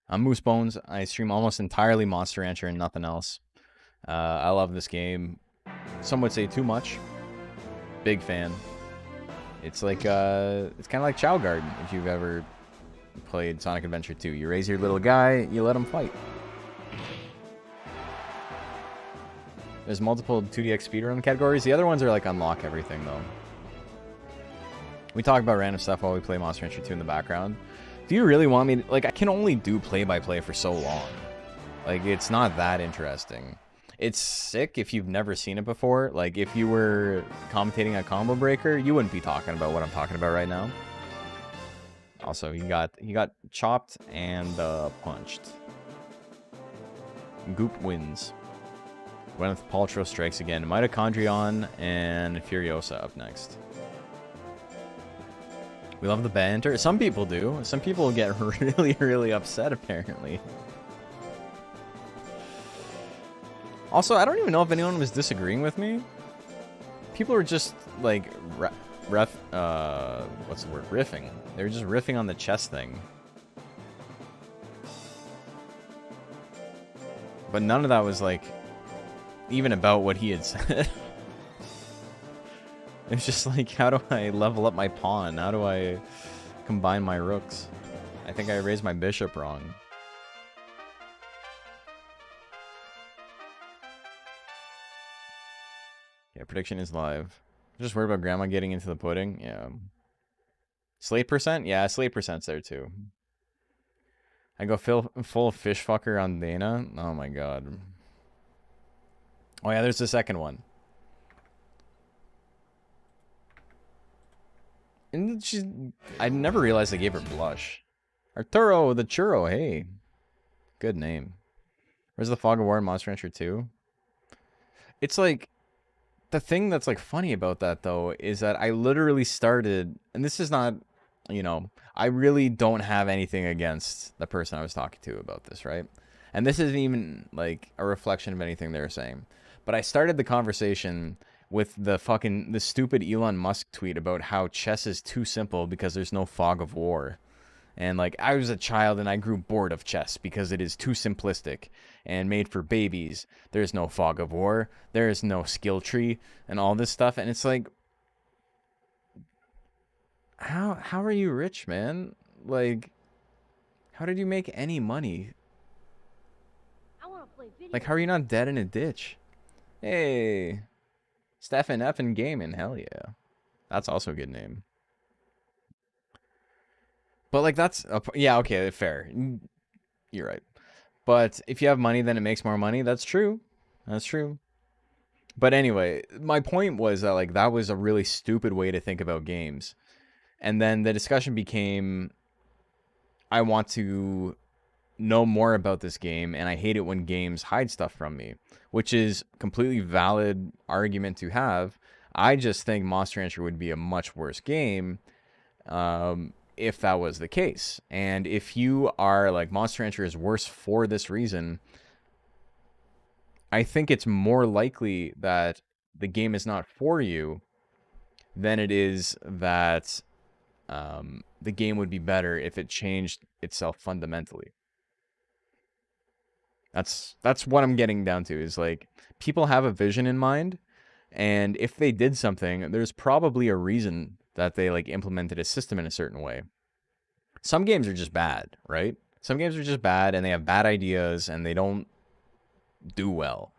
I'm Moose Bones. I stream almost entirely Monster Rancher and nothing else. I love this game. Some would say too much. Big fan. It's like it's kind of like Chow Garden if you've ever played Sonic Adventure 2. You raise your little guy, you let him fight. There's multiple 2DX speedrun categories. The other ones are like unlock everything though. We talk about random stuff while we play Monster Rancher 2 in the background. Do you really want me to, like, I can only do play-by-play for so long. Like, it's not that interesting. It's sick if you've never seen it before. Like, if you were commentating a combo breaker, you wouldn't be talking about what I'm talking about right now. Also, he got chopped and punched. Goop wins. Gwyneth Paltrow strikes again. Mitochondrion and Furiosa up next. We love the banter. Some people do. Some people get really, really upset, apparently. Also, I don't even know if anyone was disagreeing with me. People were just, like, what's the word? Riffing. They were just riffing on the chess thing. But none of that was, like, even about what he had said. It was just like, how do I level up my pawn? How do I combine my rooks? I think I raised my bishop wrong. Yeah, prediction is live. I'm just worried about grandma getting into the pudding. Yeah. Slate percent? Yeah, slate percent's there too. I go full fish fucker on Dana. Oh my god. Oh yeah, there's the second one. And I never realized they gave her blush. Arturo the Churro, hey. Good name. Where's the Fog of War in Monster Rancher 2? It's like, the thing that's like funny about that though is that I literally started, and this is not, you know, I really don't have anything against the person I was talking to about this, right? And this isn't even like a reflection of anything they were saying. But I started the conversation with the stupid Elon Musk tweet about how chess is too simple because there's no fog of war. And like, I was a child and I grew bored of chess because it is too simplistic and made for babies. There's no fog of war. There is no skill tree and all this stuff. And it's like, how are you rich, man? Like, how did you make any money? I wanna play video. Like, how are you not dead in a ditch? Hey, Stefan Effin Gaming, hell yeah. That's also a good name. But like, that's, yeah, okay, fair. You're right. But if you have money, then it makes more money. That's true. That's true. But anyway, my point was that like, that was a really stupid way to think about games. And then the discussion became, I want to know more about this game, and I hate it when games hide stuff from me, which is completely valid argument to have. I just think Monster Rancher would be a much worse game if that was the case. And if you are like, Monster Rancher is worse for this reason, I think it's more likely that the game is not for you than it is that the game would be better if it changed itself fundamentally. That's what I'm getting down to, is like, people have a vision in mind, and if they did something, there's probably a reason that they like implemented a system in a certain way. Some games are just bad, right? Some games are just bad and they have bad ideas and they don't do well.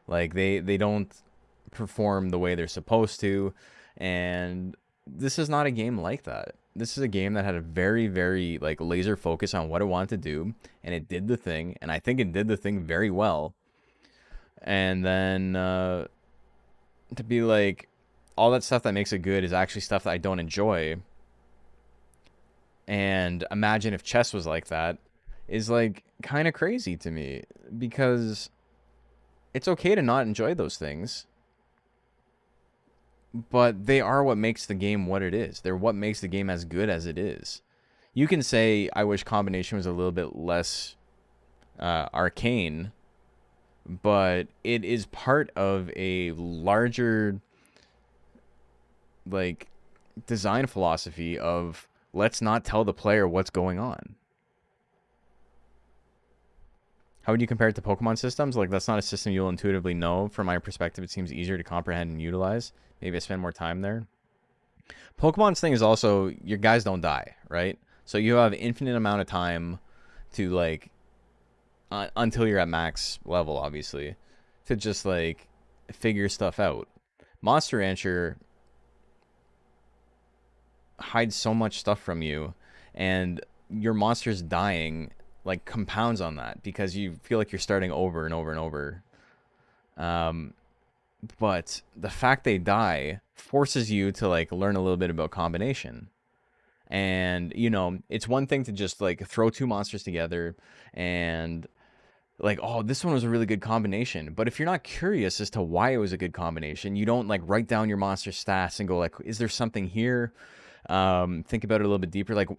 Like they don't perform the way they're supposed to, and this is not a game like that. This is a game that had a very, very like laser focus on what it wanted to do, and it did the thing, and I think it did the thing very well. And then to be like, all that stuff that makes it good is actually stuff that I don't enjoy. And imagine if chess was like that, is like kind of crazy to me, because it's okay to not enjoy those things, but they are what makes the game what it is. They're what makes the game as good as it is. You can say, I wish combination was a little bit less arcane, but it is part of a larger like design philosophy of, let's not tell the player what's going on. How would you compare it to Pokemon systems? Like, that's not a system you'll intuitively know. From my perspective, it seems easier to comprehend and utilize. Maybe I spend more time there. Pokemon's thing is also, your guys don't die, right? So you have infinite amount of time to, like, until you're at max level, obviously, to just, like, figure stuff out. Monster Rancher hides so much stuff from you, and your monsters dying like compounds on that, because you feel like you're starting over and over and over. But the fact they die forces you to like learn a little bit about combination. And you know, it's one thing to just like throw two monsters together and like, oh, this one was a really good combination. But if you're not curious as to why it was a good combination, you don't like write down your monster stats and go like, is there something here? think about it a little bit deeper. Like,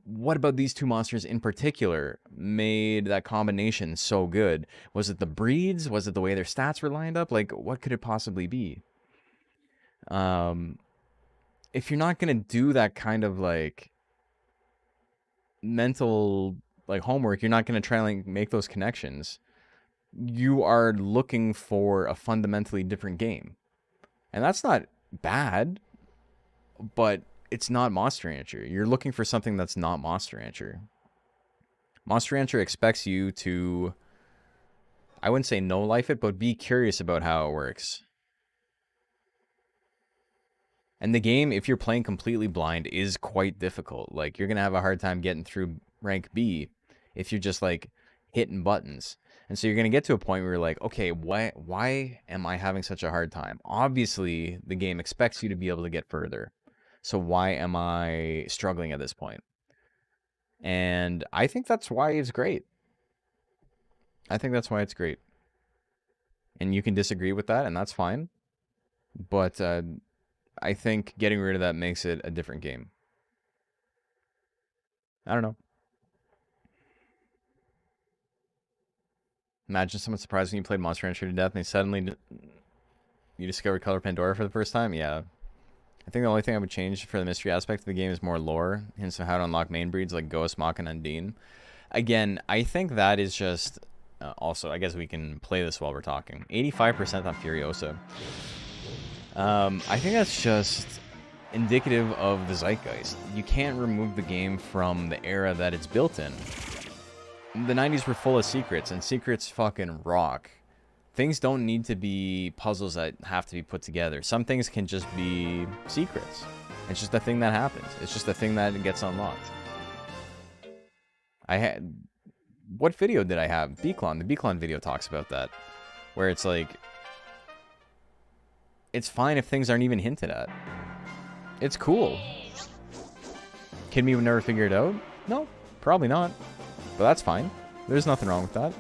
what about these two monsters in particular made that combination so good? Was it the breeds? Was it the way their stats were lined up? Like, what could it possibly be? If you're not gonna do that kind of like mental like homework, you're not gonna try and like make those connections. You are looking for a fundamentally different game, and that's not bad, but it's not Monster Rancher. You're looking for something that's not Monster Rancher. Monster Rancher expects you to, I wouldn't say no life it, but be curious about how it works. And the game, if you're playing completely blind, is quite difficult. Like, you're going to have a hard time getting through rank B if you're just, like, hitting buttons. And so you're going to get to a point where you're like, okay, why am I having such a hard time? Obviously, the game expects you to be able to get further. So why am I struggling at this point? And I think that's why it's great. I think that's why it's great. And you can disagree with that, and that's fine. But I think getting rid of that makes it a different game. I don't know. Imagine someone surprised when you played Monster Rancher to death and they suddenly you discovered Color Pandora for the first time. Yeah. I think the only thing I would change for the mystery aspect of the game is more lore, hints of how to unlock main breeds like Ghost, Mach, and Undine. Again, I think that is just... also, I guess we can play this while we're talking. 85% on Furiosa. I think that's just indicative of the zeitgeist. You can't remove the game from the era that it's built in. The 90s were full of secrets, and secrets fucking rock. Things don't need to be puzzles that have to be put together. Some things can just be secrets. It's just a thing that happens. It's just a thing that gets unlocked. I had... What video did I have? Beaclon. The Beaclon video talks about that. Where it's like... It's fine if things aren't even hinted at. It's cool. Kid me would never figure it out? No, probably not. But that's fine. There's nothing wrong with that.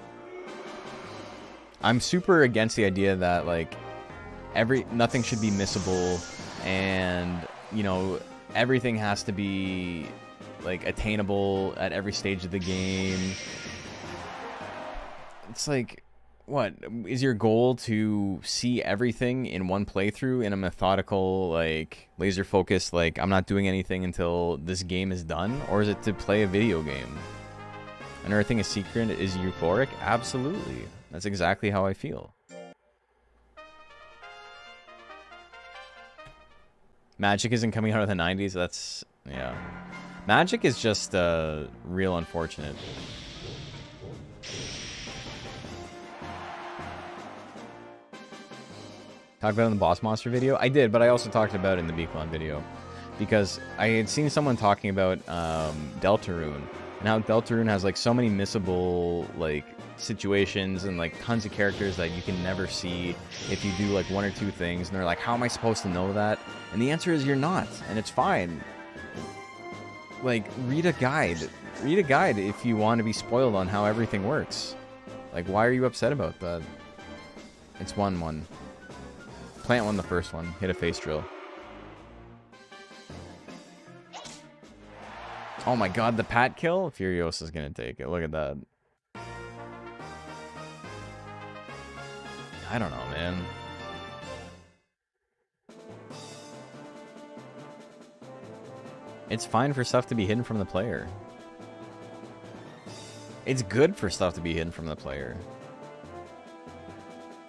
I'm super against the idea that, like, nothing should be missable, and, you know, everything has to be, like, attainable at every stage of the game. It's like, what? Is your goal to see everything in one playthrough in a methodical, like, laser-focused, like, I'm not doing anything until this game is done? Or is it to play a video game? And everything is secret is euphoric? Absolutely. That's exactly how I feel. Magic isn't coming out of the 90s. That's... yeah. Magic is just real unfortunate. Talked about it in the Boss Monster video? I did, but I also talked about it in the Beaclon video. Because I had seen someone talking about Deltarune. And how Deltarune has, like, so many missable, like, situations and, like, tons of characters that you can never see if you do, like, one or two things. And they're like, how am I supposed to know that? And the answer is you're not. And it's fine. Like, read a guide. Read a guide if you want to be spoiled on how everything works. Like, why are you upset about that? It's 1-1. Plant one the first one. Hit a face drill. Oh my god, the pat kill? Furiosa's gonna take it. Look at that. I don't know, man. It's fine for stuff to be hidden from the player. It's good for stuff to be hidden from the player.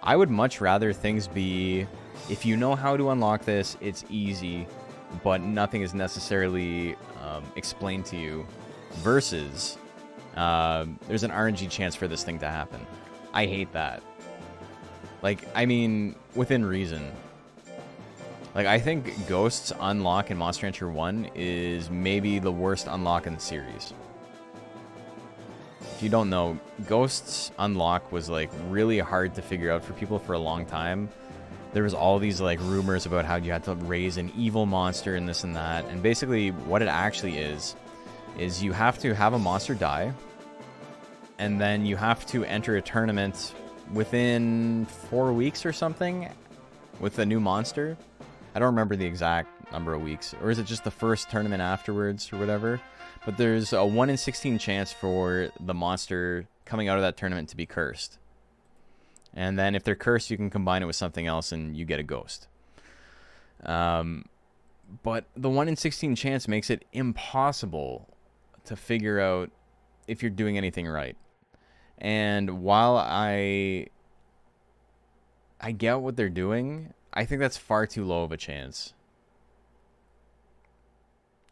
I would much rather things be, if you know how to unlock this, it's easy, but nothing is necessarily explained to you, versus there's an RNG chance for this thing to happen. I hate that. Like, I mean, within reason. Like, I think Ghost's unlock in Monster Rancher 1 is maybe the worst unlock in the series. If you don't know, Ghost's unlock was, like, really hard to figure out for people for a long time. There was all these, like, rumors about how you had to raise an evil monster and this and that. And basically, what it actually is you have to have a monster die, and then you have to enter a tournament within 4 weeks or something with a new monster. I don't remember the exact number of weeks, or is it just the first tournament afterwards or whatever? But there's a 1 in 16 chance for the monster coming out of that tournament to be cursed. And then if they're cursed, you can combine it with something else and you get a ghost. But the 1 in 16 chance makes it impossible to figure out if you're doing anything right. And while I get what they're doing, I think that's far too low of a chance.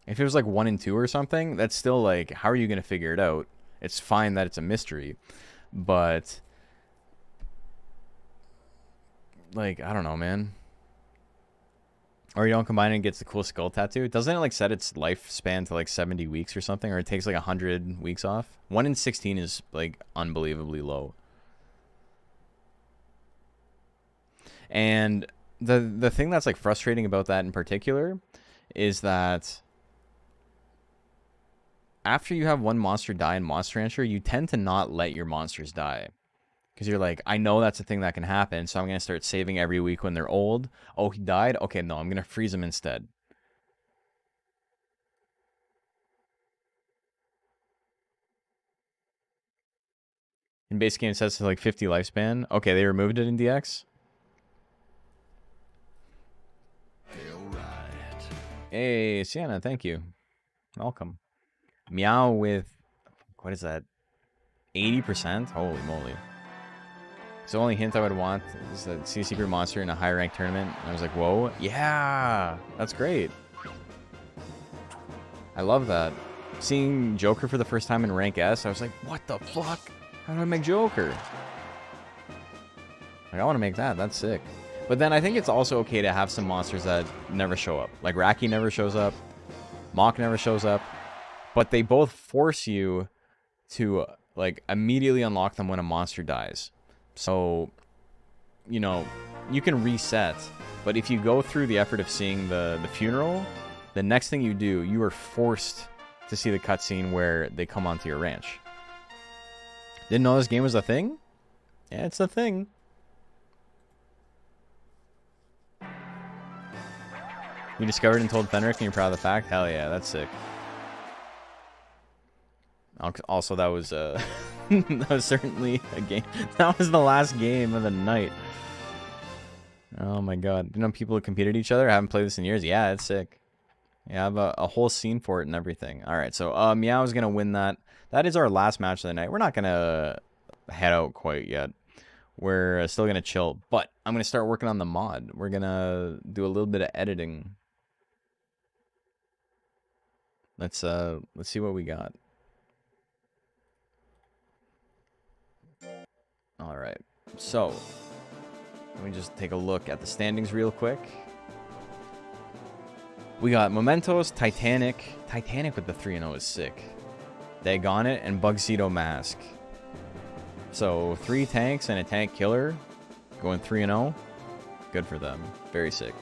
If it was like 1 in 2 or something, that's still like, how are you going to figure it out? It's fine that it's a mystery, but like, I don't know, man. Or you don't combine it and gets the cool skull tattoo. Doesn't it like set its lifespan to like 70 weeks or something? Or it takes like 100 weeks off? 1 in 16 is like unbelievably low. And the thing that's like frustrating about that in particular is that after you have one monster die in Monster Rancher, you tend to not let your monsters die. Because you're like, I know that's a thing that can happen, so I'm going to start saving every week when they're old. Oh, he died? Okay, no, I'm going to freeze him instead. In base game, it says like 50 lifespan. Okay, they removed it in DX. Hey, Sienna, thank you. Welcome. Meow with, what is that? 80%? Holy moly. So the only hint I would want is that see a secret monster in a high ranked tournament. And I was like, whoa, yeah, that's great. I love that. Seeing Joker for the first time in rank S, I was like, what the fuck? How do I make Joker? Like, I want to make that. That's sick. But then I think it's also okay to have some monsters that never show up. Like Raki never shows up. Mach never shows up. But they both force you to like immediately unlock them when a monster dies. So, you know, you can reset, but if you go through the effort of seeing the funeral, the next thing you do, you are forced to see the cutscene where they come onto your ranch. Didn't know this game was a thing? Yeah, it's a thing. You discovered and told Fenric and you're proud of the fact? Hell yeah, that's sick. Also, that was that was certainly a game. That was the last game of the night. Oh my god. You know people who competed each other? I haven't played this in years. Yeah, it's sick. Yeah, I have a whole scene for it and everything. Alright, so Meow is going to win that. That is our last match of the night. We're not going to head out quite yet. We're still going to chill. But I'm going to start working on the mod. We're going to do a little bit of editing. Let's see what we got. Alright, so let me just take a look at the standings real quick. We got Mementos, Titanic. Titanic with the 3-0 is sick. Daggone It, and Bugto Mask. So 3 tanks and a tank killer going 3-0. Good for them. Very sick.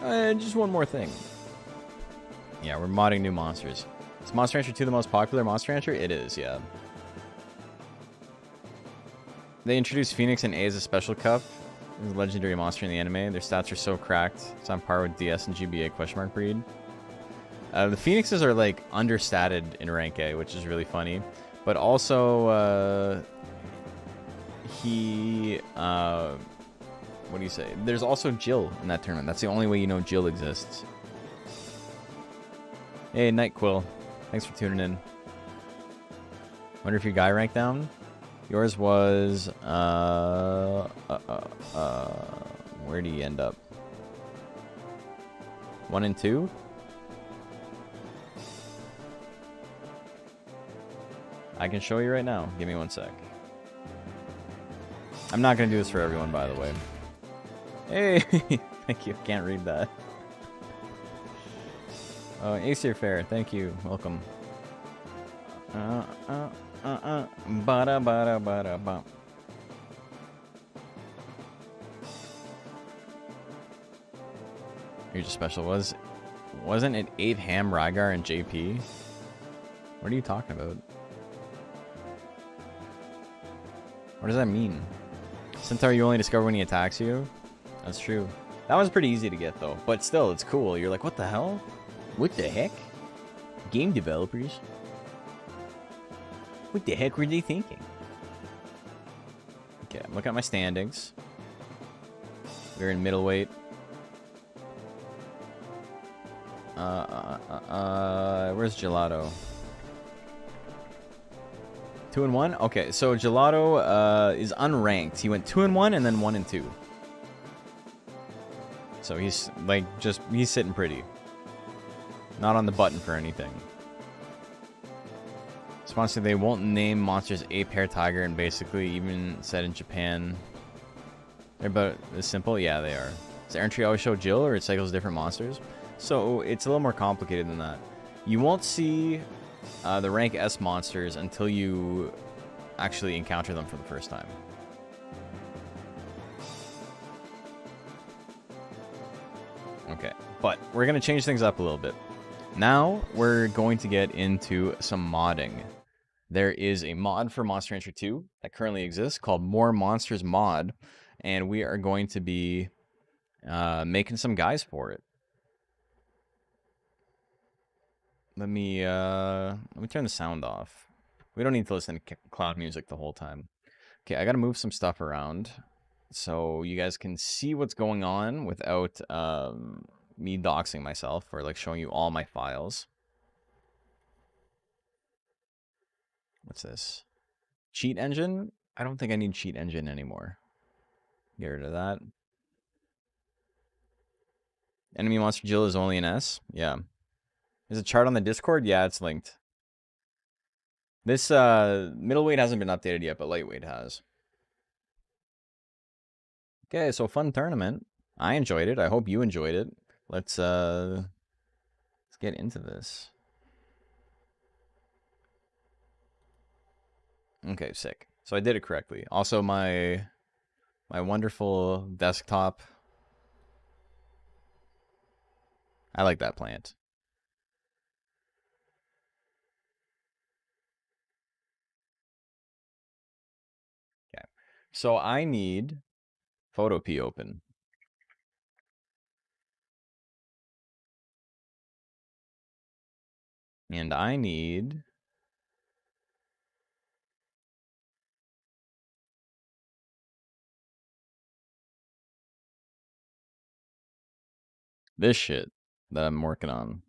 And just one more thing. Yeah, we're modding new monsters. Is Monster Rancher 2 the most popular Monster Rancher? It is, yeah. They introduced Phoenix and A as a special cup. It's a legendary monster in the anime. Their stats are so cracked. It's on par with DS and GBA ? Breed. The Phoenixes are like understated in rank A, which is really funny. But also, what do you say? There's also Jill in that tournament. That's the only way you know Jill exists. Hey, Nightquill. Thanks for tuning in. Wonder if your guy ranked down? Yours was, where do you end up? 1 and 2? I can show you right now. Give me 1 sec. I'm not going to do this for everyone, by the way. Hey! Thank you. Can't read that. Oh, Acer Fair. Thank you. Welcome. Bada bada bada bum. Here's your special. Wasn't it 8 Ham, Rygar, and JP? What are you talking about? What does that mean? Centaur you only discover when he attacks you? That's true. That one's pretty easy to get, though. But still, it's cool. You're like, what the hell? What the heck? Game developers? What the heck were they thinking? Okay, I'm looking at my standings. We're in middleweight. Where's Gelato? 2-1? Okay, so Gelato is unranked. He went 2-1 and then 1-2. So he's like he's sitting pretty. Not on the button for anything. Sponsor, they won't name monsters ape, hare, tiger, and basically even said in Japan. They're about as simple? Yeah, they are. Does the entry always show Jill or it cycles different monsters? So it's a little more complicated than that. You won't see the rank S monsters until you actually encounter them for the first time. Okay, but we're going to change things up a little bit. Now we're going to get into some modding. There is a mod for Monster Rancher 2 that currently exists called More Monsters Mod, and we are going to be making some guys for it. Let me turn the sound off. We don't need to listen to cloud music the whole time. Okay, I got to move some stuff around so you guys can see what's going on without me doxing myself or like showing you all my files. What's this? Cheat engine? I don't think I need cheat engine anymore. Get rid of that. Enemy monster Jill is only an S? Yeah. Is a chart on the Discord? Yeah, it's linked. This middleweight hasn't been updated yet, but lightweight has. Okay, so fun tournament. I enjoyed it. I hope you enjoyed it. Let's get into this. Okay, sick. So I did it correctly. Also, my wonderful desktop. I like that plant. Okay. So I need Photopea open. And I need this shit that I'm working on.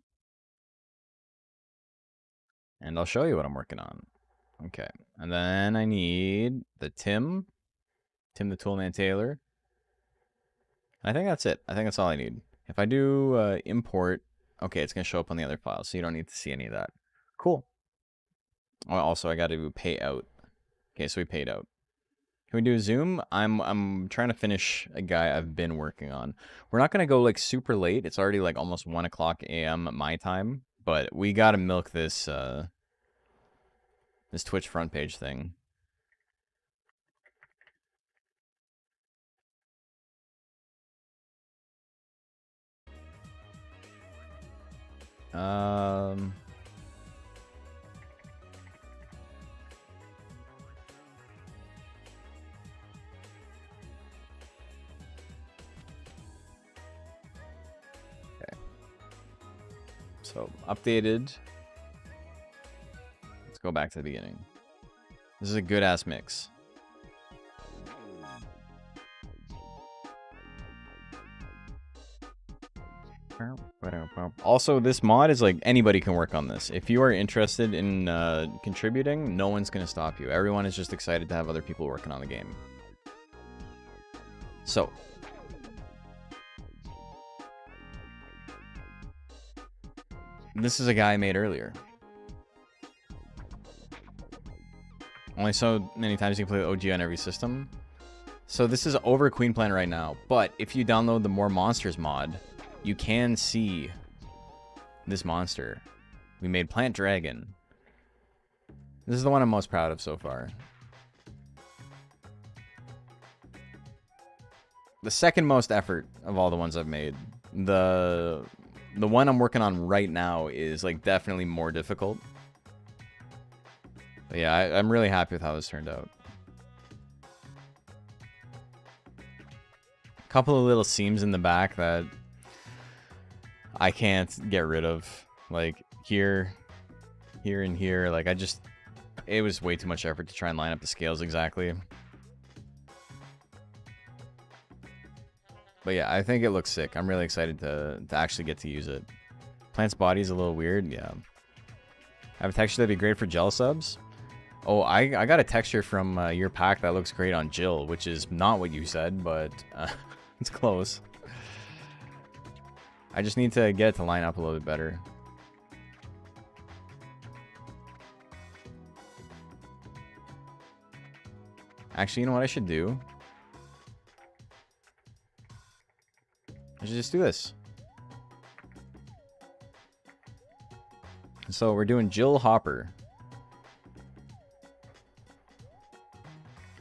And I'll show you what I'm working on. Okay. And then I need the Tim the Toolman Taylor. I think that's it. I think that's all I need. If I do import, okay, it's going to show up on the other file, so you don't need to see any of that. Cool. Oh, also, I got to pay out. Okay, so we paid out. Can we do a zoom? I'm trying to finish a guy I've been working on. We're not going to go like super late. It's already like almost 1 o'clock a.m. my time, but we got to milk this this Twitch front page thing. So, updated. Let's go back to the beginning. This is a good-ass mix. Also, this mod is like, anybody can work on this. If you are interested in contributing, no one's going to stop you. Everyone is just excited to have other people working on the game. So, this is a guy I made earlier. Only so many times you can play OG on every system. So this is over Queen Planet right now. But if you download the More Monsters mod, you can see this monster. We made Plant Dragon. This is the one I'm most proud of so far. The second most effort of all the ones I've made. The one I'm working on right now is like definitely more difficult. But yeah, I'm really happy with how this turned out. Couple of little seams in the back that I can't get rid of. Like here, here, and here. Like it was way too much effort to try and line up the scales exactly. But yeah, I think it looks sick. I'm really excited to actually get to use it. Plant's body is a little weird, yeah. I have a texture that'd be great for gel subs. Oh, I got a texture from your pack that looks great on Jill, which is not what you said, but it's close. I just need to get it to line up a little bit better. Actually, you know what I should do? I should just do this. So we're doing Jill Hopper.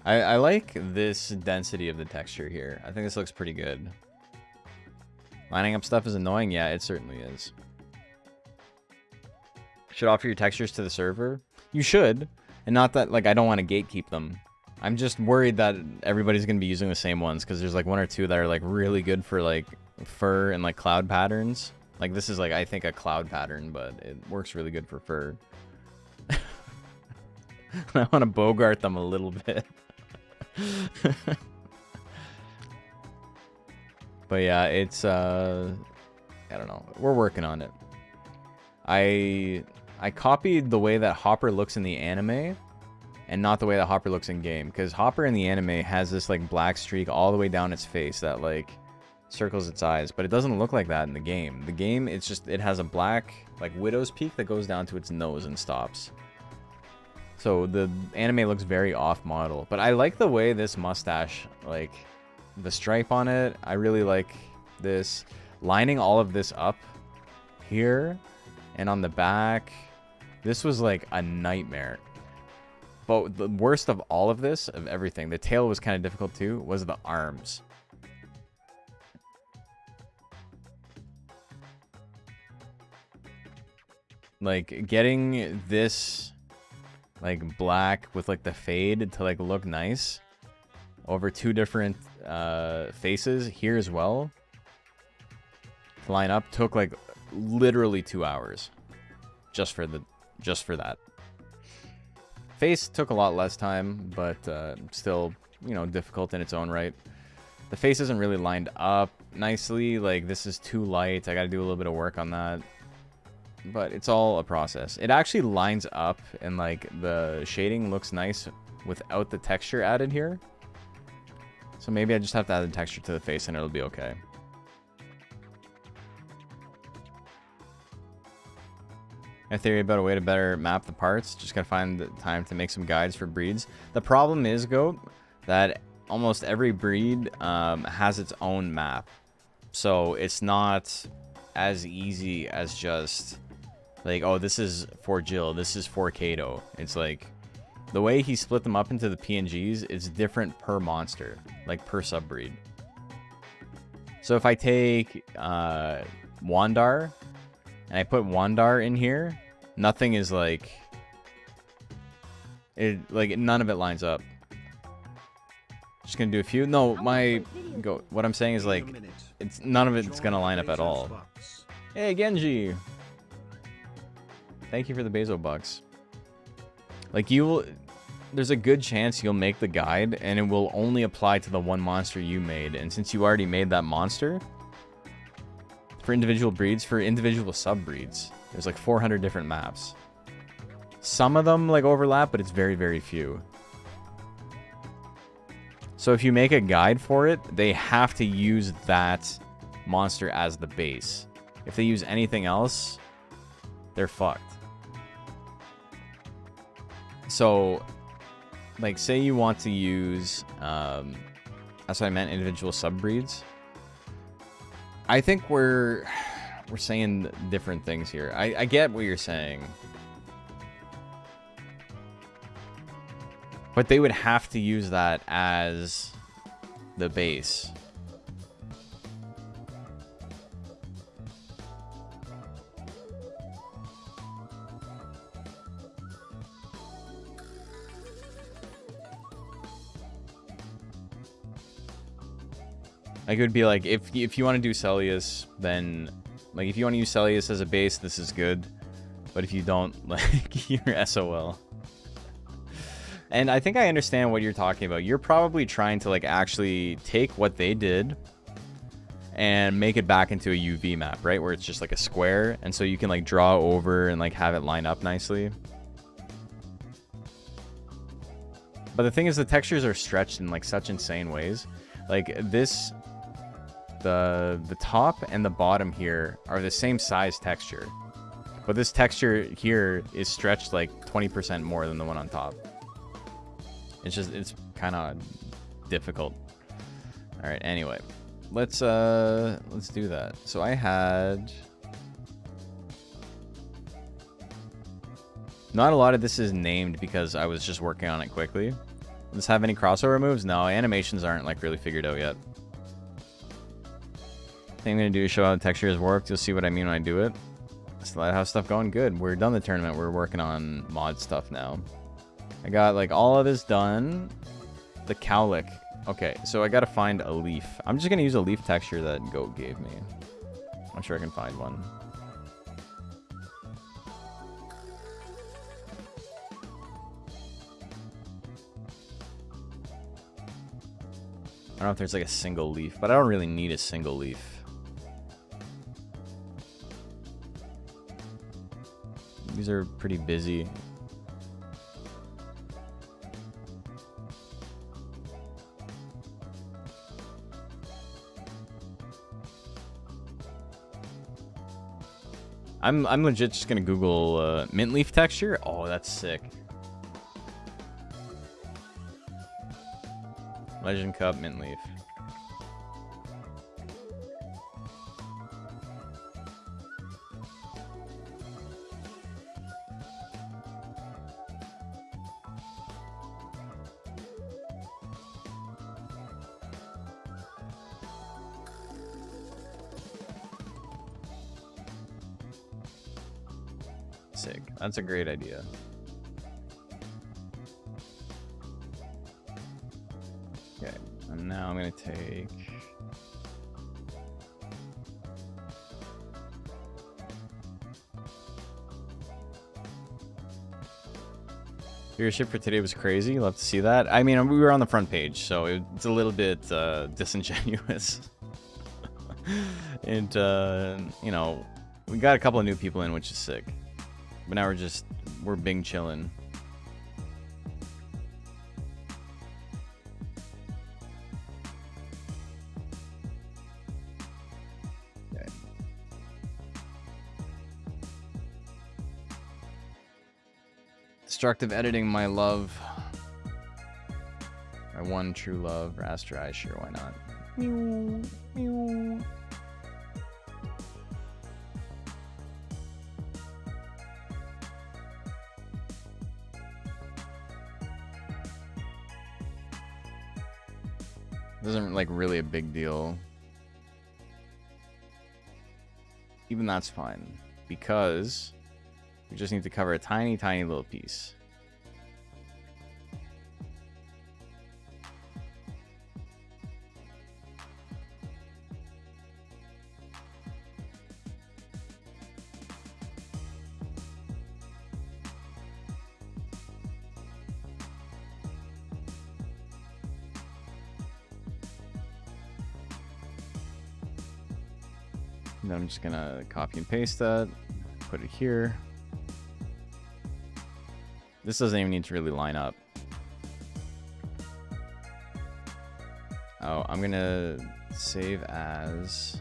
I like this density of the texture here. I think this looks pretty good. Lining up stuff is annoying. Yeah, it certainly is. Should offer your textures to the server? You should. And not that, like, I don't want to gatekeep them. I'm just worried that everybody's going to be using the same ones, because there's, like, one or two that are, like, really good for, like, fur and, like, cloud patterns. Like, this is, like, I think a cloud pattern, but it works really good for fur. I want to bogart them a little bit. But yeah, it's I don't know. We're working on it. I copied the way that Hopper looks in the anime and not the way that Hopper looks in game, because Hopper in the anime has this like black streak all the way down its face that like circles its eyes, but it doesn't look like that in the game. The game, it's just, it has a black like widow's peak that goes down to its nose and stops. So the anime looks very off model, but I like the way this mustache, like the stripe on it. I really like this. Lining all of this up here and on the back, this was like a nightmare. But the worst of all of this, of everything, the tail was kind of difficult too, was the arms. Like getting this like black with like the fade to like look nice over two different faces here as well to line up took like literally 2 hours just for that. Face took a lot less time, but still, you know, difficult in its own right. The face isn't really lined up nicely. Like this is too light. I got to do a little bit of work on that. But it's all a process. It actually lines up and like the shading looks nice without the texture added here. So maybe I just have to add the texture to the face and it'll be okay. A theory about a way to better map the parts. Just gotta find the time to make some guides for breeds. The problem is, Goat, that almost every breed has its own map. So it's not as easy as just like, oh, this is for Jill, this is for Kato. It's like the way he split them up into the PNGs is different per monster, like per subbreed. So if I take Wandar and I put Wandar in here, nothing is like it, like none of it lines up. Just gonna do a few. No, what I'm saying is like it's none of it's gonna line up at all. Hey Genji, thank you for the Bezo bucks. Like there's a good chance you'll make the guide and it will only apply to the one monster you made, and since you already made that monster, for individual breeds, for individual sub-breeds, there's like 400 different maps. Some of them like overlap, but it's very, very few. So if you make a guide for it, they have to use that monster as the base. If they use anything else, they're fucked. So, like, say you want to use, that's what I meant, individual subbreeds. I think we're saying different things here. I get what you're saying. But they would have to use that as the base. Like it would be like if you want to do Celius, then like if you want to use Celius as a base, this is good. But if you don't, like you're SOL. And I think I understand what you're talking about. You're probably trying to like actually take what they did and make it back into a UV map, right? Where it's just like a square, and so you can like draw over and like have it line up nicely. But the thing is, the textures are stretched in like such insane ways. Like this, the top and the bottom here are the same size texture, but this texture here is stretched like 20% more than the one on top. It's kind of difficult. All right, anyway, let's do that. So I had not a lot of this is named because I was just working on it quickly. Does this have any crossover moves? No, animations aren't like really figured out yet. Thing I'm gonna do is show how the texture is warped. You'll see what I mean when I do it. Still have stuff going good. We're done the tournament. We're working on mod stuff now. I got like all of this done. The cowlick. Okay, so I gotta find a leaf. I'm just gonna use a leaf texture that Goat gave me. I'm sure I can find one. I don't know if there's like a single leaf, but I don't really need a single leaf. These are pretty busy. I'm legit just gonna Google mint leaf texture. Oh, that's sick. Legend Cup mint leaf. Sick. That's a great idea. Okay, and now I'm gonna take viewership for today was crazy. Love to see that. I mean, we were on the front page, so it's a little bit disingenuous. And you know, we got a couple of new people in, which is sick. But now we're Bing chilling. Okay. Destructive editing, my love. My one true love. Rasterize, sure, why not? Meow, meow. Isn't like really a big deal. Even that's fine, because we just need to cover a tiny little piece. Then I'm just gonna copy and paste that, put it here. This doesn't even need to really line up. Oh, I'm gonna save as.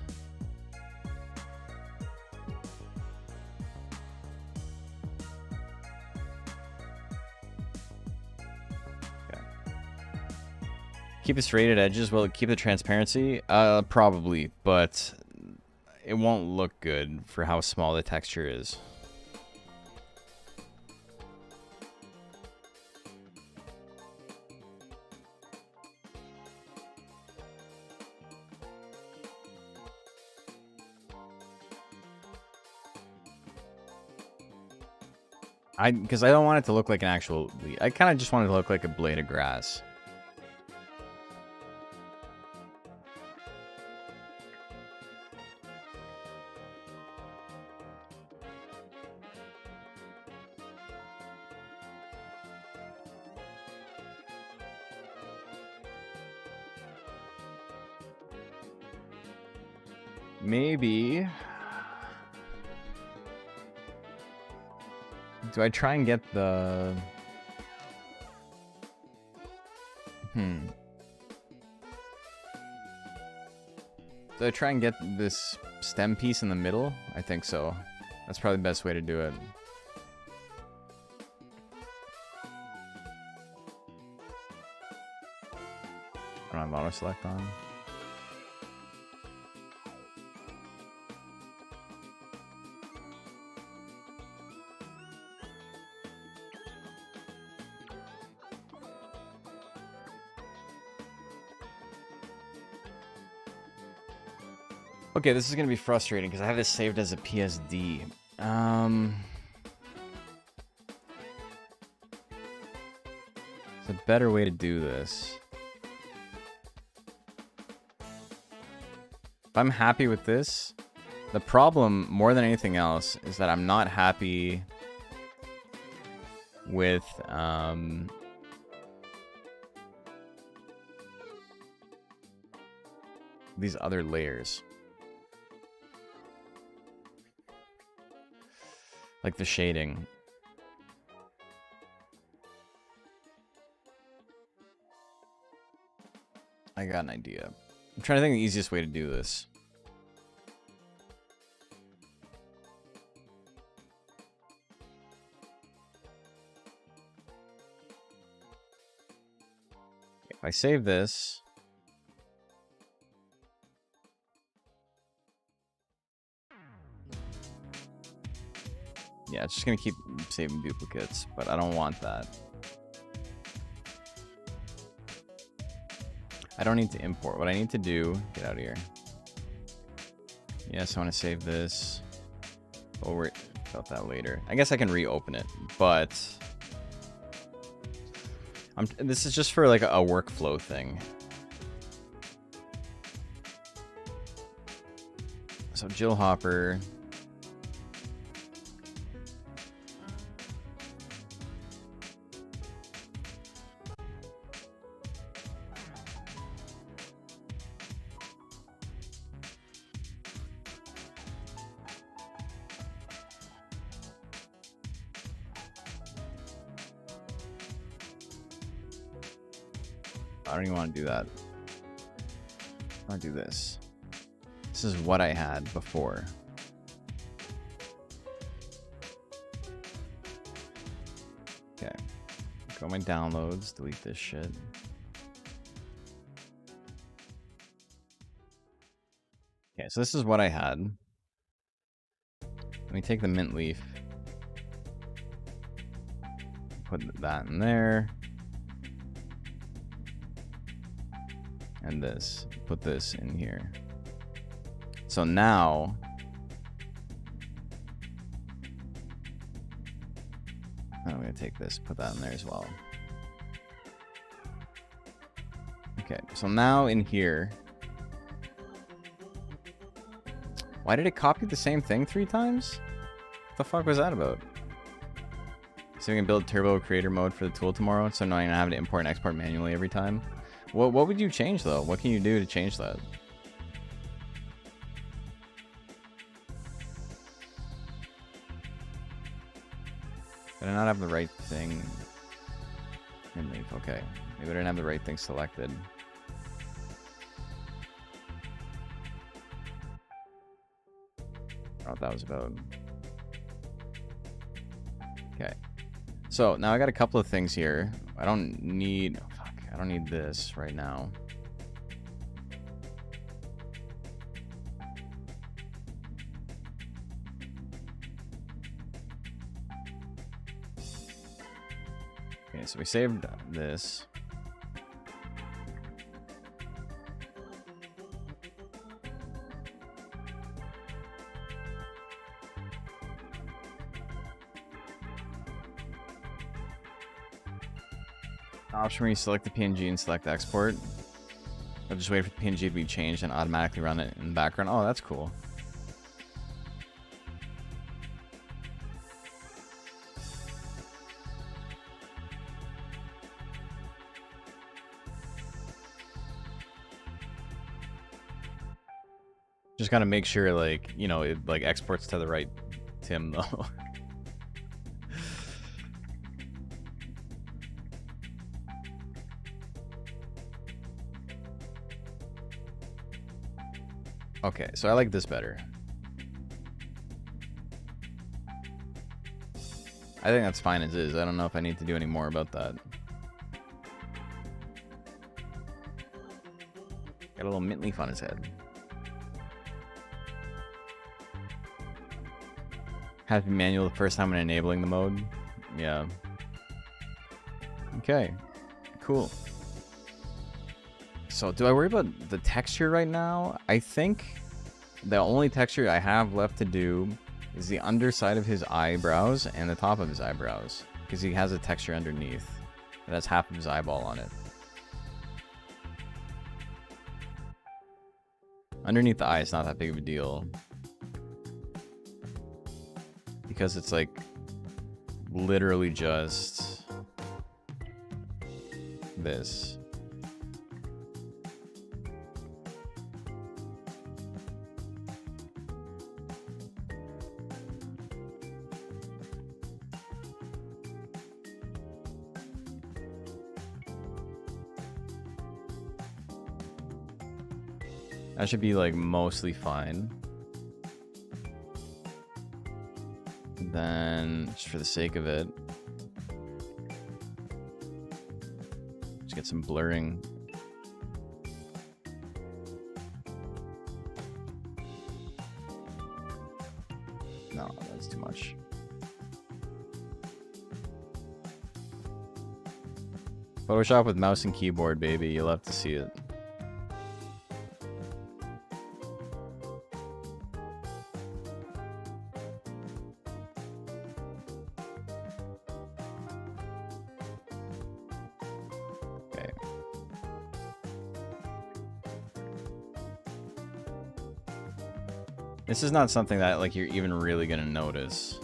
Okay. Keep the serrated edges. Will it keep the transparency? Probably, but it won't look good for how small the texture is. Because I don't want it to look like an actual leaf. I kind of just want it to look like a blade of grass. maybe... Do I try and get the... Do I try and get this stem piece in the middle? I think so. That's probably the best way to do it. I don't have auto select on. Okay, this is gonna be frustrating because I have this saved as a PSD. It's a better way to do this. If I'm happy with this, the problem more than anything else is that I'm not happy with these other layers. Like the shading. I got an idea. I'm trying to think of the easiest way to do this. If I save this, yeah, it's just gonna keep saving duplicates, but I don't want that. I don't need to import. What I need to do, get out of here. Yes, I want to save this. We'll worry about that later. I guess I can reopen it, but this is just for like a workflow thing. So Jill Hopper. I don't even want to do that. I want to do this. This is what I had before. Okay. Go to my downloads, delete this shit. Okay, so this is what I had. Let me take the mint leaf. Put that in there. And this. Put this in here. So now I'm going to take this, put that in there as well. Okay, so now in here, why did it copy the same thing 3 times? What the fuck was that about? So we can build turbo creator mode for the tool tomorrow, so now I'm gonna have to import and export manually every time. What would you change though? What can you do to change that? Did I not have the right thing? Okay, maybe I didn't have the right thing selected. I don't know what that was about. Okay, so now I got a couple of things here. I don't need. Oh, fuck, I don't need this right now. Okay, so we saved this. Option where you select the PNG and select export. I'll just wait for the PNG to be changed and automatically run it in the background. Oh, that's cool. Just gotta make sure, like, you know, it like exports to the right Tim though. Okay, so I like this better. I think that's fine as is. I don't know if I need to do any more about that. Got a little mint leaf on his head. Has to be manual the first time when enabling the mode. Yeah. Okay. Cool. So, do I worry about the texture right now? I think the only texture I have left to do is the underside of his eyebrows and the top of his eyebrows. Because he has a texture underneath. It has half of his eyeball on it. Underneath the eye, it's not that big of a deal. Because it's like literally just this. That should be like mostly fine. Then, just for the sake of it, just get some blurring. No, that's too much. Photoshop with mouse and keyboard, baby. You'll have to see it. This is not something that like you're even really gonna notice.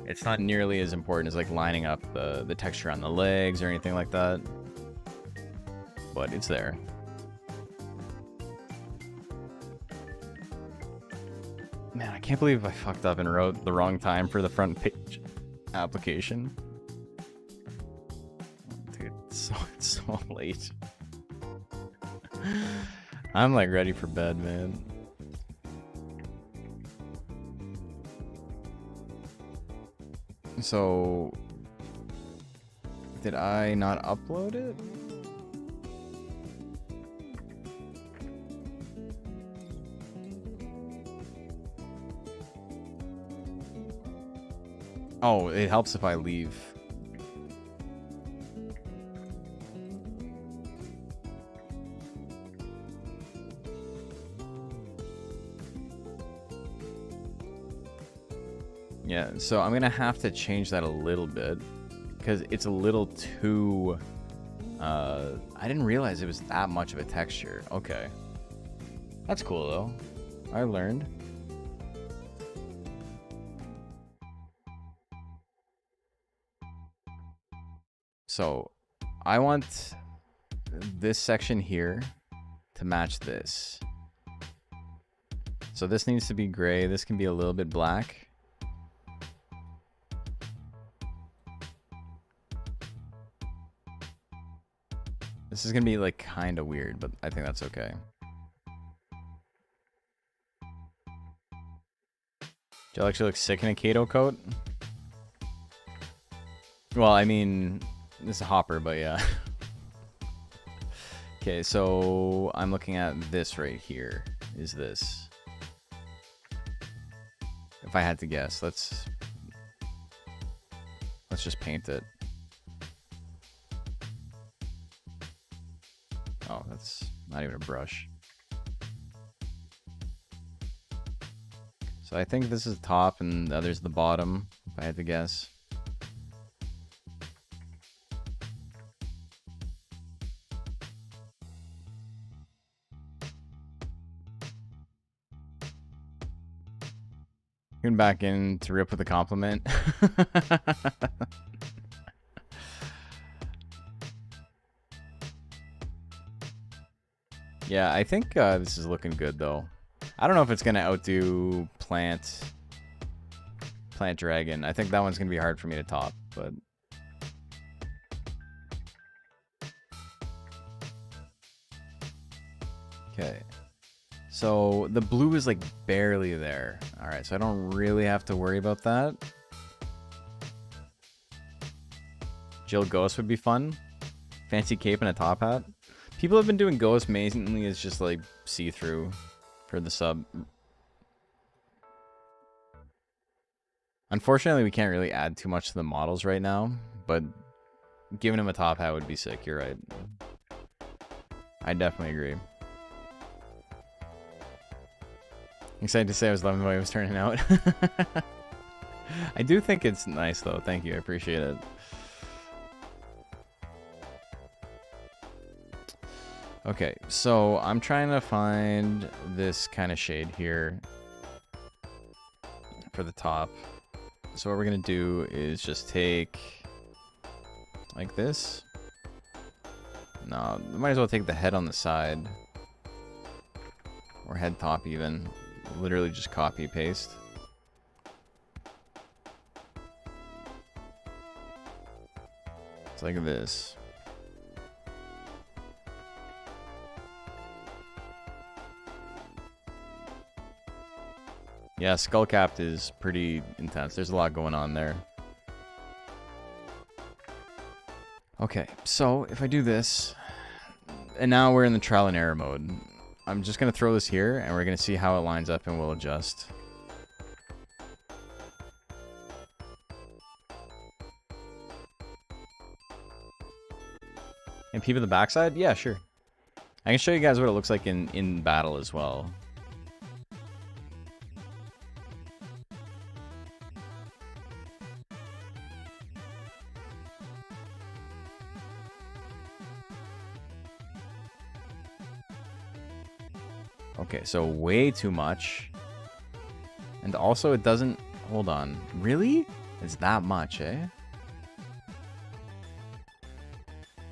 It's not nearly as important as like lining up the texture on the legs or anything like that. But it's there. Man, I can't believe I fucked up and wrote the wrong time for the front page application. Dude, it's so late. I'm like ready for bed, man. So, did I not upload it? Oh, it helps if I leave. Yeah, so I'm gonna have to change that a little bit because it's a little too I didn't realize it was that much of a texture. Okay, that's cool though. I learned. So I want this section here to match this. So this needs to be gray. This can be a little bit black. This is gonna be like kind of weird, but I think that's okay. Do you actually look sick in a Kato coat? Well, I mean, this is a hopper, but yeah. Okay, so I'm looking at this right here. Is this? If I had to guess, let's just paint it. Oh, that's not even a brush. So I think this is the top and the other's the bottom, if I had to guess. Going back in to rip with a compliment. Yeah, I think this is looking good though. I don't know if it's gonna outdo Plant Dragon. I think that one's gonna be hard for me to top, but okay. So the blue is like barely there. All right, so I don't really have to worry about that. Jill Ghost would be fun. Fancy cape and a top hat. People have been doing Ghost mainly as just like see-through for the sub. Unfortunately, we can't really add too much to the models right now, but giving him a top hat would be sick. You're right. I definitely agree. Excited to say I was loving the way it was turning out. I do think it's nice though. Thank you. I appreciate it. Okay, so I'm trying to find this kind of shade here for the top. So what we're going to do is just take like this. No, might as well take the head on the side. Or head top even. Literally just copy paste. It's like this. Yeah, Skullcapped is pretty intense. There's a lot going on there. Okay, so if I do this, and now we're in the trial and error mode. I'm just going to throw this here, and we're going to see how it lines up, and we'll adjust. And peep at the backside? Yeah, sure. I can show you guys what it looks like in battle as well. Okay, so way too much. And also it doesn't... Hold on. Really? It's that much, eh?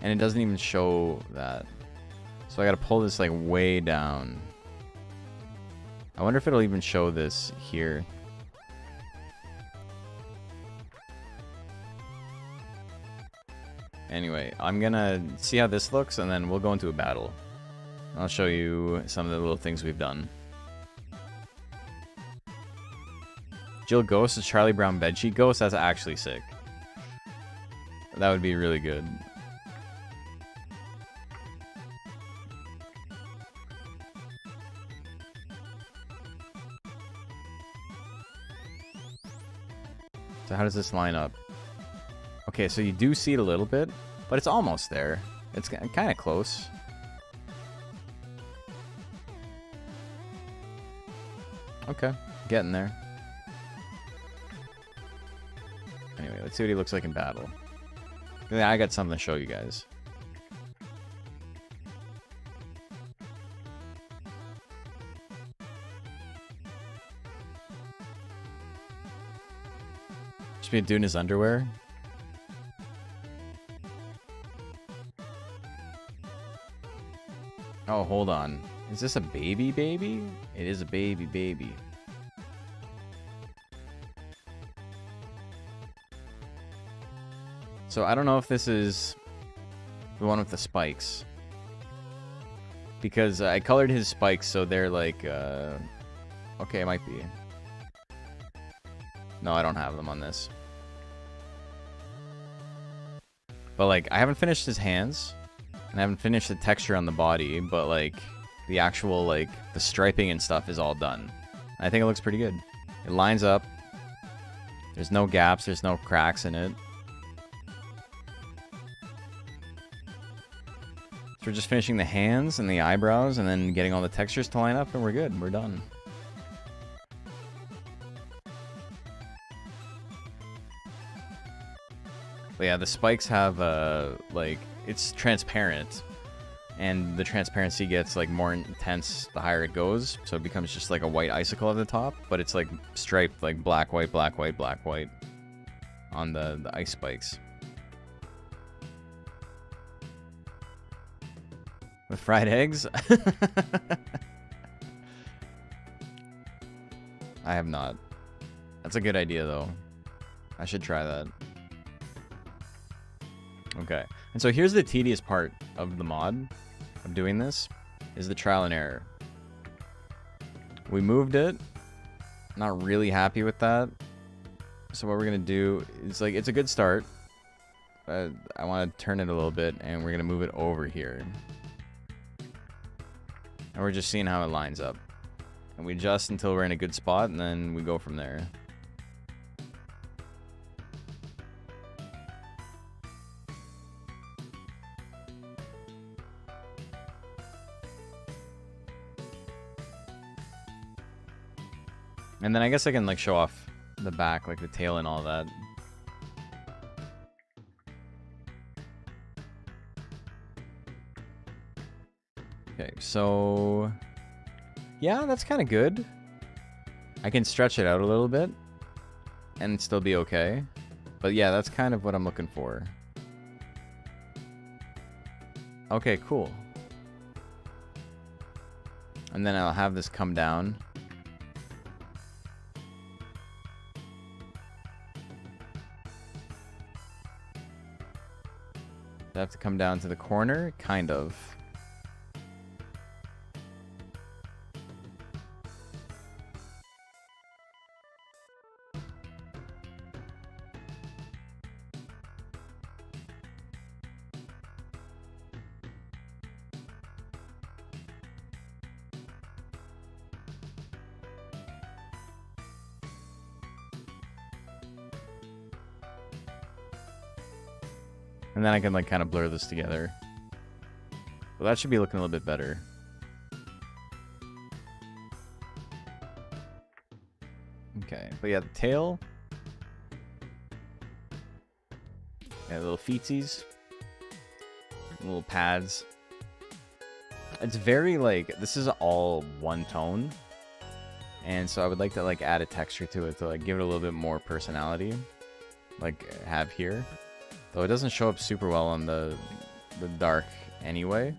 And it doesn't even show that. So I gotta pull this like way down. I wonder if it'll even show this here. Anyway, I'm gonna see how this looks and then we'll go into a battle. I'll show you some of the little things we've done. Jill Ghost is Charlie Brown bedsheet Ghost. That's actually sick. That would be really good. So how does this line up? Okay, so you do see it a little bit, but it's almost there. It's kind of close. Okay, getting there. Anyway, let's see what he looks like in battle. Yeah, I got something to show you guys. Just be a dude in his underwear. Oh, hold on. Is this a baby? It is a baby. So I don't know if this is the one with the spikes. Because I colored his spikes so they're like, okay, it might be. No, I don't have them on this. But like, I haven't finished his hands. And I haven't finished the texture on the body, but like the actual like the striping and stuff is all done. I think it looks pretty good. It lines up. There's no gaps, there's no cracks in it. So we're just finishing the hands and the eyebrows and then getting all the textures to line up and we're good. We're done. But yeah, the spikes have like it's transparent, and the transparency gets like more intense the higher it goes, so it becomes just like a white icicle at the top, but it's like striped like black, white, black, white, black, white on the ice spikes. With fried eggs? I have not. That's a good idea, though. I should try that. Okay. And so here's the tedious part of the mod, of doing this, is the trial and error. We moved it. Not really happy with that. So what we're going to do is, like, it's a good start. I want to turn it a little bit, and we're going to move it over here. And we're just seeing how it lines up. And we adjust until we're in a good spot, and then we go from there. And then I guess I can, like, show off the back, like the tail and all that. Okay, so yeah, that's kind of good. I can stretch it out a little bit and still be okay. But yeah, that's kind of what I'm looking for. Okay, cool. And then I'll have this come down. I have to come down to the corner, kind of. And then I can, like, kind of blur this together. Well, that should be looking a little bit better. Okay, but yeah, the tail. Yeah, little feetsies. Little pads. It's very, like, this is all one tone. And so I would like to, like, add a texture to it to, like, give it a little bit more personality. Like, have here. Though it doesn't show up super well on the dark anyway.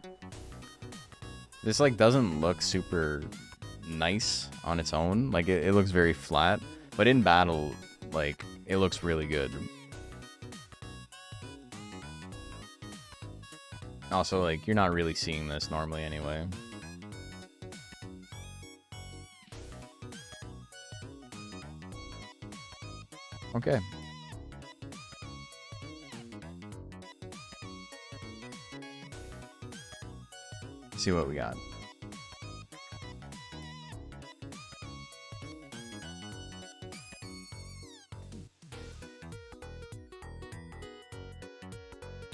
This, like, doesn't look super nice on its own. Like, it looks very flat. But in battle, like, it looks really good. Also, like, you're not really seeing this normally anyway. Okay. See what we got.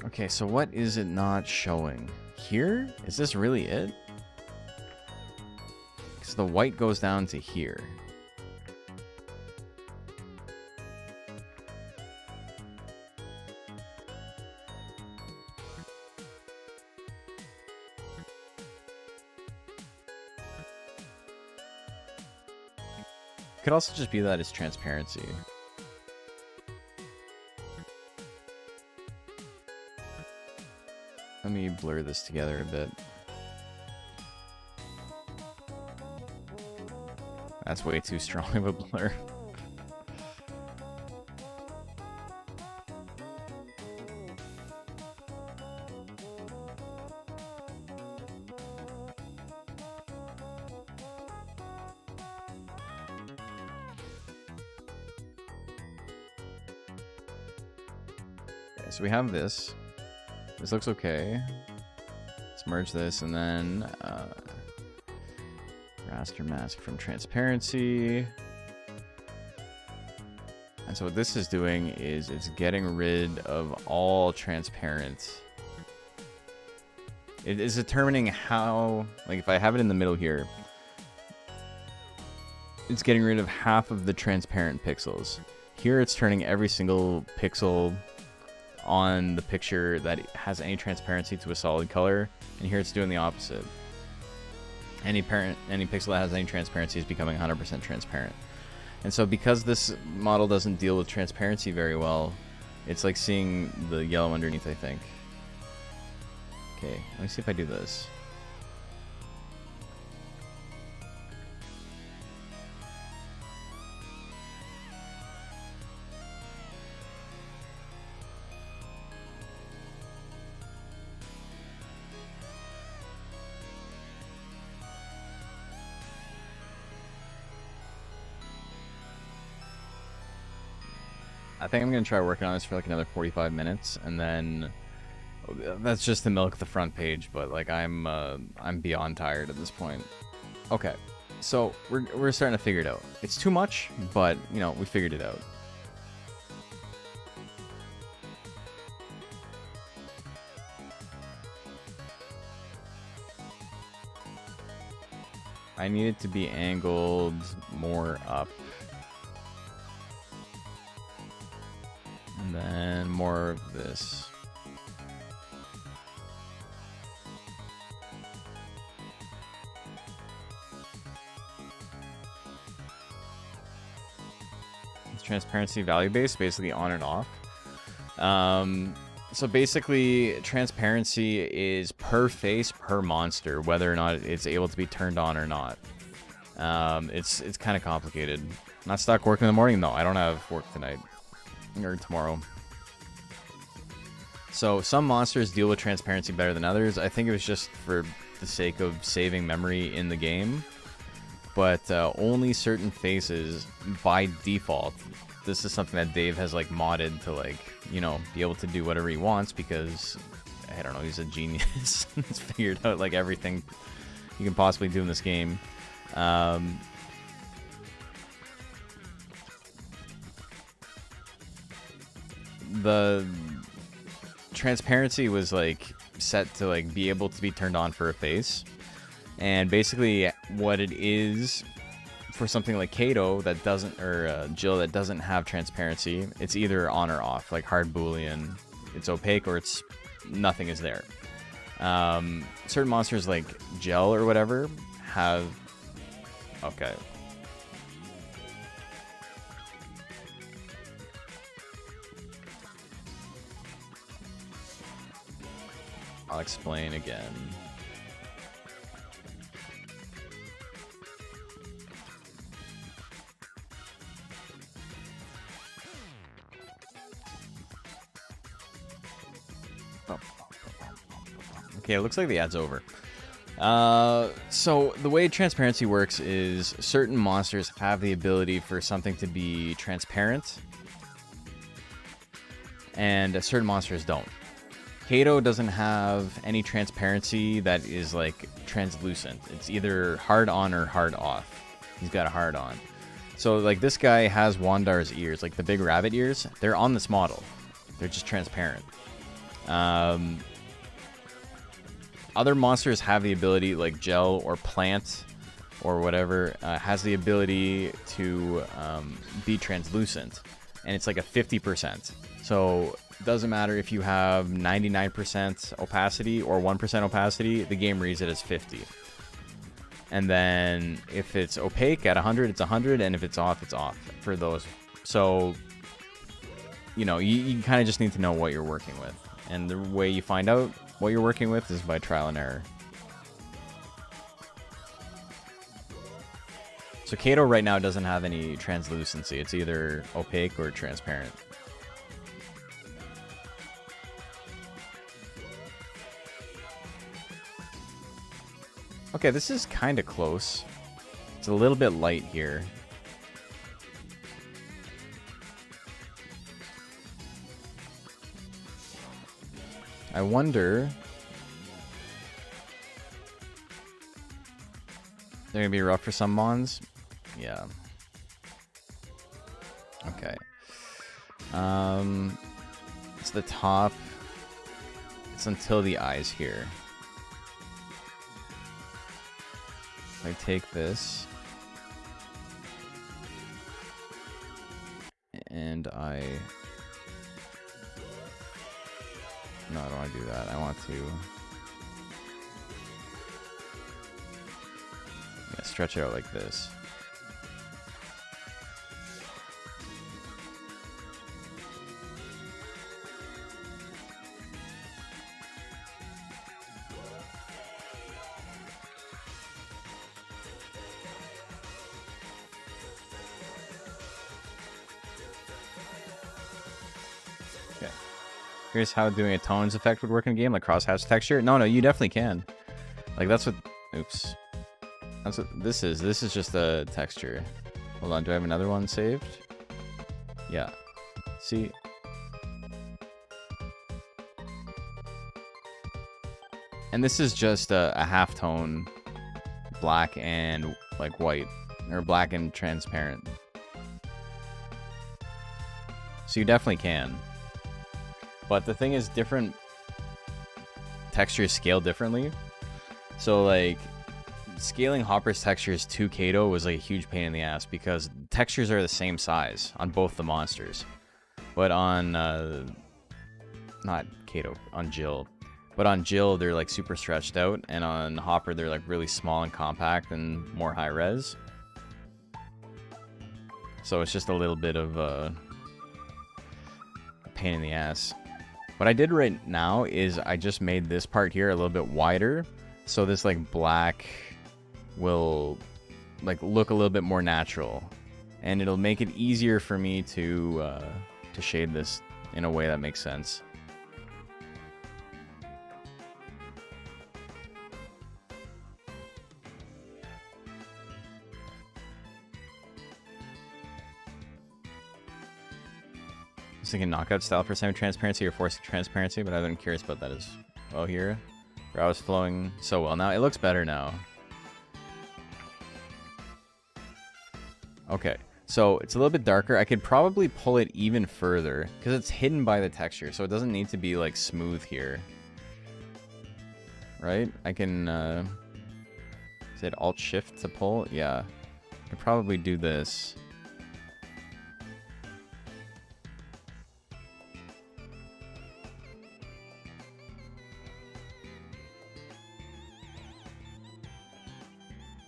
Okay, so what is it not showing? Here? Is this really it? Because the white goes down to here. Could also just be that it's transparency. Let me blur this together a bit. That's way too strong of a blur. So we have this. This looks okay. Let's merge this and then raster mask from transparency. And so what this is doing is it's getting rid of all transparent. It is determining how, like, if I have it in the middle here, it's getting rid of half of the transparent pixels. Here it's turning every single pixel on the picture that has any transparency to a solid color, and here it's doing the opposite. Any pixel that has any transparency is becoming 100% transparent. And so because this model doesn't deal with transparency very well, it's like seeing the yellow underneath, I think. Okay, let me see if I do this. I think I'm gonna try working on this for like another 45 minutes, and then that's just to milk the front page. But like I'm beyond tired at this point. Okay, so we're starting to figure it out. It's too much, but you know, we figured it out. I need it to be angled more up. And then more of this. It's transparency value based, basically on and off. So basically, transparency is per face, per monster, whether or not it's able to be turned on or not. It's kind of complicated. Not stuck working in the morning, though. I don't have work tonight. Or tomorrow. So some monsters deal with transparency better than others. I think it was just for the sake of saving memory in the game. But only certain faces by default. This is something that Dave has like modded to like, you know, be able to do whatever he wants because I don't know, he's a genius. He's figured out like everything you can possibly do in this game. The transparency was like set to like be able to be turned on for a face, and basically what it is for something like Kato that doesn't, or Jill that doesn't have transparency, it's either on or off, like hard boolean. It's opaque or it's nothing is there. Certain monsters like Gel or whatever have, okay. I'll explain again. Okay, it looks like the ad's over. So the way transparency works is certain monsters have the ability for something to be transparent, and certain monsters don't. Kato doesn't have any transparency that is like translucent. It's either hard on or hard off. He's got a hard on. So like this guy has Wandar's ears, like the big rabbit ears. They're on this model. They're just transparent. Other monsters have the ability, like Gel or Plant or whatever, has the ability to be translucent. And it's like a 50%. So it doesn't matter if you have 99% opacity or 1% opacity, the game reads it as 50. And then if it's opaque at 100, it's 100, and if it's off, it's off for those. So, you know, you kind of just need to know what you're working with. And the way you find out what you're working with is by trial and error. So Kato right now doesn't have any translucency. It's either opaque or transparent. Okay, this is kind of close. It's a little bit light here. I wonder... They're gonna be rough for some mons? Yeah. Okay. It's the top. It's until the eyes here. I take this. And I... No, I don't want to do that. I want to... Yeah, stretch it out like this. Here's how doing a tones effect would work in a game, like crosshatch texture. No, you definitely can. Like that's what. Oops. That's what this is. This is just a texture. Hold on. Do I have another one saved? Yeah. See? And this is just a halftone black and like white, or black and transparent. So you definitely can. But the thing is, different textures scale differently. So like scaling Hopper's textures to Kato was like a huge pain in the ass because textures are the same size on both the monsters. But on not Kato, on Jill. But on Jill, they're like super stretched out, and on Hopper, they're like really small and compact and more high res. So it's just a little bit of a pain in the ass. What I did right now is I just made this part here a little bit wider, so this like black will like look a little bit more natural, and it'll make it easier for me to shade this in a way that makes sense. I was thinking knockout style for semi-transparency or forcing transparency, but I've been curious about that as well here. Where I was flowing so well. Now it looks better now. Okay, so it's a little bit darker. I could probably pull it even further because it's hidden by the texture, so it doesn't need to be like smooth here. Right? I can is it Alt Shift to pull? Yeah. I could probably do this.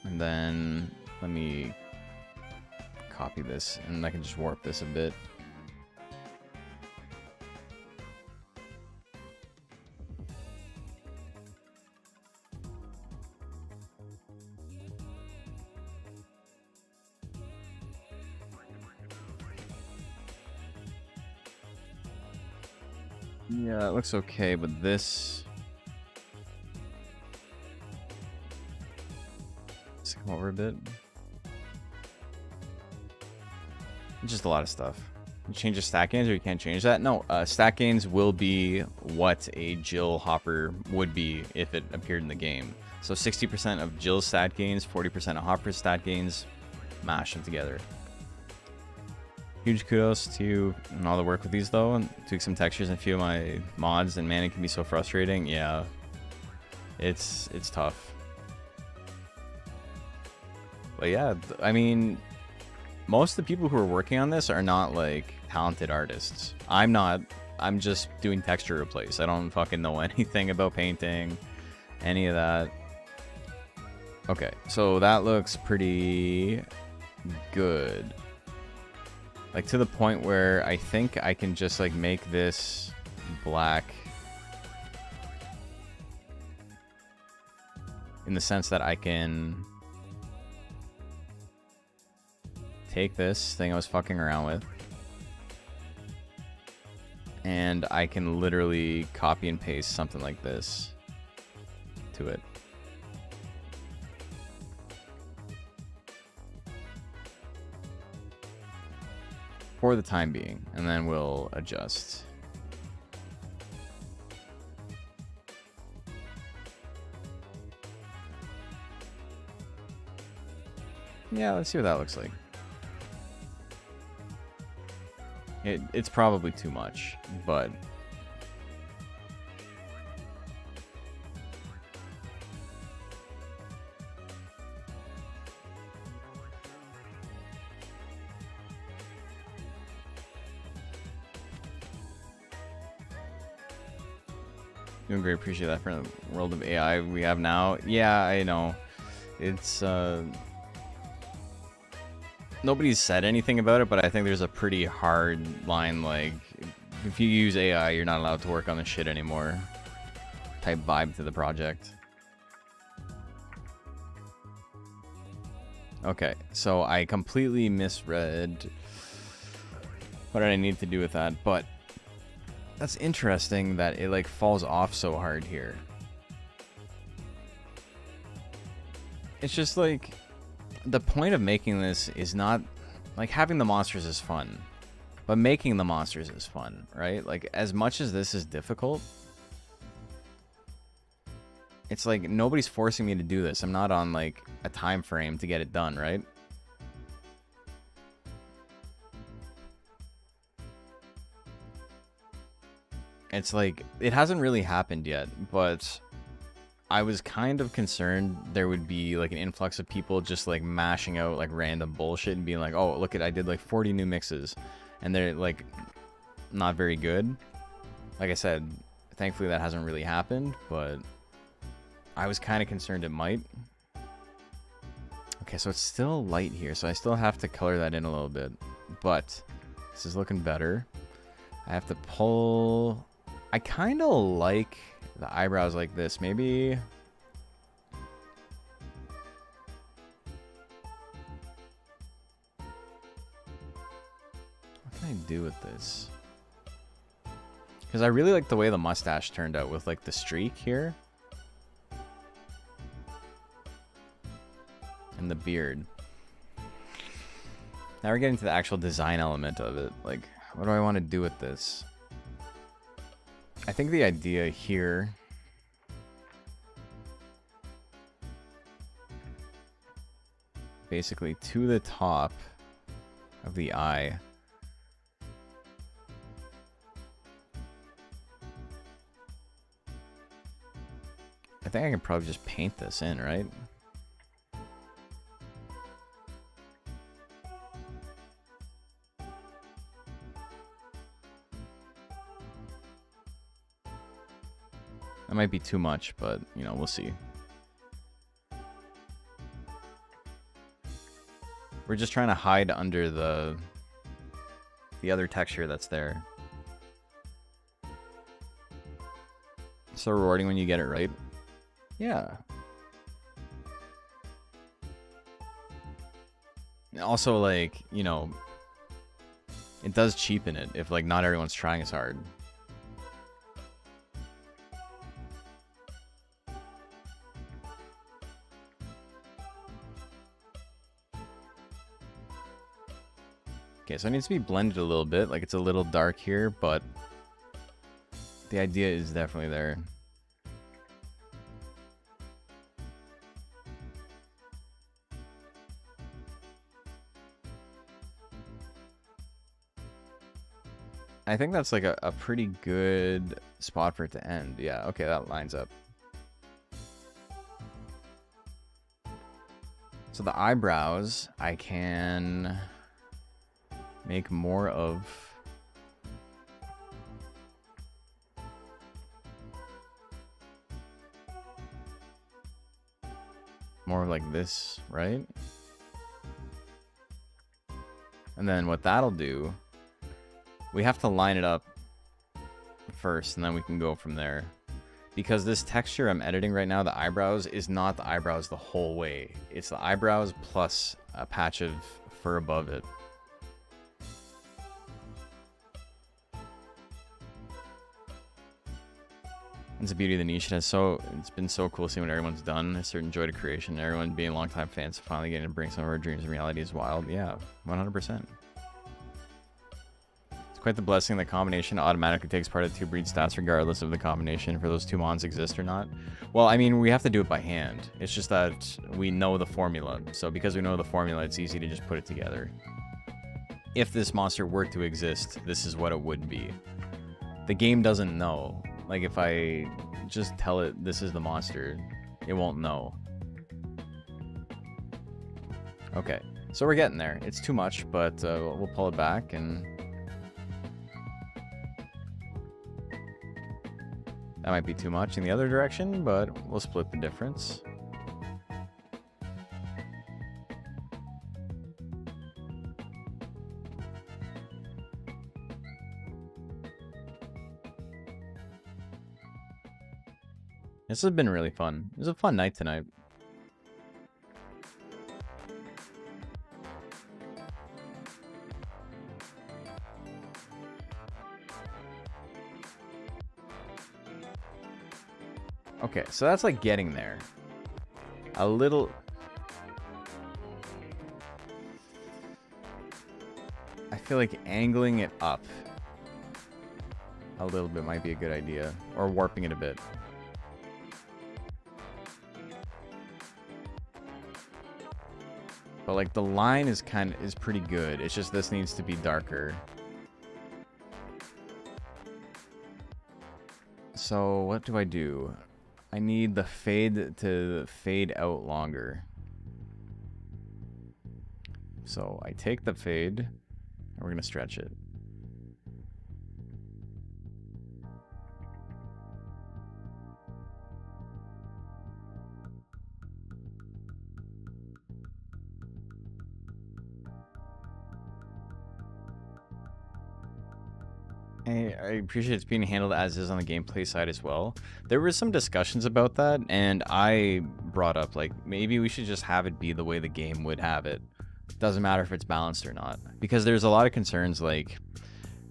And then let me copy this, and I can just warp this a bit. Yeah, it looks okay, but this... come over a bit. Just a lot of stuff. You change the stat gains, or you can't change that? No, stat gains will be what a Jill Hopper would be if it appeared in the game. So 60% of Jill's stat gains, 40% of Hopper's stat gains, mash them together. Huge kudos to you and all the work with these though, and tweak some textures and a few of my mods, and man, it can be so frustrating. Yeah, it's tough. But yeah, I mean, most of the people who are working on this are not like talented artists. I'm not. I'm just doing texture replace. I don't fucking know anything about painting, any of that. Okay, so that looks pretty good. Like to the point where I think I can just like make this black in the sense that I can take this thing I was fucking around with, and I can literally copy and paste something like this to it. For the time being, and then we'll adjust. Yeah, let's see what that looks like. It's probably too much, but doing great. Appreciate that for the world of AI we have now. Yeah, I know. It's nobody's said anything about it, but I think there's a pretty hard line, like if you use AI, you're not allowed to work on this shit anymore type vibe to the project. Okay, so I completely misread what I need to do with that, but that's interesting that it like falls off so hard here. It's just like the point of making this is not like having the monsters is fun, But making the monsters is fun, right? Like, as much as this is difficult, it's like nobody's forcing me to do this. I'm not on, like, a time frame to get it done, right? It's like, it hasn't really happened yet, but I was kind of concerned there would be, like, an influx of people just, like, mashing out, like, random bullshit and being like, oh, look at, I did, like, 40 new mixes. And they're, like, not very good. Like I said, thankfully that hasn't really happened, but I was kind of concerned it might. Okay, so it's still light here, so I still have to color that in a little bit. But this is looking better. I have to pull... I kind of like the eyebrows like this. Maybe... What can I do with this? Because I really like the way the mustache turned out with, like, the streak here. And the beard. Now we're getting to the actual design element of it. Like, what do I want to do with this? I think the idea here... basically to the top of the eye. I think I can probably just paint this in, right? That might be too much, but, you know, we'll see. We're just trying to hide under the other texture that's there. So rewarding when you get it right. Yeah. Also, like, you know, it does cheapen it if, like, not everyone's trying as hard. Okay, so it needs to be blended a little bit. Like, it's a little dark here, but the idea is definitely there. I think that's like a pretty good spot for it to end. Yeah, okay, that lines up. So the eyebrows, I can make more of... more like this, right? And then what that'll do... we have to line it up first, and then we can go from there. Because this texture I'm editing right now, the eyebrows, is not the eyebrows the whole way. It's the eyebrows plus a patch of fur above it. It's the beauty of the niche. It's been so cool seeing what everyone's done. A certain joy to creation. Everyone being longtime fans, finally getting to bring some of our dreams and reality is wild. Yeah, 100%. Quite the blessing. The combination automatically takes part of the two breed stats regardless of the combination for those two mons exist or not. Well, I mean, we have to do it by hand. It's just that we know the formula. So because we know the formula, it's easy to just put it together. If this monster were to exist, this is what it would be. The game doesn't know. Like, if I just tell it this is the monster, it won't know. Okay, so we're getting there. It's too much, but we'll pull it back and... that might be too much in the other direction, but we'll split the difference. This has been really fun. It was a fun night tonight. Okay, so that's like getting there. A little... I feel like angling it up a little bit might be a good idea. Or warping it a bit. But like the line is pretty good. It's just this needs to be darker. So what do I do? I need the fade to fade out longer. So I take the fade and we're gonna stretch it. I appreciate it's being handled as is on the gameplay side as well. There were some discussions about that, and I brought up, like, maybe we should just have it be the way the game would have it. Doesn't matter if it's balanced or not. Because there's a lot of concerns, like,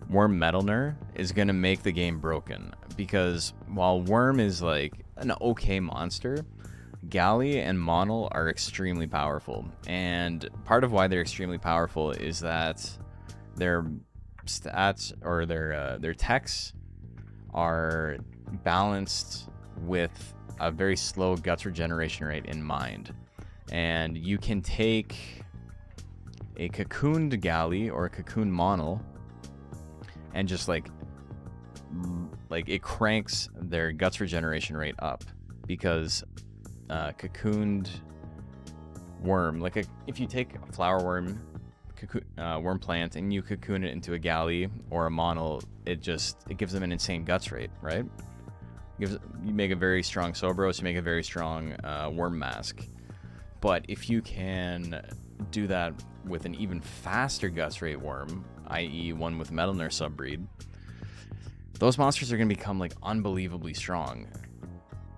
Worm Metalner is going to make the game broken. Because while Worm is, like, an okay monster, Galley and Monol are extremely powerful. And part of why they're extremely powerful is that they're stats or their techs are balanced with a very slow guts regeneration rate in mind, and you can take a cocooned Galley or a cocooned Monol and just like it cranks their guts regeneration rate up, because cocooned worm, like if you take a flower worm worm plant and you cocoon it into a Galley or a Monol, it gives them an insane guts rate, right? You make a very strong Sobros, you make a very strong worm mask. But if you can do that with an even faster guts rate worm, i.e. one with Metalner subbreed, those monsters are going to become like unbelievably strong.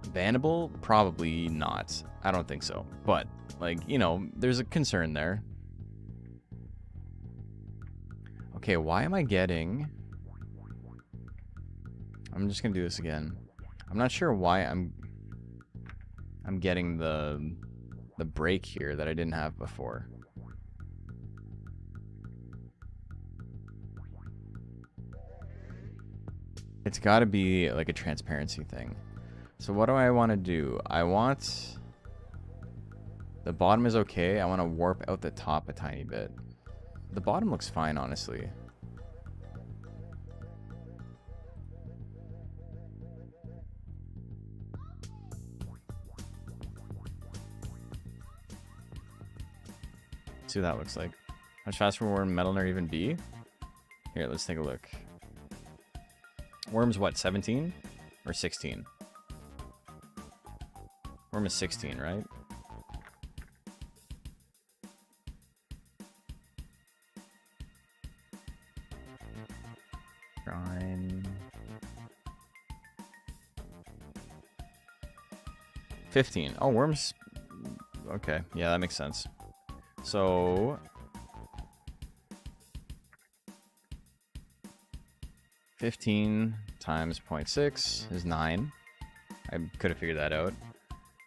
Bannable? Probably not. I don't think so. But like, you know, there's a concern there. Okay, why am I getting... I'm just gonna do this again. I'm not sure why I'm getting the break here that I didn't have before. It's got to be like a transparency thing. So what do I want to do? I want... The bottom is okay. I want to warp out the top a tiny bit. The bottom looks fine, honestly. See what that looks like. How much faster will Worm Metalner even be? Here, let's take a look. Worm's what, 17? Or 16? Worm is 16, right? Shrine. 15. Oh, Worm's... Okay, yeah, that makes sense. So... 15 times 0.6 is 9. I could have figured that out.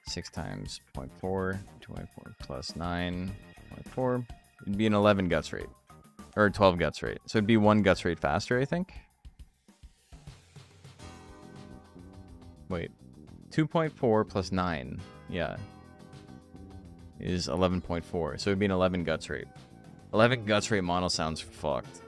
6 times 0.4, 2.4 plus 9.4. It'd be an 11 guts rate. Or 12 guts rate. So it'd be 1 guts rate faster, I think. Wait. 2.4 plus 9. Yeah. Is 11.4. So it'd be an 11 guts rate. 11 guts rate mono sounds fucked.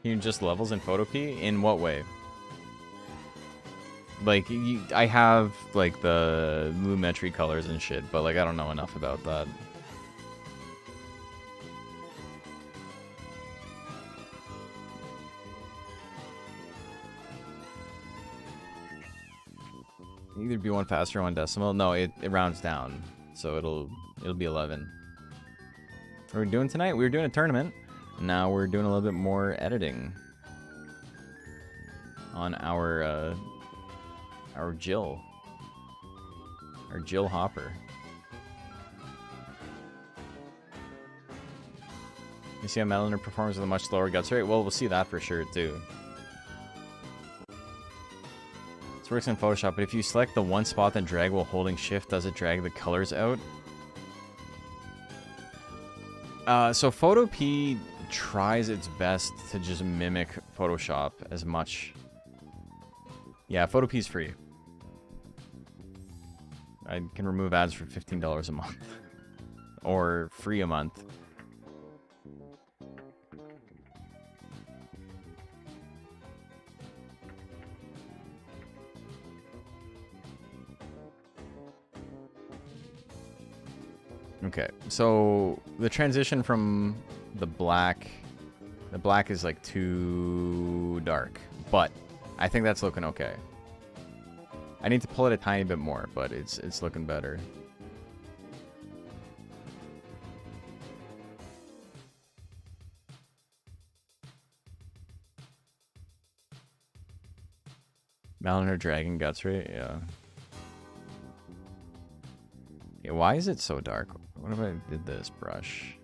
You just levels in photo key? In what way? Like, I have, like, the lumetri colors and shit, but, like, I don't know enough about that. Either be one faster or one decimal. No, it rounds down, so it'll be 11. What are we doing tonight? We were doing a tournament. Now we're doing a little bit more editing on our Jill. Our Jill Hopper. You see how Metalner performs with a much slower guts rate? Well, we'll see that for sure, too. This works in Photoshop, but if you select the one spot then drag while holding shift, does it drag the colors out? So Photopea tries its best to just mimic Photoshop as much. Yeah, Photopea's free. I can remove ads for $15 a month. Or free a month. Okay, so the transition from the black is like too dark, but I think that's looking okay. I need to pull it a tiny bit more, but it's looking better. Maliner Dragon Guts, right? Yeah. Yeah, why is it so dark? What if I did this brush?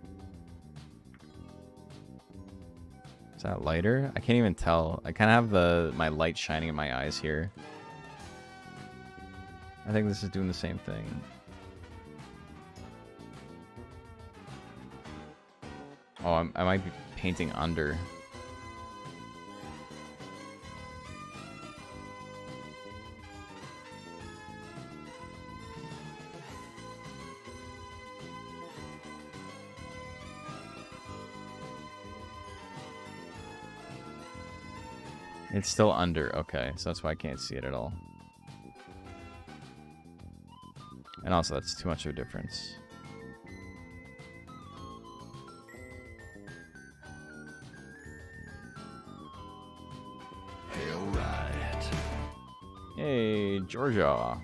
Is that lighter? I can't even tell. I kind of have my light shining in my eyes here. I think this is doing the same thing. Oh, I might be painting under. It's still under, okay, so that's why I can't see it at all. And also, that's too much of a difference. Alright. Hey, Georgia.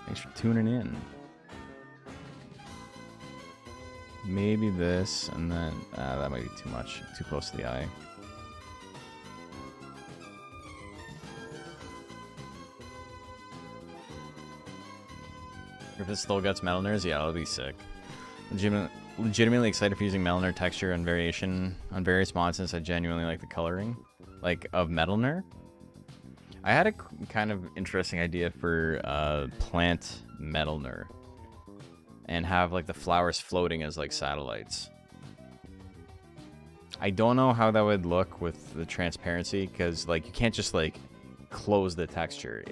Thanks for tuning in. Maybe this, and then... that might be too much. Too close to the eye. If it still gets Metalners, yeah, it'll be sick. Legitimately excited for using Metalner texture and variation on various mods since I genuinely like the coloring, like, of Metalner. I had a kind of interesting idea for plant Metalner and have like the flowers floating as like satellites. I don't know how that would look with the transparency because like you can't just like close the texture.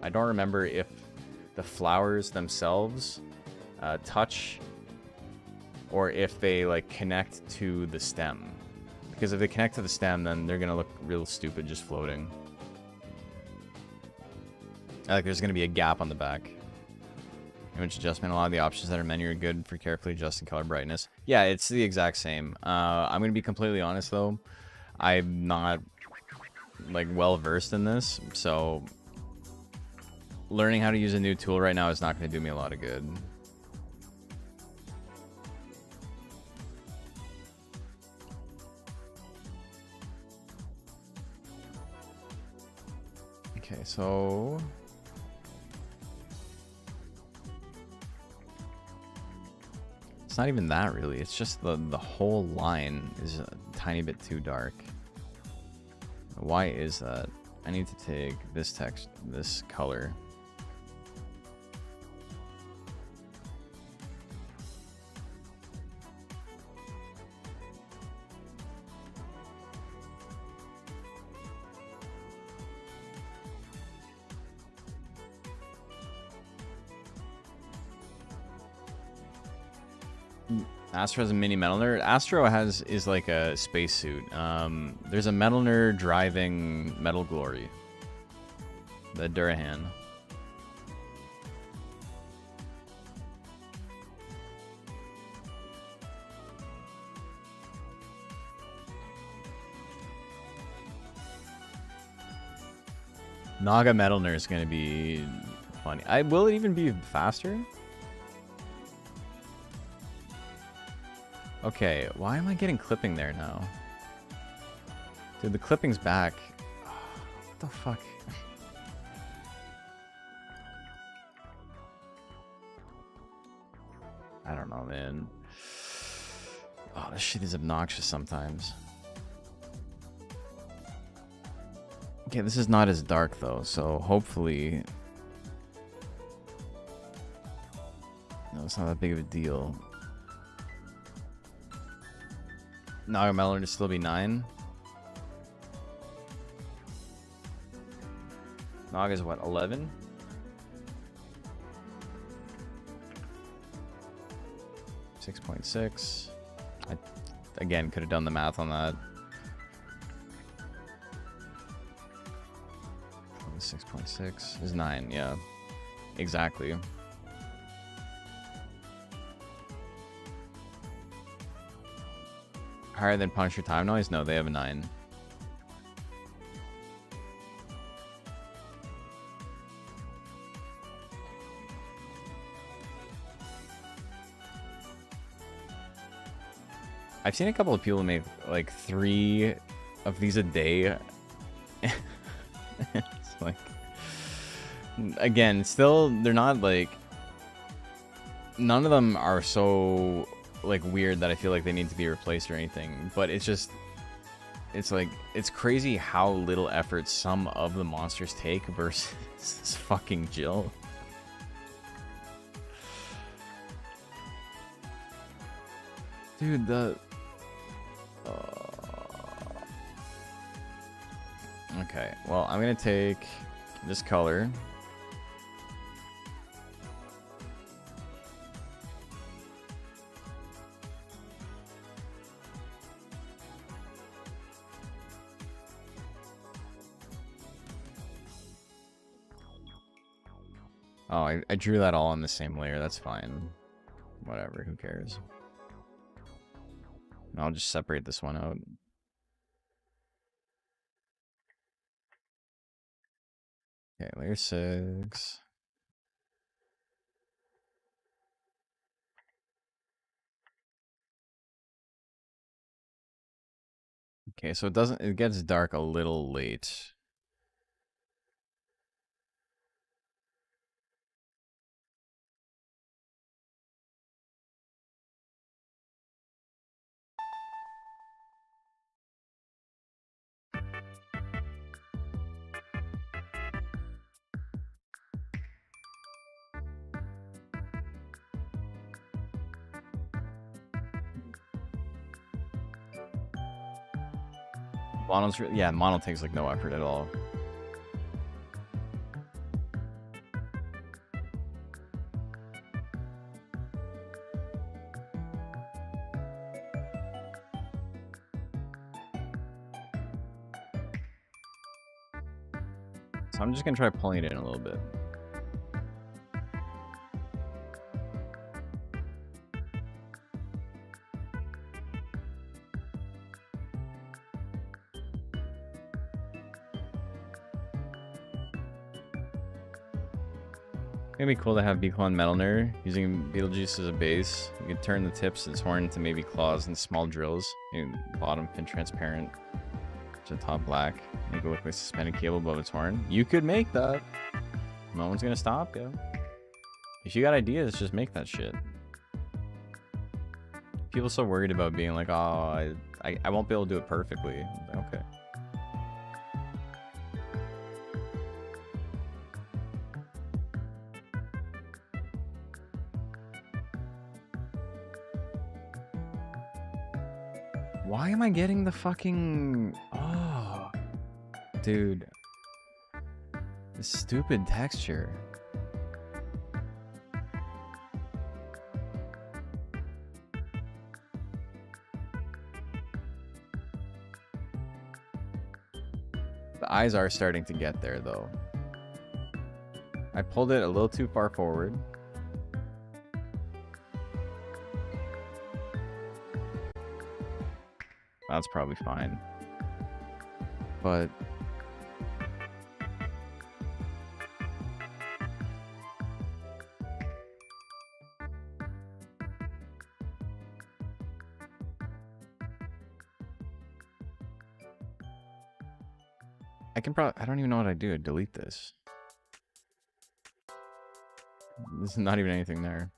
I don't remember if the flowers themselves touch or if they like connect to the stem, because if they connect to the stem then they're gonna look real stupid just floating. Like there's gonna be a gap on the back. Image adjustment, a lot of the options that are menu are good for carefully adjusting color brightness. Yeah, it's the exact same. I'm gonna be completely honest though, I'm not like well versed in this, so learning how to use a new tool right now is not going to do me a lot of good. Okay, so... it's not even that really, it's just the whole line is a tiny bit too dark. Why is that? I need to take this text, this color. Astro has a mini Metalner. Astro is like a spacesuit. There's a Metalner driving Metal Glory. The Durahan. Naga Metalner is going to be funny. Will it even be faster? Okay, why am I getting clipping there now? Dude, the clipping's back. Oh, what the fuck? I don't know, man. Oh, this shit is obnoxious sometimes. Okay, this is not as dark though, so hopefully... No, it's not that big of a deal. Nagamelon to still be 9. Nog is what, 11? $6.6. I, again, could have done the math on that. 6.6 is 9, yeah. Exactly. Higher than Punisher Time Noise? No, they have a 9. I've seen a couple of people make like 3 of these a day. It's like, again, still, they're not like, none of them are so like weird that I feel like they need to be replaced or anything, but it's just, it's like, it's crazy how little effort some of the monsters take versus this fucking Jill. Dude, okay, well, I'm gonna take this color. Oh, I drew that all on the same layer. That's fine. Whatever, who cares? I'll just separate this one out. Okay, layer 6. Okay, so it gets dark a little late. Mono's, yeah, mono takes like no effort at all. So I'm just gonna try pulling it in a little bit. It'd be cool to have Beacon Metal Nerd using Beetlejuice as a base. You could turn the tips of its horn into maybe claws and small drills. Bottom fin transparent to top black. Make it look like a suspended cable above its horn. You could make that. No one's gonna stop you. If you got ideas, just make that shit. People so worried about being like, oh, I won't be able to do it perfectly. Okay. Why am I getting the fucking... Oh, dude. This stupid texture. The eyes are starting to get there, though. I pulled it a little too far forward. That's probably fine. But... I can probably... I don't even know what I do. Delete this. There's not even anything there.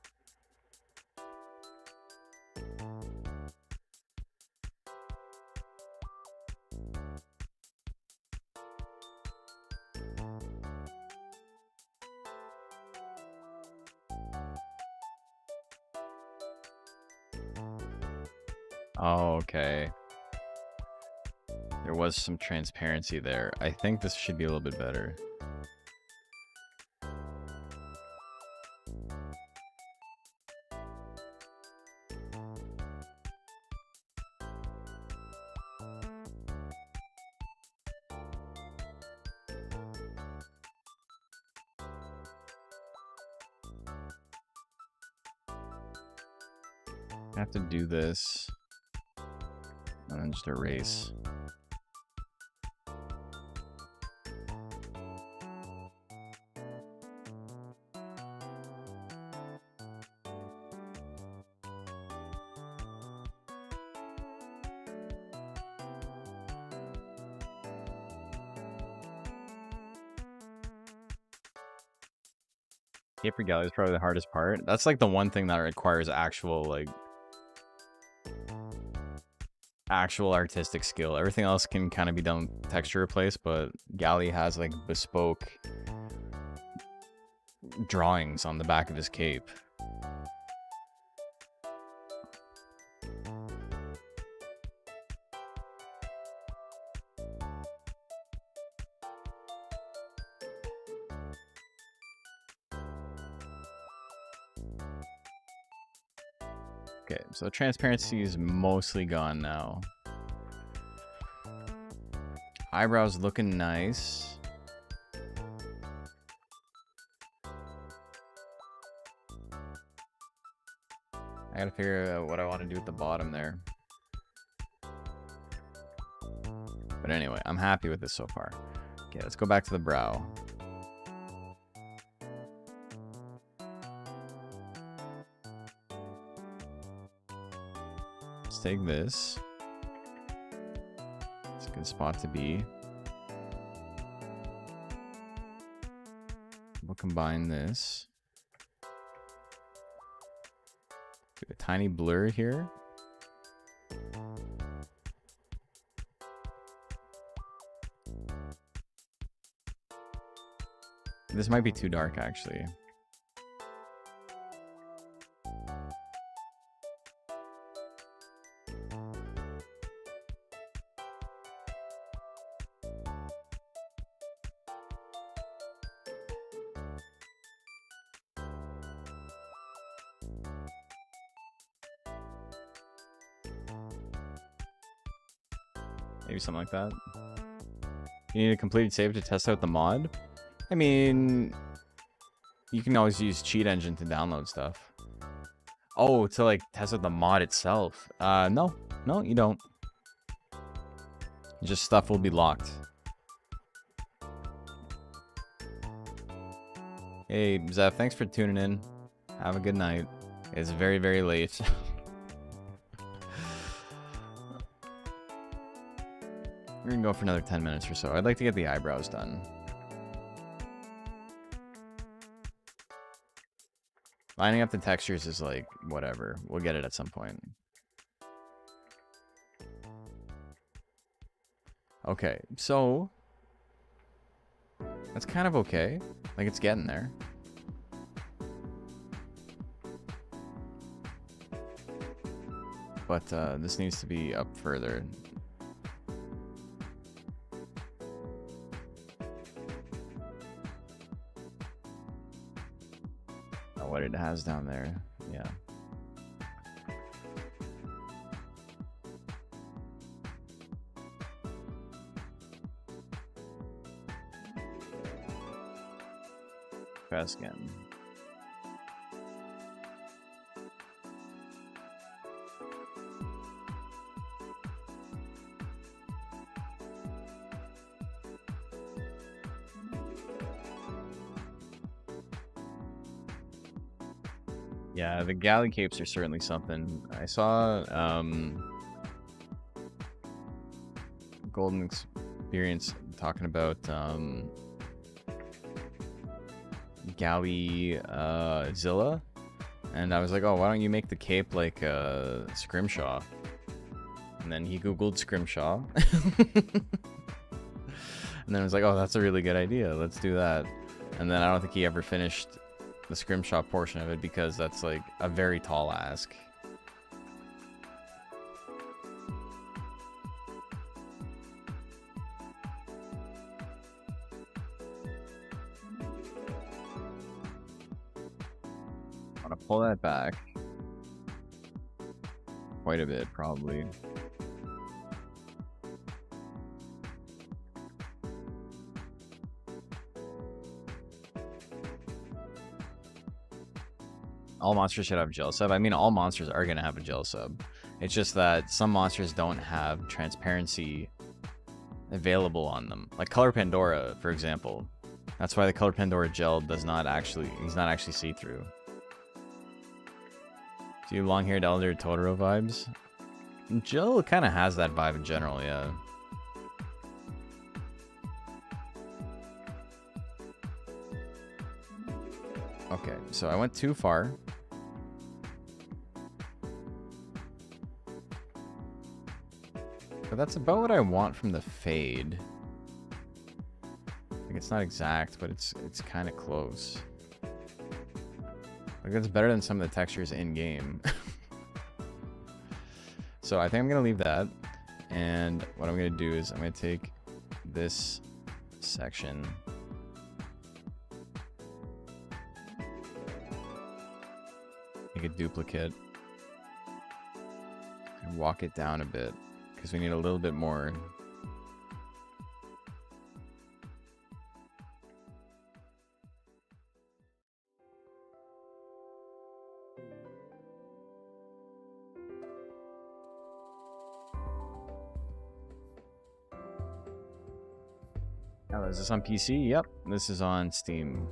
Oh, okay. There was some transparency there. I think this should be a little bit better. I have to do this and then just erase. Caper gallery is probably the hardest part. That's like the one thing that requires actual like actual artistic skill. Everything else can kind of be done with texture replace, but Galley has like bespoke drawings on the back of his cape. Okay, so the transparency is mostly gone now. Eyebrows looking nice. I gotta figure out what I want to do at the bottom there. But anyway, I'm happy with this so far. Okay, let's go back to the brow. Let's take this. It's a good spot to be. We'll combine this. Do a tiny blur here. This might be too dark, actually. Maybe something like that. You need a completed save to test out the mod? I mean, you can always use Cheat Engine to download stuff. Oh, to like test out the mod itself. No, you don't. Just stuff will be locked. Hey, Zeph, thanks for tuning in. Have a good night. It's very, very late. We're gonna go for another 10 minutes or so. I'd like to get the eyebrows done. Lining up the textures is like, whatever. We'll get it at some point. Okay, so that's kind of okay. Like, it's getting there. But this needs to be up further. What it has down there, yeah. Press again. Yeah, the galley capes are certainly something. I saw Golden Experience talking about galley Zilla, and I was like, oh, why don't you make the cape like Scrimshaw? And then he googled Scrimshaw, and then I was like, oh, that's a really good idea, let's do that. And then I don't think he ever finished the Scrimshaw portion of it because that's like a very tall ask. want to pull that back quite a bit, probably. All monsters should have gel sub. I mean, all monsters are going to have a gel sub. It's just that some monsters don't have transparency available on them. Like Color Pandora, for example. That's why the Color Pandora gel does not actually, he's not actually see-through. Do you long-haired Elder Totoro vibes? Gel kind of has that vibe in general, yeah. Okay, so I went too far. But that's about what I want from the fade. Like, it's not exact, but it's kind of close. Like, that's better than some of the textures in-game. So I think I'm going to leave that. And what I'm going to do is I'm going to take this section. Make a duplicate. And walk it down a bit. Because we need a little bit more. Oh, is this on PC? Yep, this is on Steam.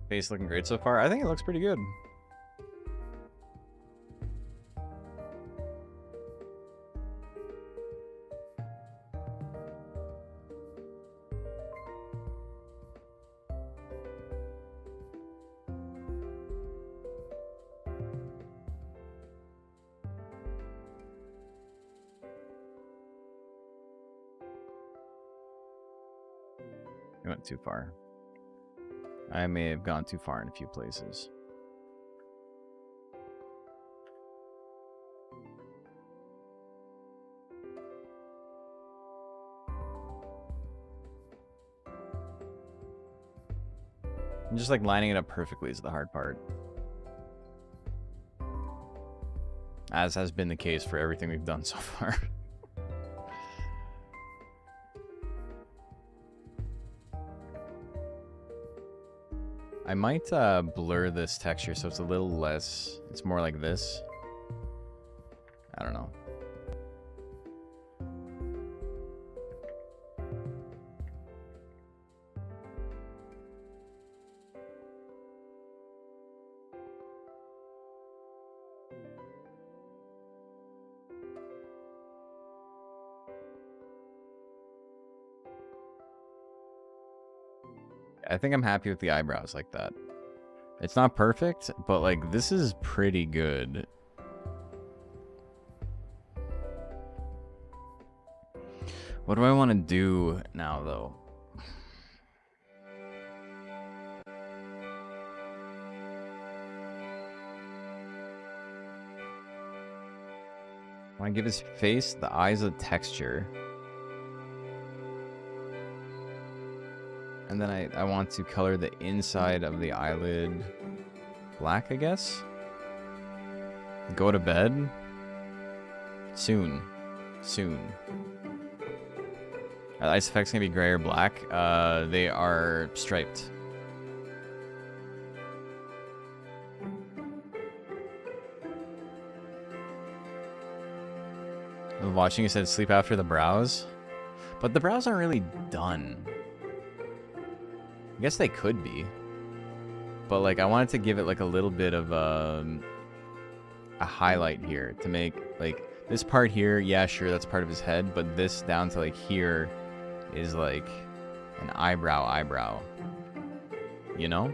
Face looking great so far. I think it looks pretty good. I went too far. I may have gone too far in a few places. And just like lining it up perfectly is the hard part. As has been the case for everything we've done so far. I might blur this texture so it's a little less, it's more like this. I don't know. I think I'm happy with the eyebrows like that. It's not perfect, but like this is pretty good. What do I want to do now though? I want to give his face, the eyes, a texture. And then I want to color the inside of the eyelid black, I guess. Go to bed. Soon. Soon. Ice effects can be gray or black. They are striped. Watching, you said sleep after the brows. But the brows aren't really done. I guess they could be, but like I wanted to give it like a little bit of a highlight here to make like this part here. Yeah, sure, that's part of his head, but this down to like here is like an eyebrow, you know?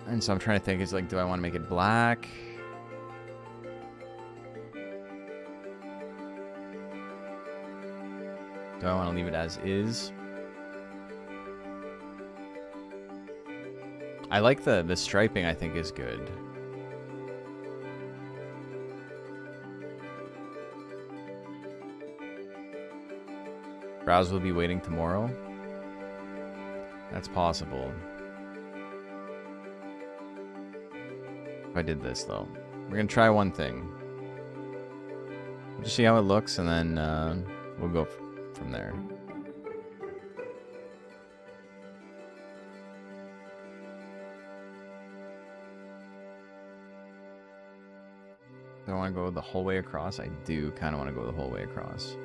And so I'm trying to think, is like, do I want to make it black? Do I want to leave it as is? I like the striping, I think is good. Browse will be waiting tomorrow. That's possible. If I did this, though. We're going to try one thing. Just see how it looks, and then we'll go from there. Do I want to go the whole way across? I do kind of want to go the whole way across.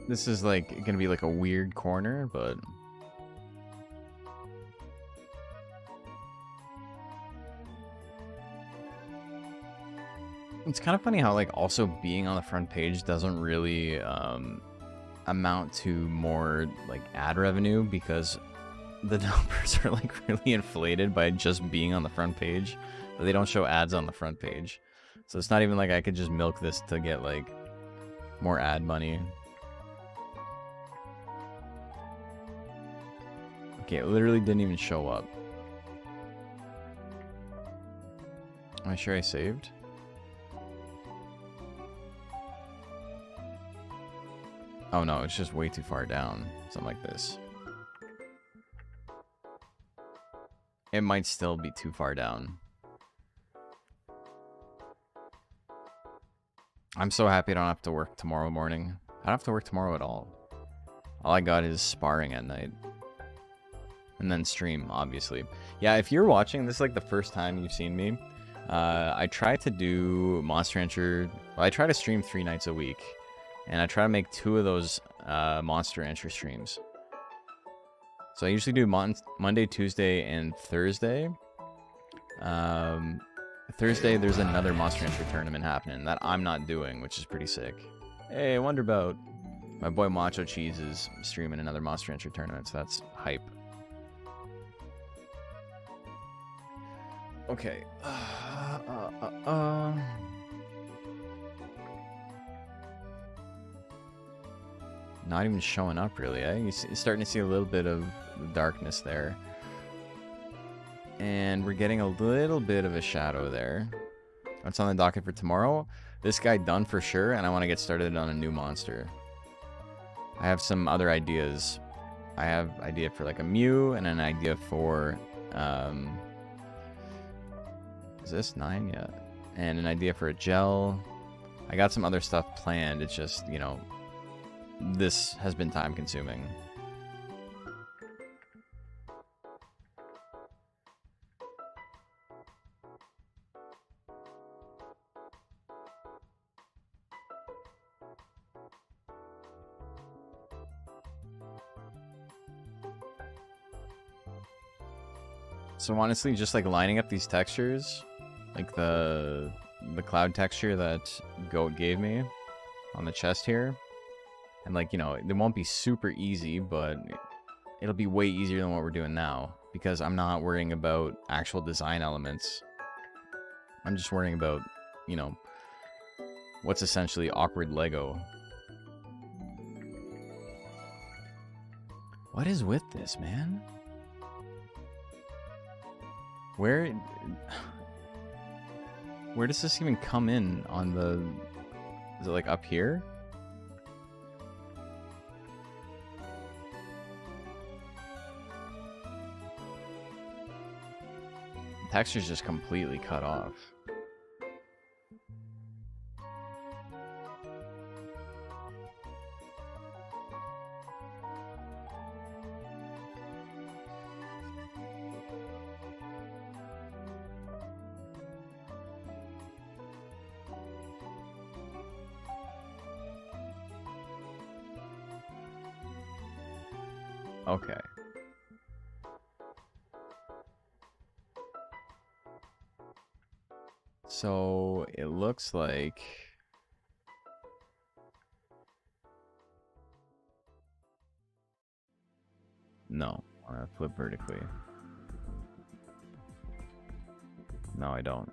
This is like gonna be like a weird corner, but it's kind of funny how like also being on the front page doesn't really amount to more like ad revenue, because the numbers are like really inflated by just being on the front page, but they don't show ads on the front page. So it's not even like I could just milk this to get like more ad money. Okay, it literally didn't even show up. Am I sure I saved? Oh no, it's just way too far down. Something like this. It might still be too far down. I'm so happy I don't have to work tomorrow morning. I don't have to work tomorrow at all. All I got is sparring at night. And then stream, obviously. Yeah, if you're watching, this is like the first time you've seen me. I try to do Monster Rancher. Well, I try to stream 3 nights a week. And I try to make 2 of those Monster Rancher streams. So I usually do Monday, Tuesday, and Thursday. Thursday, there's another Monster Rancher tournament happening that I'm not doing, which is pretty sick. Hey, Wonderbout. My boy Macho Cheese is streaming another Monster Rancher tournament, so that's hype. Okay. Not even showing up, really, eh? You're starting to see a little bit of darkness there. And we're getting a little bit of a shadow there. What's on the docket for tomorrow? This guy done for sure, and I want to get started on a new monster. I have some other ideas. I have an idea for like a Mew, and an idea for... is this 9? Yeah. And an idea for a gel. I got some other stuff planned. It's just, you know, this has been time consuming. So honestly, just like lining up these textures, like the cloud texture that Goat gave me on the chest here, and like, you know, it won't be super easy, but it'll be way easier than what we're doing now, because I'm not worrying about actual design elements. I'm just worrying about, you know, what's essentially awkward Lego. What is with this, man? Where does this even come in on the... Is it like up here? The texture's just completely cut off. Okay. So it looks like no. I'm gonna flip vertically. No, I don't.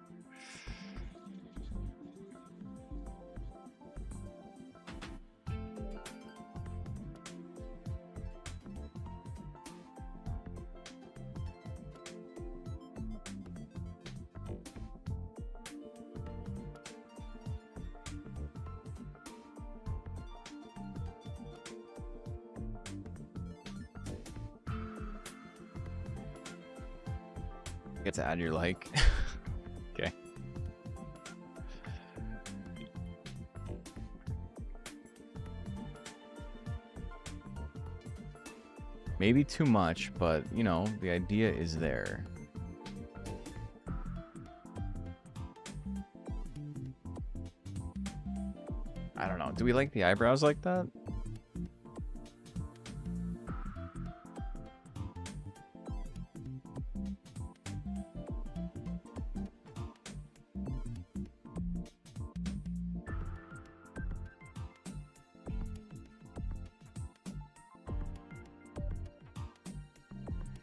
Get to add your like. Okay. Maybe too much, but you know, the idea is there. I don't know. Do we like the eyebrows like that?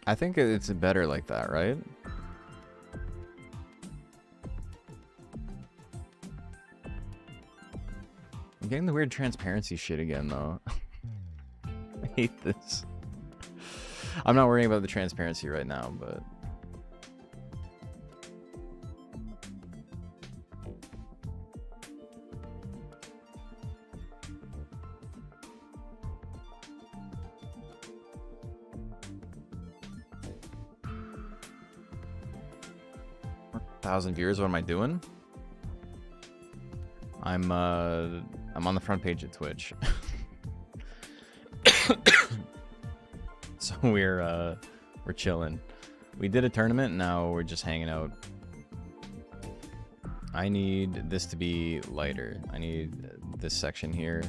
I think it's better like that, right? I'm getting the weird transparency shit again, though. I hate this. I'm not worrying about the transparency right now, but... Thousand viewers, what am I doing? I'm on the front page of Twitch. So we're chilling. We did a tournament, now we're just hanging out. I need this to be lighter. I need this section here.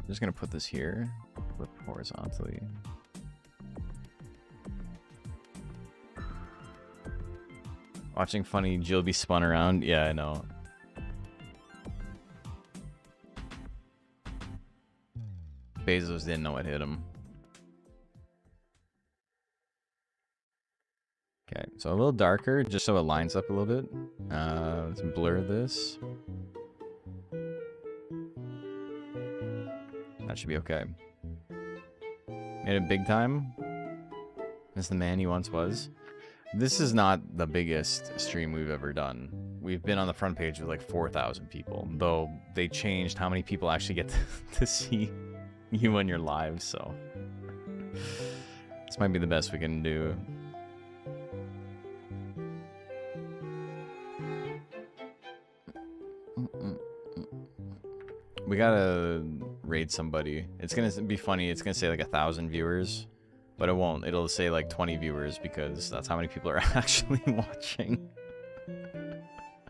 Just gonna put this here, flip horizontally. Watching funny Jill be spun around. Yeah, I know. Bezos didn't know what hit him. Okay, so a little darker, just so it lines up a little bit. Let's blur this. That should be okay. Made it big time. As the man he once was. This is not the biggest stream we've ever done. We've been on the front page with like 4,000 people, though they changed how many people actually get to see you when you're live, so this might be the best we can do. We gotta raid somebody. It's gonna be funny. It's gonna say like 1,000 viewers, but it won't. It'll say like 20 viewers because that's how many people are actually watching.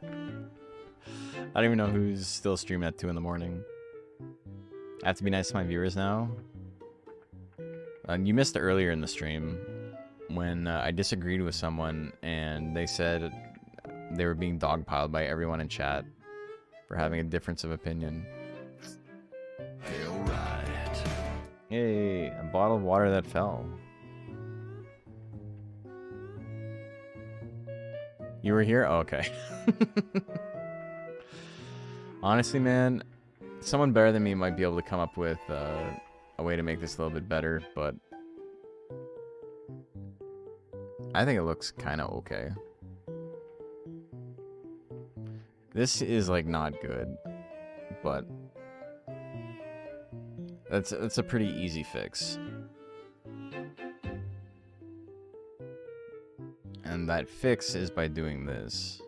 I don't even know who's still streaming at 2 in the morning. I have to be nice to my viewers now. You missed it earlier in the stream when I disagreed with someone and they said they were being dogpiled by everyone in chat for having a difference of opinion. Hey, a bottle of water that fell. You were here? Oh, okay. Honestly, man, someone better than me might be able to come up with a way to make this a little bit better, but I think it looks kind of okay. This is like not good, but that's a pretty easy fix. And that fix is by doing this.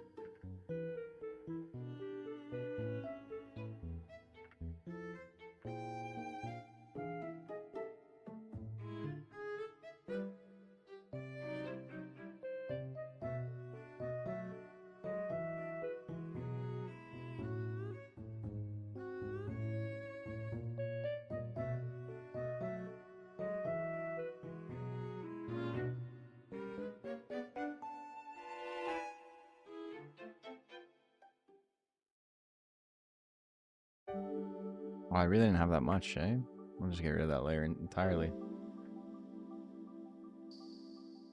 Oh, I really didn't have that much, eh? We'll just get rid of that layer entirely.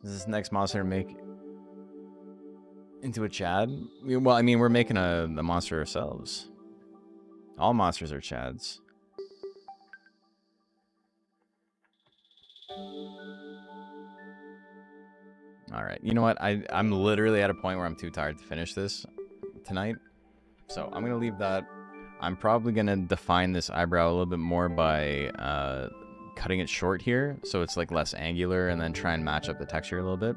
Does this next monster make into a Chad? Well, I mean, we're making a monster ourselves. All monsters are Chads. Alright, you know what? I'm literally at a point where I'm too tired to finish this tonight. So I'm going to leave that. I'm probably going to define this eyebrow a little bit more by cutting it short here. So it's like less angular, and then try and match up the texture a little bit.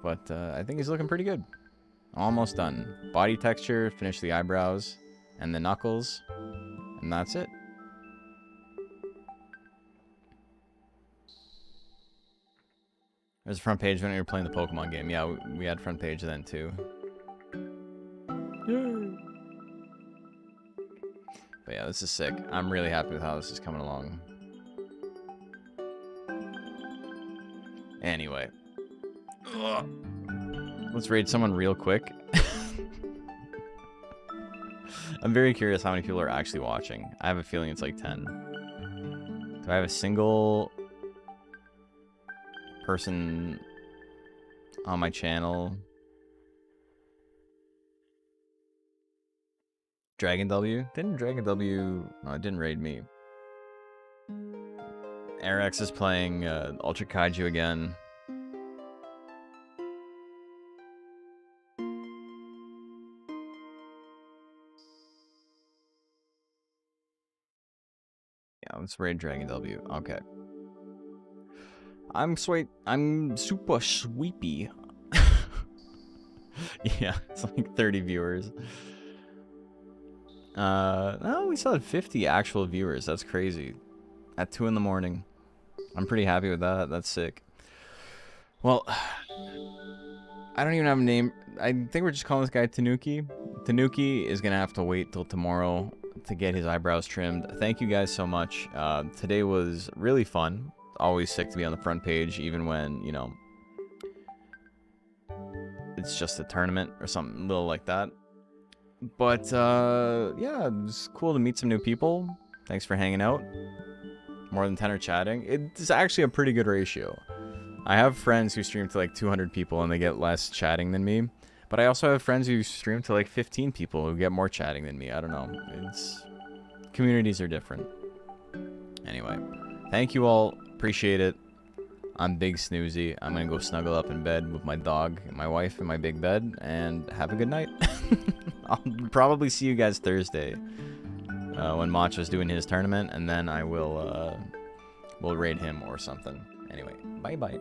But I think he's looking pretty good. Almost done. Body texture, finish the eyebrows, and the knuckles. And that's it. There's a front page when you were playing the Pokemon game. Yeah, we had front page then too. Yay! But yeah, this is sick. I'm really happy with how this is coming along. Anyway. Ugh. Let's raid someone real quick. I'm very curious how many people are actually watching. I have a feeling it's like 10. Do I have a single person on my channel? Dragon W? Didn't Dragon W... No, it didn't raid me. Arex is playing Ultra Kaiju again. Yeah, let's raid Dragon W. Okay. I'm super sweepy. Yeah, it's like 30 viewers. No, we still had 50 actual viewers. That's crazy. At 2 in the morning. I'm pretty happy with that. That's sick. Well, I don't even have a name. I think we're just calling this guy Tanuki. Tanuki is going to have to wait till tomorrow to get his eyebrows trimmed. Thank you guys so much. Today was really fun. Always sick to be on the front page, even when, you know, it's just a tournament or something little like that. But, yeah, it was cool to meet some new people. Thanks for hanging out. More than 10 are chatting. It's actually a pretty good ratio. I have friends who stream to like 200 people and they get less chatting than me. But I also have friends who stream to like 15 people who get more chatting than me. I don't know. Communities are different. Anyway, thank you all. Appreciate it. I'm Big Snoozy. I'm gonna go snuggle up in bed with my dog and my wife in my big bed, and have a good night. I'll probably see you guys Thursday when Macho's doing his tournament, and then I will we'll raid him or something. Anyway, bye bye.